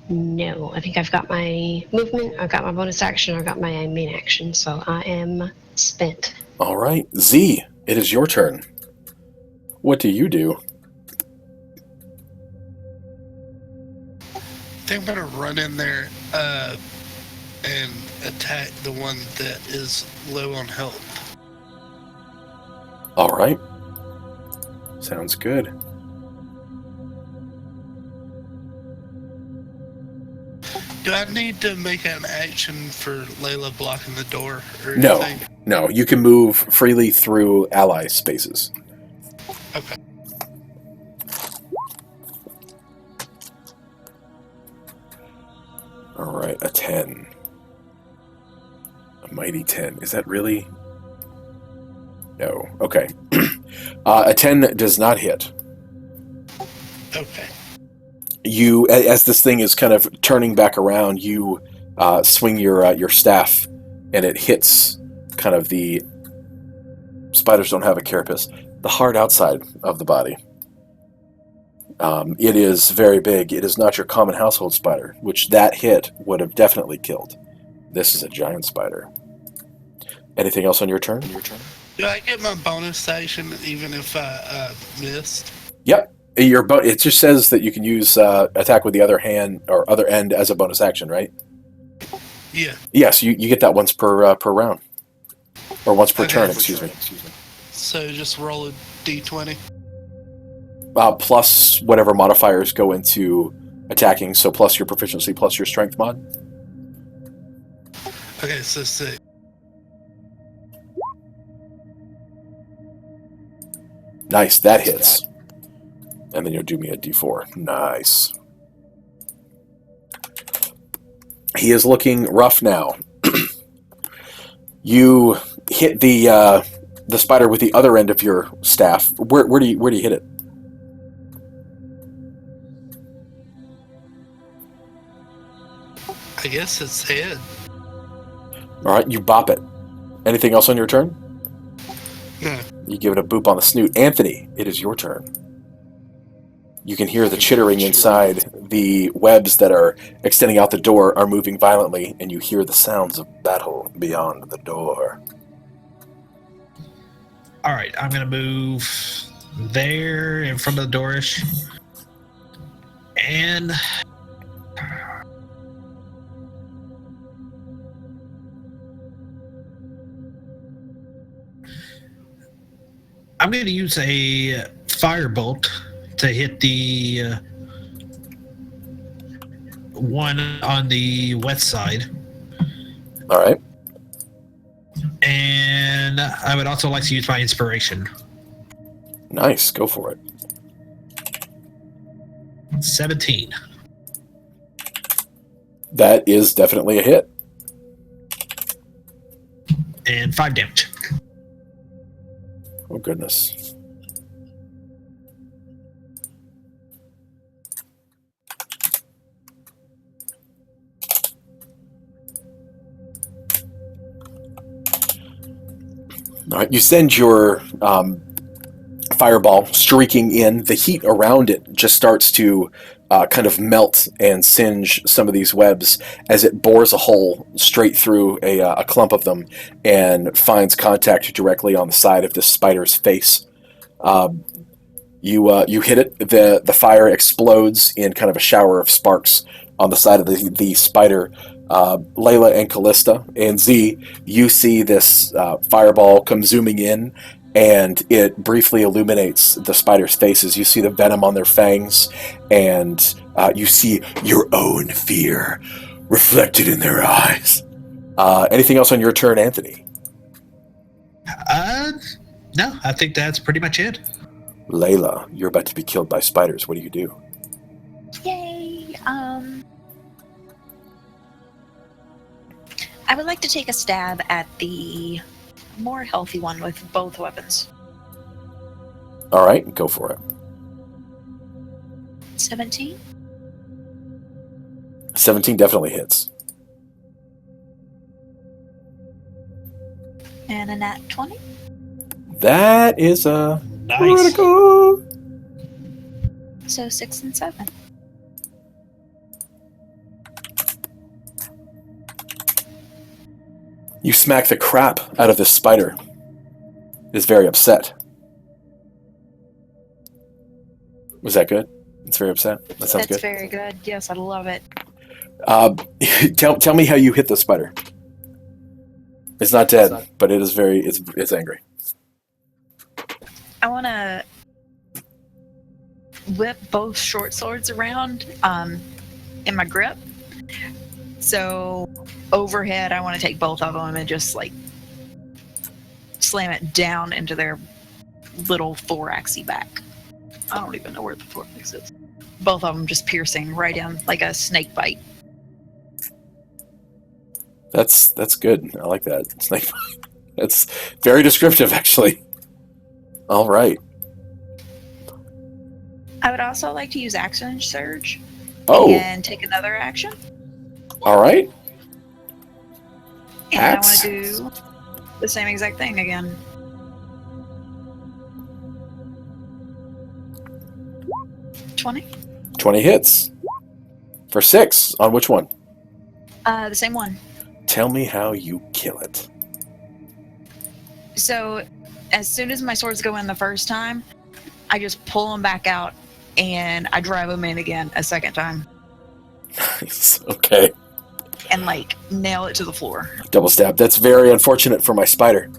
No, I think I've got my movement, I've got my bonus action, I've got my main action, so I am spent. All right. Z, it is your turn. What do you do? I think I'm gonna run in there and attack the one that is low on health. All right. Sounds good. Do I need to make an action for Layla blocking the door or No. anything? No, you can move freely through ally spaces. Okay. All right, a 10. A mighty 10. Is that really? No. Okay. A 10 does not hit. Okay. You, as this thing is kind of turning back around, you swing your staff, and it hits kind of the spiders don't have a carapace, the hard outside of the body. It is very big. It is not your common household spider, which that hit would have definitely killed. This is a giant spider. Anything else on your turn? Do I get my bonus action even if I missed? Yep. It just says that you can use attack with the other hand or other end as a bonus action, right? Yeah. Yes, you get that once per round, or once per Okay. turn. Excuse me. So just roll a d20. Plus whatever modifiers go into attacking. So plus your proficiency, plus your strength mod. Okay, so 6. Nice, that hits. And then you'll do me a d4. Nice. He is looking rough now. You hit the spider with the other end of your staff. Where do you hit it? I guess it's head. All right, you bop it. Anything else on your turn? No. You give it a boop on the snoot. Anthony, it is your turn. You can hear the chittering inside. The webs that are extending out the door are moving violently, and you hear the sounds of battle beyond the door. All right, I'm gonna move there in front of the doorish, and I'm gonna use a firebolt to hit the one on the west side. All right. And I would also like to use my inspiration. Nice. Go for it. 17. That is definitely a hit. And 5 damage. Oh, goodness. All right, you send your fireball streaking in. The heat around it just starts to kind of melt and singe some of these webs as it bores a hole straight through a clump of them and finds contact directly on the side of this spider's face. You hit it. The fire explodes in kind of a shower of sparks on the side of the spider. Layla and Callista and Z, you see this fireball come zooming in, and it briefly illuminates the spider's faces. You see the venom on their fangs, and you see your own fear reflected in their eyes. Anything else on your turn, Anthony? No, I think that's pretty much it. Layla, you're about to be killed by spiders. What do you do? Yay! I would like to take a stab at the more healthy one with both weapons. All right, go for it. 17? 17 definitely hits. And a nat 20? That is a Nice. critical. So 6 and 7. You smack the crap out of this spider. It is very upset. Was that good? It's very upset. That sounds That's good. very good. Yes, I love it. Tell me how you hit the spider. It's not dead, but it is very. It's angry. I want to whip both short swords around in my grip. So overhead, I want to take both of them and just like slam it down into their little thoraxy back. I don't even know where the thorax is. Both of them just piercing right down like a snake bite. That's good. I like that. Snake bite. That's very descriptive, actually. All right. I would also like to use Action Surge Oh, and take another action. all right. And I want Axe. to do the same exact thing again. $20. 20 hits. For 6. On which one? The same one. Tell me how you kill it. So, as soon as my swords go in the first time, I just pull them back out and I drive them in again a second time Nice. Okay. and like nail it to the floor. Double stab. That's very unfortunate for my spider.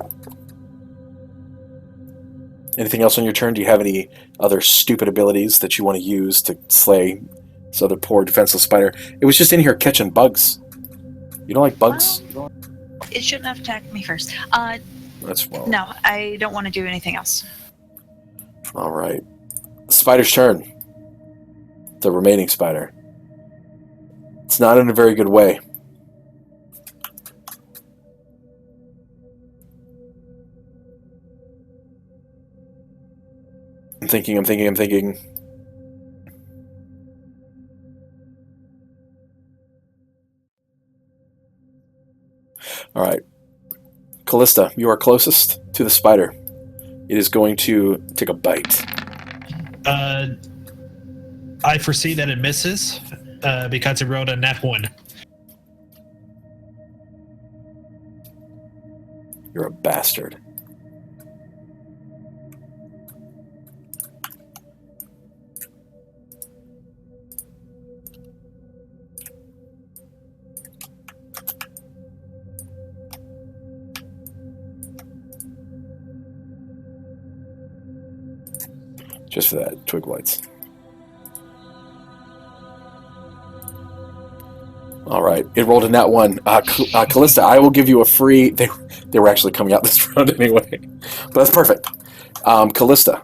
Anything else on your turn? Do you have any other stupid abilities that you want to use to slay this other poor defenseless spider? It was just in here catching bugs. You don't like bugs? Well, it shouldn't have attacked me first. That's well. No, I don't want to do anything else. All right. Spider's turn. The remaining spider. It's not in a very good way. I'm thinking. All right. Callista, you are closest to the spider. It is going to take a bite. I foresee that it misses because it rolled a nat 1. You're a bastard. Just for that, twig lights. All right, it rolled a nat 1. Callista, I will give you a free. They were actually coming out this round anyway, but that's perfect. Callista,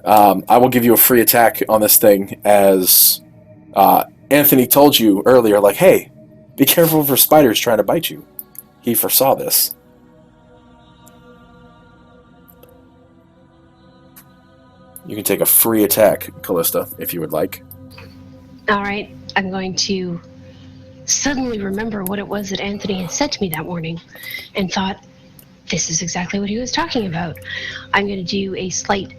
I will give you a free attack on this thing, as Anthony told you earlier. Like, hey, be careful for spiders trying to bite you. He foresaw this. You can take a free attack, Callista, if you would like. All right, I'm going to suddenly remember what it was that Anthony had said to me that morning and thought, this is exactly what he was talking about. I'm going to do a slight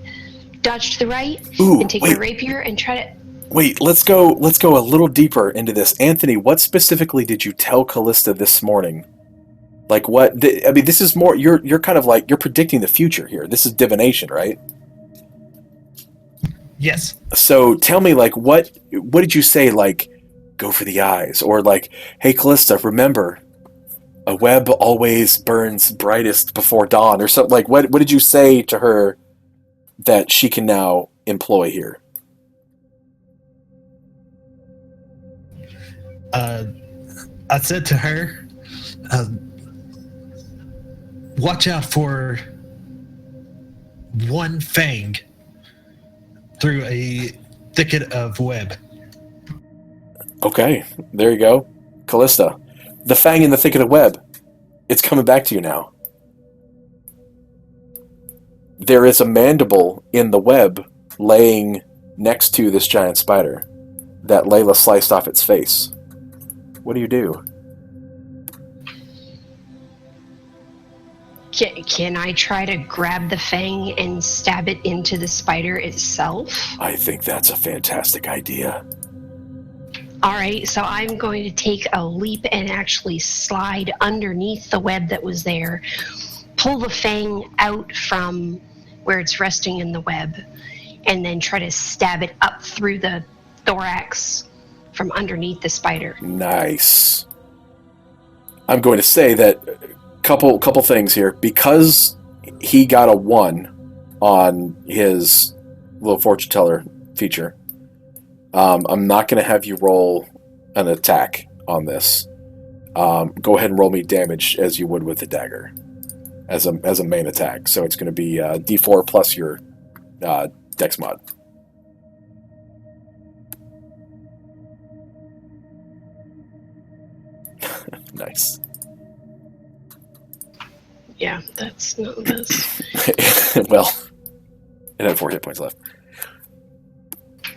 dodge to the right Ooh, and take wait. my rapier and try to... Wait, let's go a little deeper into this. Anthony, what specifically did you tell Callista this morning? Like what? I mean, this is more. You're kind of like you're predicting the future here. This is divination, right? Yes. So tell me, like, what did you say? Like, go for the eyes, or like, hey, Callista, remember, a web always burns brightest before dawn, or something. Like, what did you say to her that she can now employ here? I said to her, watch out for one fang through a thicket of web. Okay, there you go. Callista, the fang in the thicket of web. It's coming back to you now. There is a mandible in the web laying next to this giant spider that Layla sliced off its face. What do you do? Can I try to grab the fang and stab it into the spider itself? I think that's a fantastic idea. All right, so I'm going to take a leap and actually slide underneath the web that was there, pull the fang out from where it's resting in the web, and then try to stab it up through the thorax from underneath the spider. Nice. I'm going to say that couple things here. Because he got a 1 on his little fortune teller feature, I'm not going to have you roll an attack on this. Go ahead and roll me damage as you would with the dagger as a main attack. So it's going to be D4 plus your dex mod. Nice. Yeah, that's not this. Well, it had 4 hit points left.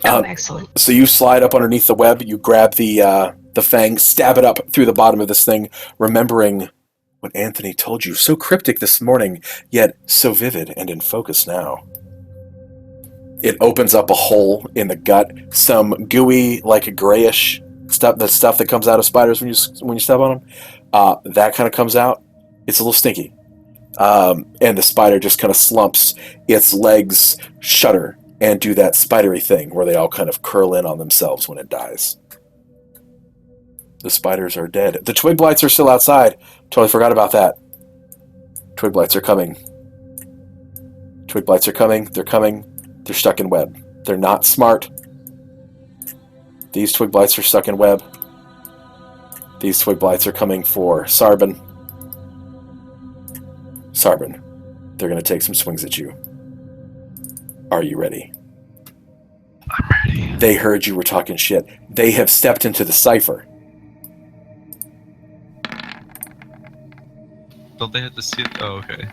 Oh, excellent. So you slide up underneath the web, you grab the fang, stab it up through the bottom of this thing, remembering what Anthony told you. So cryptic this morning, yet so vivid and in focus now. It opens up a hole in the gut, some gooey, like a grayish stuff, the stuff that comes out of spiders when you step on them. That kind of comes out. It's a little stinky. And the spider just kind of slumps. Its legs shudder and do that spidery thing where they all kind of curl in on themselves when it dies. The spiders are dead. The twig blights are still outside. Totally forgot about that. Twig blights are coming. Twig blights are coming. They're coming. They're stuck in web. They're not smart. These twig blights are stuck in web. These twig blights are coming for Sarbin. Sarbin, they're going to take some swings at you. Are you ready? I'm ready. They heard you were talking shit. They have stepped into the cipher. Don't they have to see it? Oh, okay.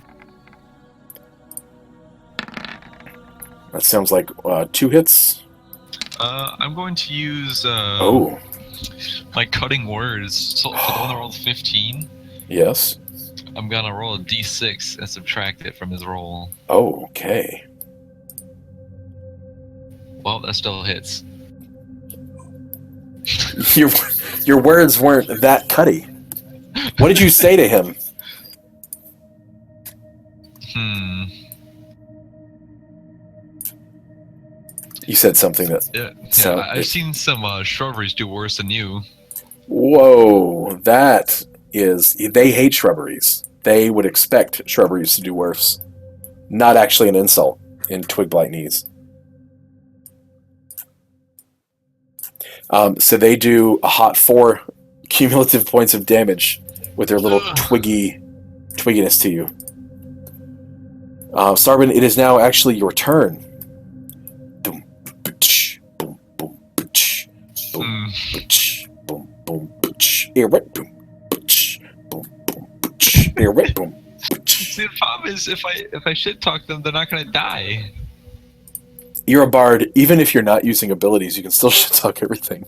That sounds like 2 hits. I'm going to use my cutting words. So for the one that rolled 15, Yes. I'm gonna roll a d6 and subtract it from his roll. Oh, okay. Well, that still hits. Your words weren't that cutty. What did you say to him? You said something that... Yeah, I've seen some shrubberies do worse than you. Whoa, that is... They hate shrubberies. They would expect shrubberies to do worse. Not actually an insult in twig blightnese. So they do a hot 4 cumulative points of damage with their little twigginess to you. Sarbin, it is now actually your turn. Boom, boom, boom, boom, boom, boom, boom, boom. See, the problem is if I shit talk them, they're not gonna die. You're a bard. Even if you're not using abilities, you can still shit talk everything.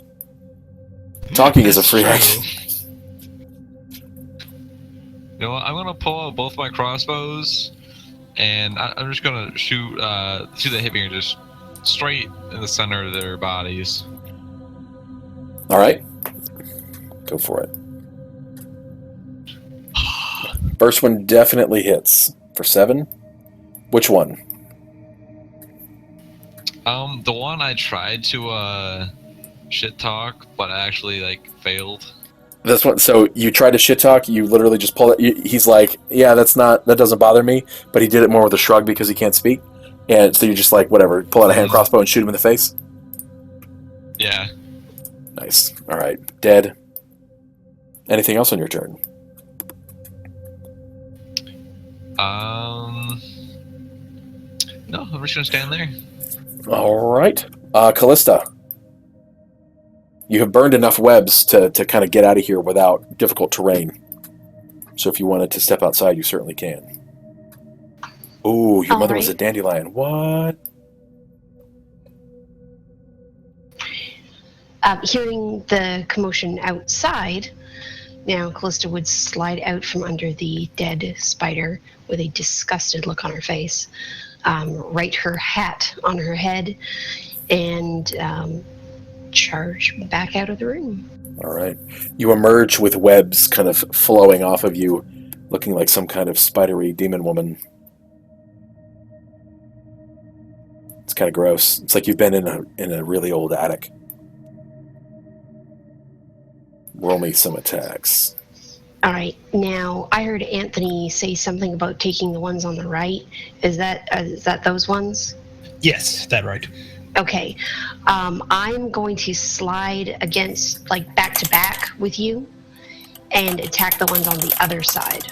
Talking is a free action. You know what? I'm gonna pull out both my crossbows, and I'm just gonna shoot that hit me and just straight in the center of their bodies. All right. Go for it. First one definitely hits for 7. Which one? The one I tried to shit talk, but I actually failed. This one. So you try to shit talk. You literally just pull it. He's like, "Yeah, that doesn't bother me." But he did it more with a shrug because he can't speak. And so you're just like, whatever. Pull out a hand crossbow and shoot him in the face. Yeah. Nice. All right. Dead. Anything else on your turn? No, I'm just gonna stand there. All right. Callista. You have burned enough webs to kind of get out of here without difficult terrain. So if you wanted to step outside, you certainly can. Ooh, your mother was a dandelion. What? Hearing the commotion outside, now Callista would slide out from under the dead spider with a disgusted look on her face, right her hat on her head, and charge back out of the room. All right. You emerge with webs kind of flowing off of you, looking like some kind of spidery demon woman. It's kind of gross. It's like you've been in a really old attic. Roll me some attacks. All right. Now, I heard Anthony say something about taking the ones on the right. Is that those ones? Yes, that right. Okay. I'm going to slide against, back to back with you and attack the ones on the other side.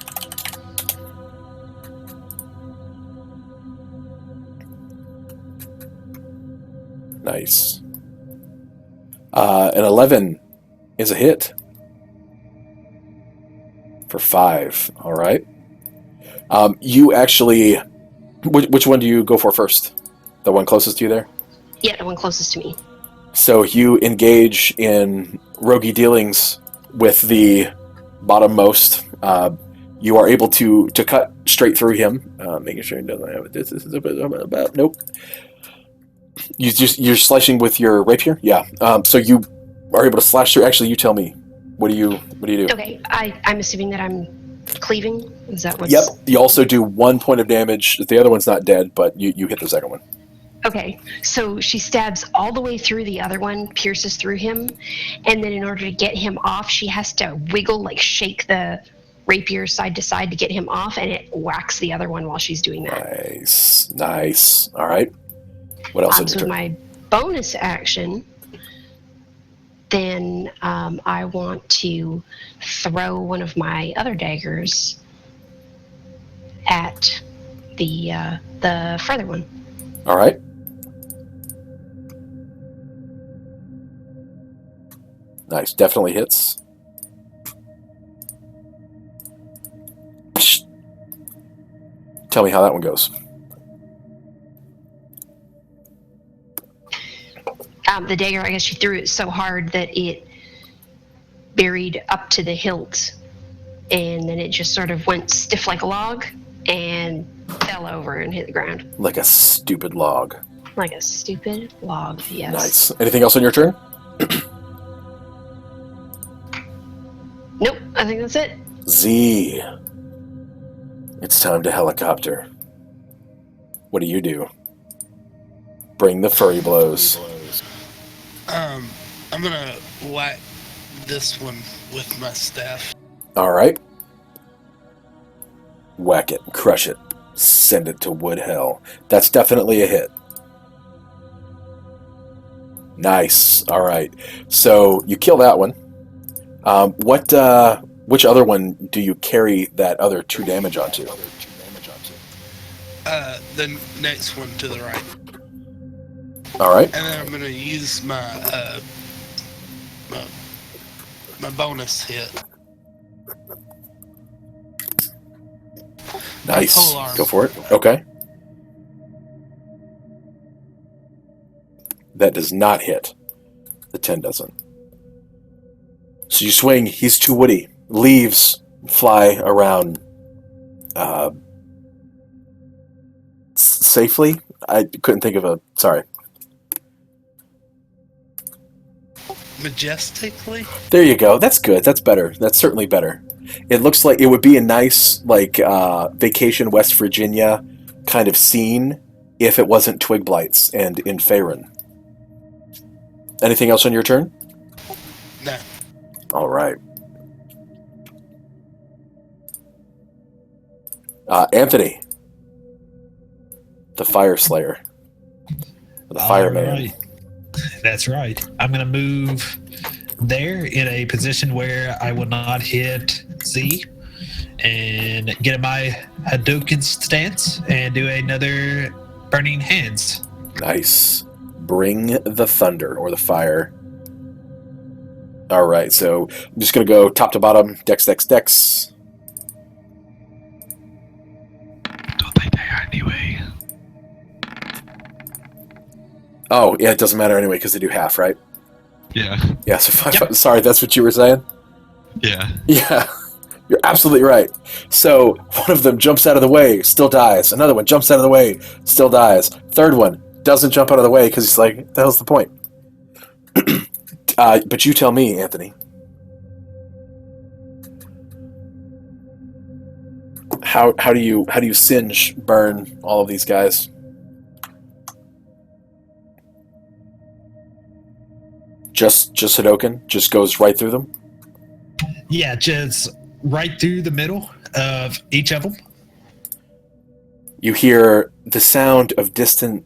Nice. An 11 is a hit. For 5. All right. You actually... Which one do you go for first? The one closest to you there? Yeah, the one closest to me. So you engage in roguey dealings with the bottommost. You are able to cut straight through him, making sure he doesn't have it. This is about nope. You're slashing with your rapier, yeah. So you are able to slash through. Actually, you tell me. What do you do? Okay, I'm assuming that I'm cleaving. Is that what's... Yep. You also do 1 point of damage. The other one's not dead, but you hit the second one. Okay, so she stabs all the way through the other one, pierces through him, and then in order to get him off, she has to wiggle, shake the rapier side to side to get him off, and it whacks the other one while she's doing that. Nice. All right. What else? So my bonus action, then I want to throw one of my other daggers at the further one. All right. Nice. Definitely hits. Tell me how that one goes. The dagger, I guess she threw it so hard that it buried up to the hilt, and then it just sort of went stiff like a log and fell over and hit the ground. Like a stupid log. Like a stupid log, yes. Nice. Anything else on your turn? Nope, I think that's it. Z. It's time to helicopter. What do? Bring the furry blows. I'm gonna whack this one with my staff. All right. Whack it, crush it, send it to wood hell. That's definitely a hit. Nice. All right. So you kill that one. Which other one do you carry that other 2 damage onto? The next one to the right. All right. And then I'm gonna use my my bonus hit. Nice. Polearm. Go for it. Okay. That does not hit. The 10 doesn't. So you swing. He's too woody. Leaves fly around safely. I couldn't think of a... Sorry. majestically. There you go. That's good. That's better. That's certainly better. It looks like it would be a nice, vacation West Virginia kind of scene if it wasn't twig blights and in Faerun. Anything else on your turn? No. All right. Anthony, the Fire Slayer, the Fireman. Right. That's right. I'm going to move there in a position where I will not hit Z and get in my Hadouken stance and do another Burning Hands. Nice. Bring the thunder or the fire. All right, so I'm just going to go top to bottom, dex. Don't they dare anyway? Oh, yeah, it doesn't matter anyway because they do half, right? Yeah. Yeah, so five, Yep. Sorry, that's what you were saying? Yeah. Yeah, you're absolutely right. So one of them jumps out of the way, still dies. Another one jumps out of the way, still dies. Third one doesn't jump out of the way because he's like, the hell's the point? But you tell me, Anthony. How do you singe, burn all of these guys? Just Hadouken? Just goes right through them? Yeah, just right through the middle of each of them. You hear the sound of distant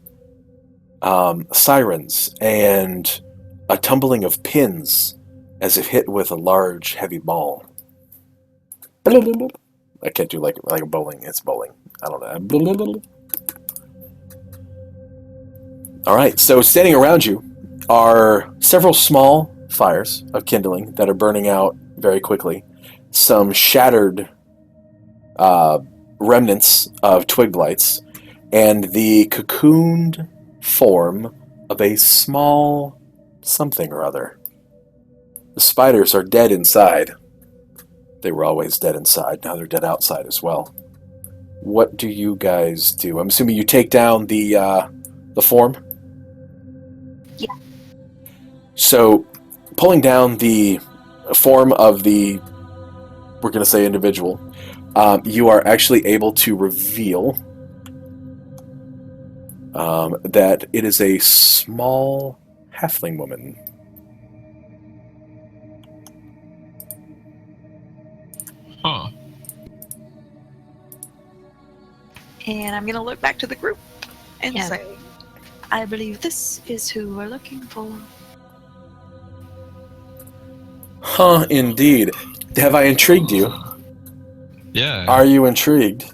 sirens and a tumbling of pins as if hit with a large, heavy ball. I can't do like a bowling. It's bowling. I don't know. All right, so standing around you are several small fires of kindling that are burning out very quickly. Some shattered remnants of twig blights, and the cocooned form of a small something or other. The spiders are dead inside. They were always dead inside. Now they're dead outside as well. What do you guys do? I'm assuming you take down the form? Yeah. So, pulling down the form of the, we're going to say individual, you are actually able to reveal that it is a small halfling woman. Huh. And I'm going to look back to the group and Yeah. say, I believe this is who we're looking for. Huh, indeed. Have I intrigued you? Yeah. Are you intrigued?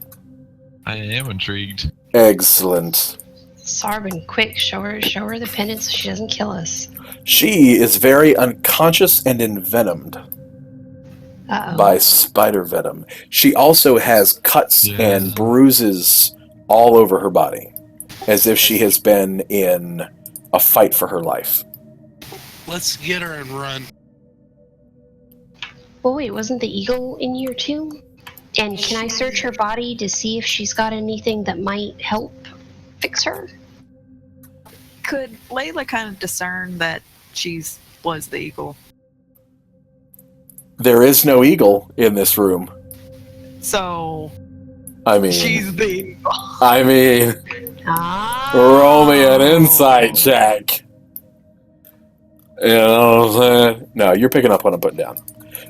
I am intrigued. Excellent. Sarvin, quick, show her the pendant so she doesn't kill us. She is very unconscious and envenomed Uh-oh. by spider venom. She also has cuts Yeah. and bruises all over her body, as if she has been in a fight for her life. Let's get her and run. Well, wait, wasn't the eagle in here too? And can I search her body to see if she's got anything that might help fix her? Could Layla kind of discern that was the eagle? There is no eagle in this room. So I mean, she's the eagle. I mean, Ah. roll me an insight check. You know what I'm saying? No, you're picking up what I'm putting down.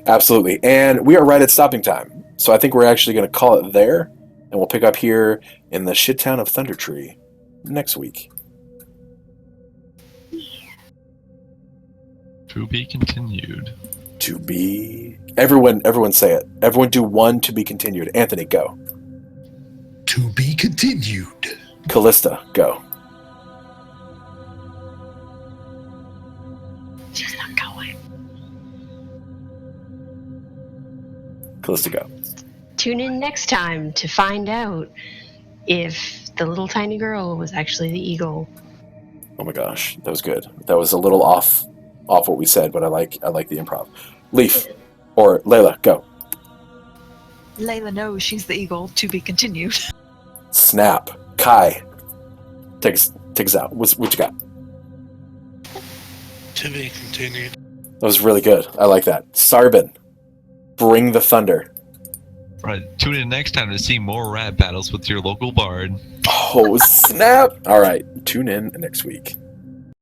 Absolutely. And we are right at stopping time. So I think we're actually going to call it there. And we'll pick up here in the shit town of Thundertree next week. To be continued. To be... Everyone say it. Everyone do one to be continued. Anthony, go. To be continued. Callista, go. She's not going. Callista, go. Tune in next time to find out if the little tiny girl was actually the eagle. Oh my gosh, that was good. That was a little off what we said, but I like the improv. Leaf or Layla, go. Layla knows she's the eagle. To be continued. Snap. Kai, take us out. What you got? To be continued. That was really good. I like that. Sarbin, bring the thunder. Right, tune in next time to see more rap battles with your local bard. Oh, snap. All right. Tune in next week.